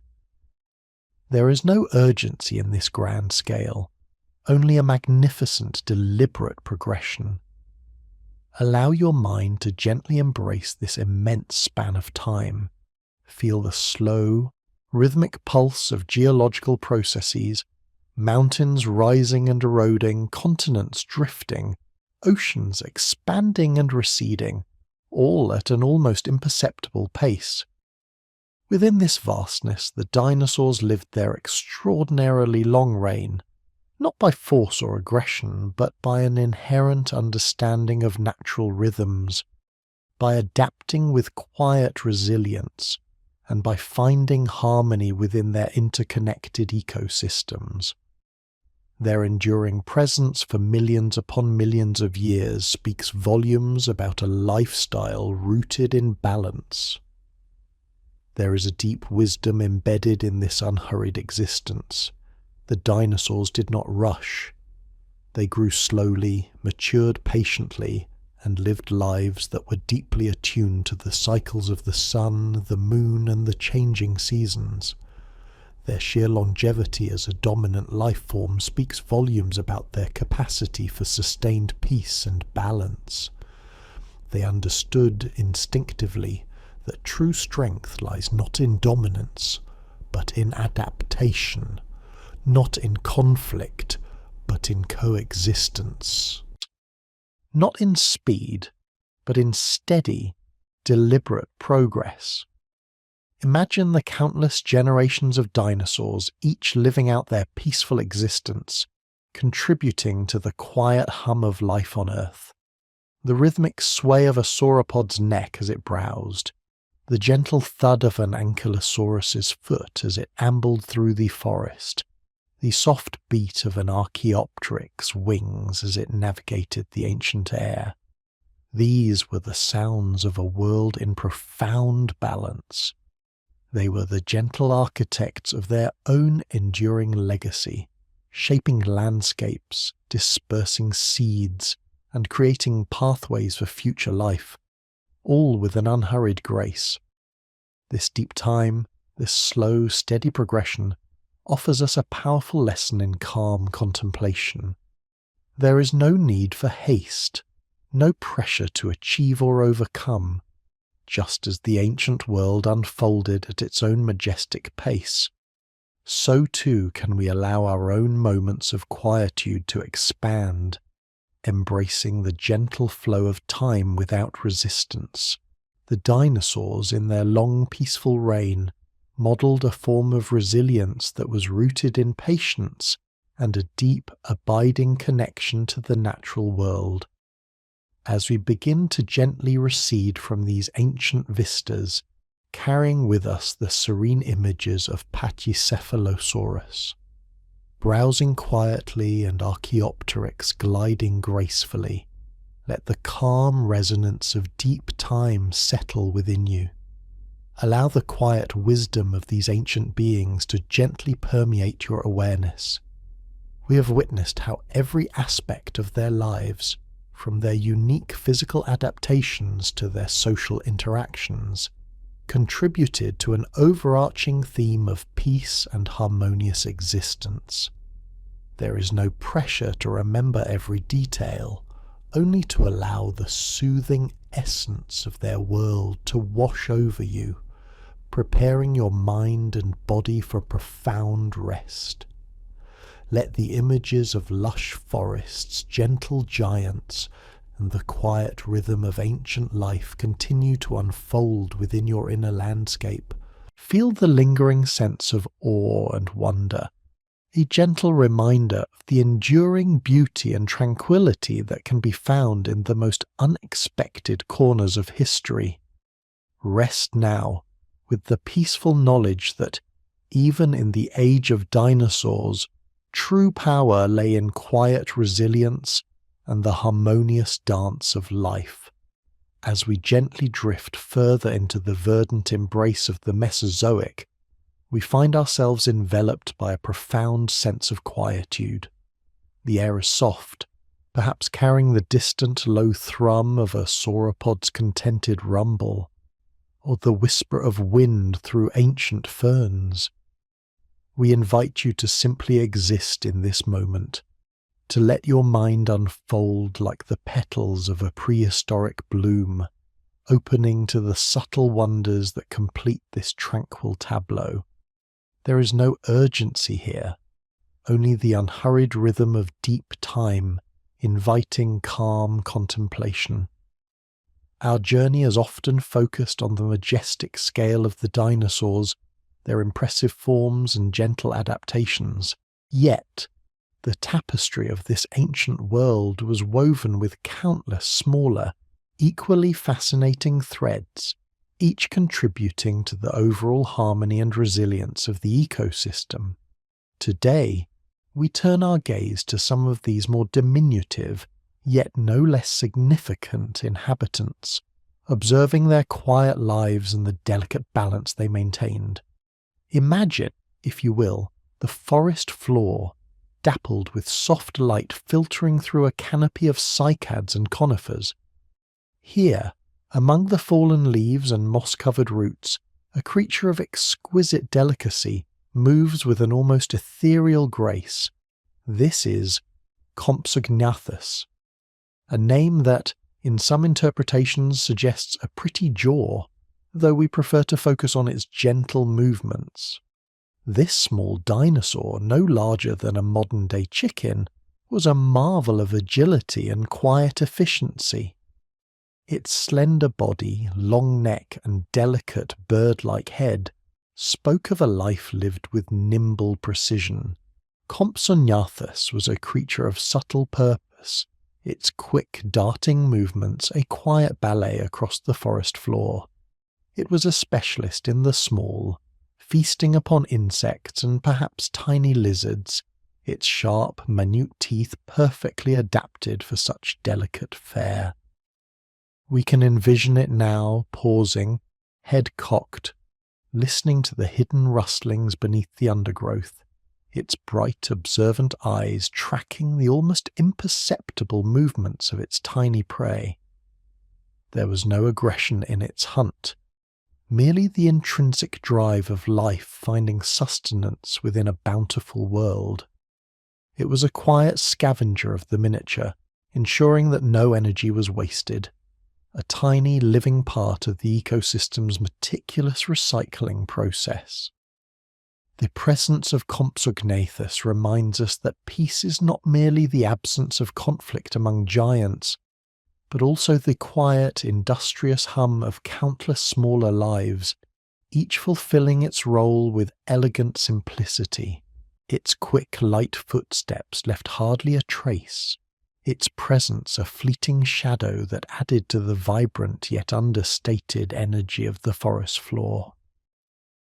There is no urgency in this grand scale, only a magnificent, deliberate progression. Allow your mind to gently embrace this immense span of time. Feel the slow, rhythmic pulse of geological processes, mountains rising and eroding, continents drifting, oceans expanding and receding, all at an almost imperceptible pace. Within this vastness, the dinosaurs lived their extraordinarily long reign, not by force or aggression, but by an inherent understanding of natural rhythms, by adapting with quiet resilience, and by finding harmony within their interconnected ecosystems. Their enduring presence for millions upon millions of years speaks volumes about a lifestyle rooted in balance. There is a deep wisdom embedded in this unhurried existence. The dinosaurs did not rush. They grew slowly, matured patiently, and lived lives that were deeply attuned to the cycles of the sun, the moon, and the changing seasons. Their sheer longevity as a dominant life form speaks volumes about their capacity for sustained peace and balance. They understood instinctively that true strength lies not in dominance, but in adaptation, not in conflict, but in coexistence. Not in speed, but in steady, deliberate progress. Imagine the countless generations of dinosaurs, each living out their peaceful existence, contributing to the quiet hum of life on Earth. The rhythmic sway of a sauropod's neck as it browsed, the gentle thud of an ankylosaurus's foot as it ambled through the forest, the soft beat of an Archaeopteryx's wings as it navigated the ancient air. These were the sounds of a world in profound balance. They were the gentle architects of their own enduring legacy, shaping landscapes, dispersing seeds, and creating pathways for future life, all with an unhurried grace. This deep time, this slow, steady progression, offers us a powerful lesson in calm contemplation. There is no need for haste, no pressure to achieve or overcome. Just as the ancient world unfolded at its own majestic pace, so too can we allow our own moments of quietude to expand, embracing the gentle flow of time without resistance. The dinosaurs, in their long peaceful reign, modelled a form of resilience that was rooted in patience and a deep, abiding connection to the natural world. As we begin to gently recede from these ancient vistas, carrying with us the serene images of Brachiosaurus, browsing quietly and Archaeopteryx gliding gracefully, let the calm resonance of deep time settle within you. Allow the quiet wisdom of these ancient beings to gently permeate your awareness. We have witnessed how every aspect of their lives, from their unique physical adaptations to their social interactions, contributed to an overarching theme of peace and harmonious existence. There is no pressure to remember every detail, only to allow the soothing essence of their world to wash over you, preparing your mind and body for profound rest. Let the images of lush forests, gentle giants, and the quiet rhythm of ancient life continue to unfold within your inner landscape. Feel the lingering sense of awe and wonder, a gentle reminder of the enduring beauty and tranquility that can be found in the most unexpected corners of history. Rest now with the peaceful knowledge that, even in the age of dinosaurs, true power lay in quiet resilience and the harmonious dance of life. As we gently drift further into the verdant embrace of the Mesozoic, we find ourselves enveloped by a profound sense of quietude. The air is soft, perhaps carrying the distant low thrum of a sauropod's contented rumble, or the whisper of wind through ancient ferns. We invite you to simply exist in this moment, to let your mind unfold like the petals of a prehistoric bloom, opening to the subtle wonders that complete this tranquil tableau. There is no urgency here, only the unhurried rhythm of deep time, inviting calm contemplation. Our journey is often focused on the majestic scale of the dinosaurs, their impressive forms and gentle adaptations. Yet, the tapestry of this ancient world was woven with countless smaller, equally fascinating threads, each contributing to the overall harmony and resilience of the ecosystem. Today, we turn our gaze to some of these more diminutive, yet no less significant inhabitants, observing their quiet lives and the delicate balance they maintained. Imagine, if you will, the forest floor, dappled with soft light filtering through a canopy of cycads and conifers. Here, among the fallen leaves and moss-covered roots, a creature of exquisite delicacy moves with an almost ethereal grace. This is Compsognathus, a name that, in some interpretations, suggests a pretty jaw, though we prefer to focus on its gentle movements. This small dinosaur, no larger than a modern-day chicken, was a marvel of agility and quiet efficiency. Its slender body, long neck, and delicate bird-like head spoke of a life lived with nimble precision. Compsognathus was a creature of subtle purpose, its quick, darting movements a quiet ballet across the forest floor. It was a specialist in the small, feasting upon insects and perhaps tiny lizards, its sharp, minute teeth perfectly adapted for such delicate fare. We can envision it now, pausing, head cocked, listening to the hidden rustlings beneath the undergrowth, its bright, observant eyes tracking the almost imperceptible movements of its tiny prey. There was no aggression in its hunt, merely the intrinsic drive of life finding sustenance within a bountiful world. It was a quiet scavenger of the miniature, ensuring that no energy was wasted, a tiny living part of the ecosystem's meticulous recycling process. The presence of Compsognathus reminds us that peace is not merely the absence of conflict among giants, but also the quiet, industrious hum of countless smaller lives, each fulfilling its role with elegant simplicity. Its quick, light footsteps left hardly a trace, its presence a fleeting shadow that added to the vibrant yet understated energy of the forest floor.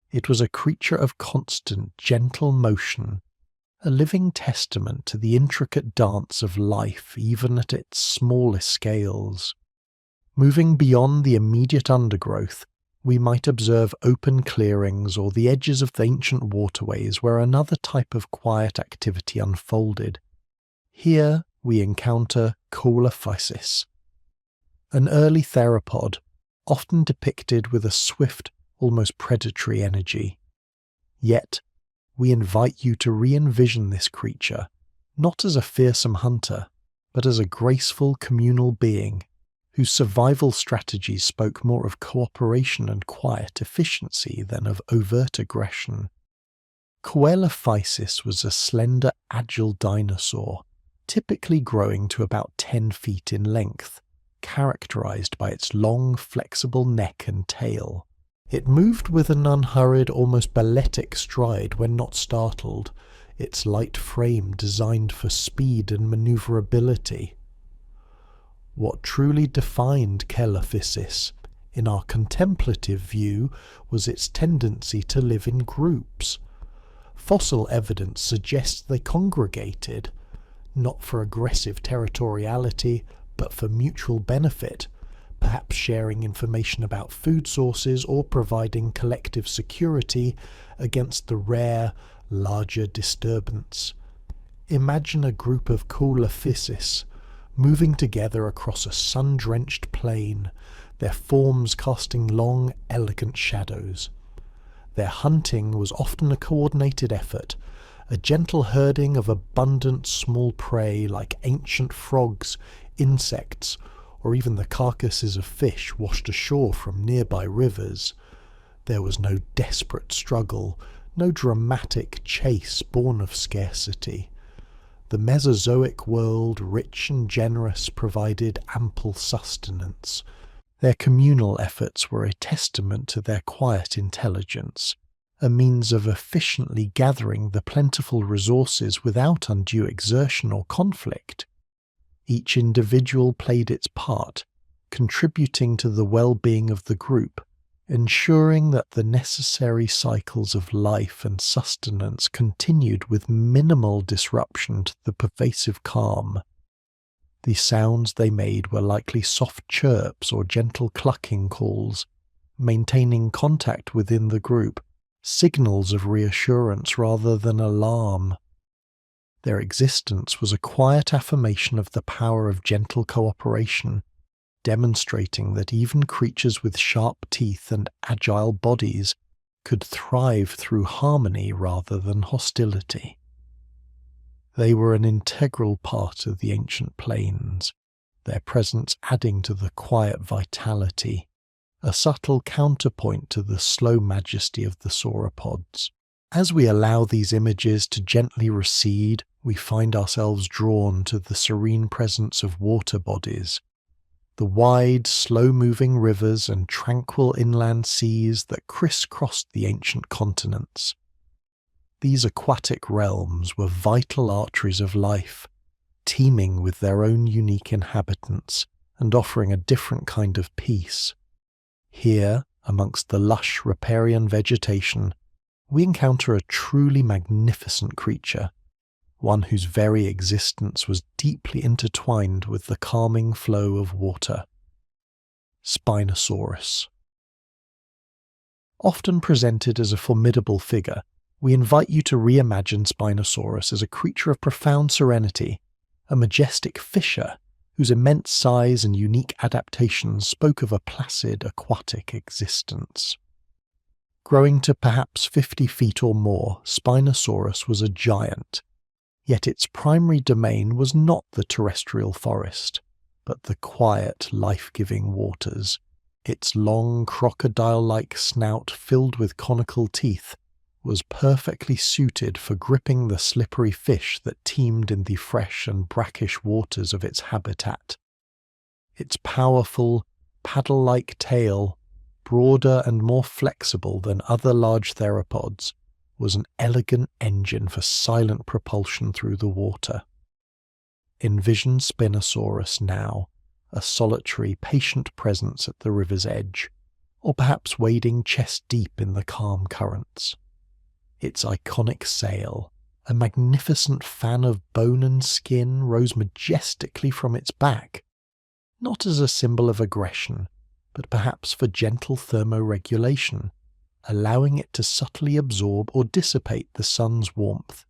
It was a creature of constant, gentle motion, a living testament to the intricate dance of life even at its smallest scales. Moving beyond the immediate undergrowth, we might observe open clearings or the edges of the ancient waterways where another type of quiet activity unfolded. Here we encounter Coelophysis, an early theropod, often depicted with a swift, almost predatory energy. Yet, we invite you to re-envision this creature, not as a fearsome hunter, but as a graceful communal being, whose survival strategies spoke more of cooperation and quiet efficiency than of overt aggression. Coelophysis was a slender, agile dinosaur, typically growing to about 10 feet in length, characterized by its long, flexible neck and tail. It moved with an unhurried, almost balletic stride when not startled, its light frame designed for speed and maneuverability. What truly defined Coelophysis, in our contemplative view, was its tendency to live in groups. Fossil evidence suggests they congregated, not for aggressive territoriality, but for mutual benefit, perhaps sharing information about food sources or providing collective security against the rare, larger disturbance. Imagine a group of Coelophysis moving together across a sun-drenched plain, their forms casting long, elegant shadows. Their hunting was often a coordinated effort, a gentle herding of abundant small prey like ancient frogs, insects, or even the carcasses of fish washed ashore from nearby rivers. There was no desperate struggle, no dramatic chase born of scarcity. The Mesozoic world, rich and generous, provided ample sustenance. Their communal efforts were a testament to their quiet intelligence, a means of efficiently gathering the plentiful resources without undue exertion or conflict. Each individual played its part, contributing to the well-being of the group, ensuring that the necessary cycles of life and sustenance continued with minimal disruption to the pervasive calm. The sounds they made were likely soft chirps or gentle clucking calls, maintaining contact within the group, signals of reassurance rather than alarm. Their existence was a quiet affirmation of the power of gentle cooperation, demonstrating that even creatures with sharp teeth and agile bodies could thrive through harmony rather than hostility. They were an integral part of the ancient plains, their presence adding to the quiet vitality, a subtle counterpoint to the slow majesty of the sauropods. As we allow these images to gently recede, we find ourselves drawn to the serene presence of water bodies, the wide, slow-moving rivers and tranquil inland seas that crisscrossed the ancient continents. These aquatic realms were vital arteries of life, teeming with their own unique inhabitants and offering a different kind of peace. Here, amongst the lush riparian vegetation, we encounter a truly magnificent creature, one whose very existence was deeply intertwined with the calming flow of water. Spinosaurus. Often presented as a formidable figure, we invite you to reimagine Spinosaurus as a creature of profound serenity, a majestic fisher whose immense size and unique adaptations spoke of a placid aquatic existence. Growing to perhaps 50 feet or more, Spinosaurus was a giant, yet its primary domain was not the terrestrial forest, but the quiet, life-giving waters. Its long, crocodile-like snout filled with conical teeth was perfectly suited for gripping the slippery fish that teemed in the fresh and brackish waters of its habitat. Its powerful, paddle-like tail, broader and more flexible than other large theropods, was an elegant engine for silent propulsion through the water. Envision Spinosaurus now, a solitary, patient presence at the river's edge, or perhaps wading chest-deep in the calm currents. Its iconic sail, a magnificent fan of bone and skin, rose majestically from its back, not as a symbol of aggression, but perhaps for gentle thermoregulation, allowing it to subtly absorb or dissipate the sun's warmth,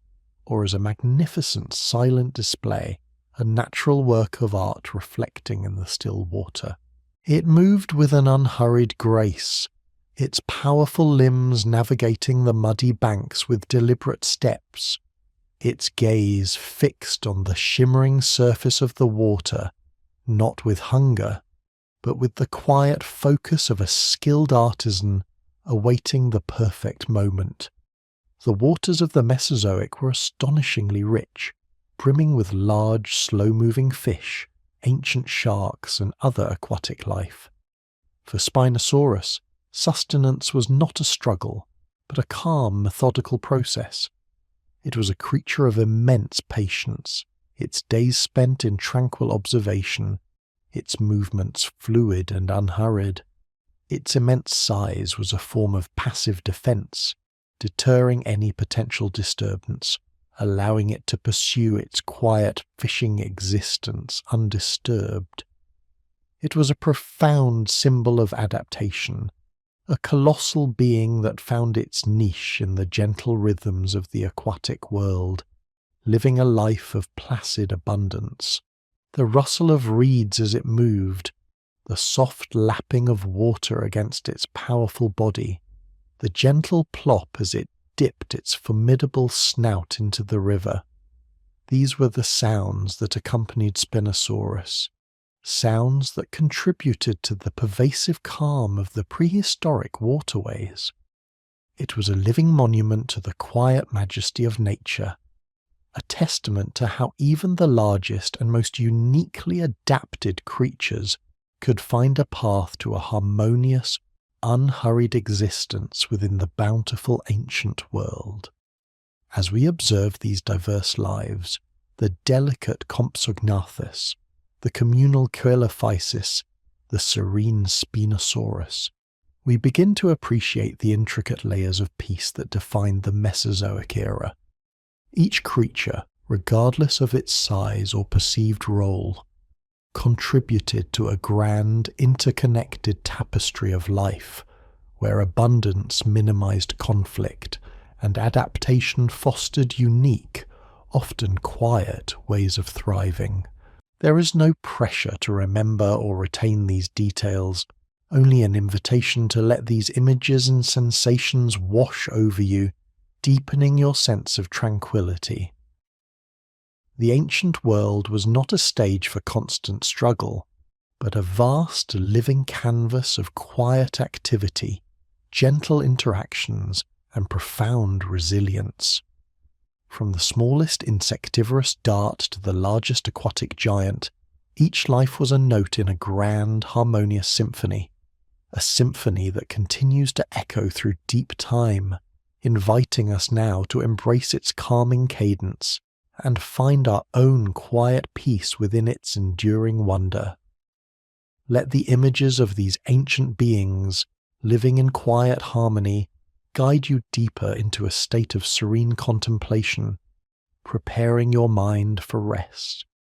or as a magnificent silent display, a natural work of art reflecting in the still water. It moved with an unhurried grace, its powerful limbs navigating the muddy banks with deliberate steps, its gaze fixed on the shimmering surface of the water, not with hunger, but with the quiet focus of a skilled artisan awaiting the perfect moment. The waters of the Mesozoic were astonishingly rich, brimming with large, slow-moving fish, ancient sharks, and other aquatic life. For Spinosaurus, sustenance was not a struggle, but a calm, methodical process. It was a creature of immense patience, its days spent in tranquil observation, its movements fluid and unhurried. Its immense size was a form of passive defense, deterring any potential disturbance, allowing it to pursue its quiet fishing existence undisturbed. It was a profound symbol of adaptation, a colossal being that found its niche in the gentle rhythms of the aquatic world, living a life of placid abundance, The rustle of reeds as it moved, the soft lapping of water against its powerful body, the gentle plop as it dipped its formidable snout into the river. These were the sounds that accompanied Spinosaurus, sounds that contributed to the pervasive calm of the prehistoric waterways. It was a living monument to the quiet majesty of nature, a testament to how even the largest and most uniquely adapted creatures could find a path to a harmonious, unhurried existence within the bountiful ancient world. As we observe these diverse lives, the delicate Compsognathus, the communal Coelophysis, the serene Spinosaurus, we begin to appreciate the intricate layers of peace that defined the Mesozoic era. Each creature, regardless of its size or perceived role, contributed to a grand, interconnected tapestry of life, where abundance minimized conflict and adaptation fostered unique, often quiet ways of thriving. There is no pressure to remember or retain these details, only an invitation to let these images and sensations wash over you, deepening your sense of tranquility. The ancient world was not a stage for constant struggle, but a vast living canvas of quiet activity, gentle interactions, and profound resilience. From the smallest insectivorous dart to the largest aquatic giant, each life was a note in a grand, harmonious symphony, a symphony that continues to echo through deep time, inviting us now to embrace its calming cadence and find our own quiet peace within its enduring wonder. Let the images of these ancient beings, living in quiet harmony, guide you deeper into a state of serene contemplation, preparing your mind for rest.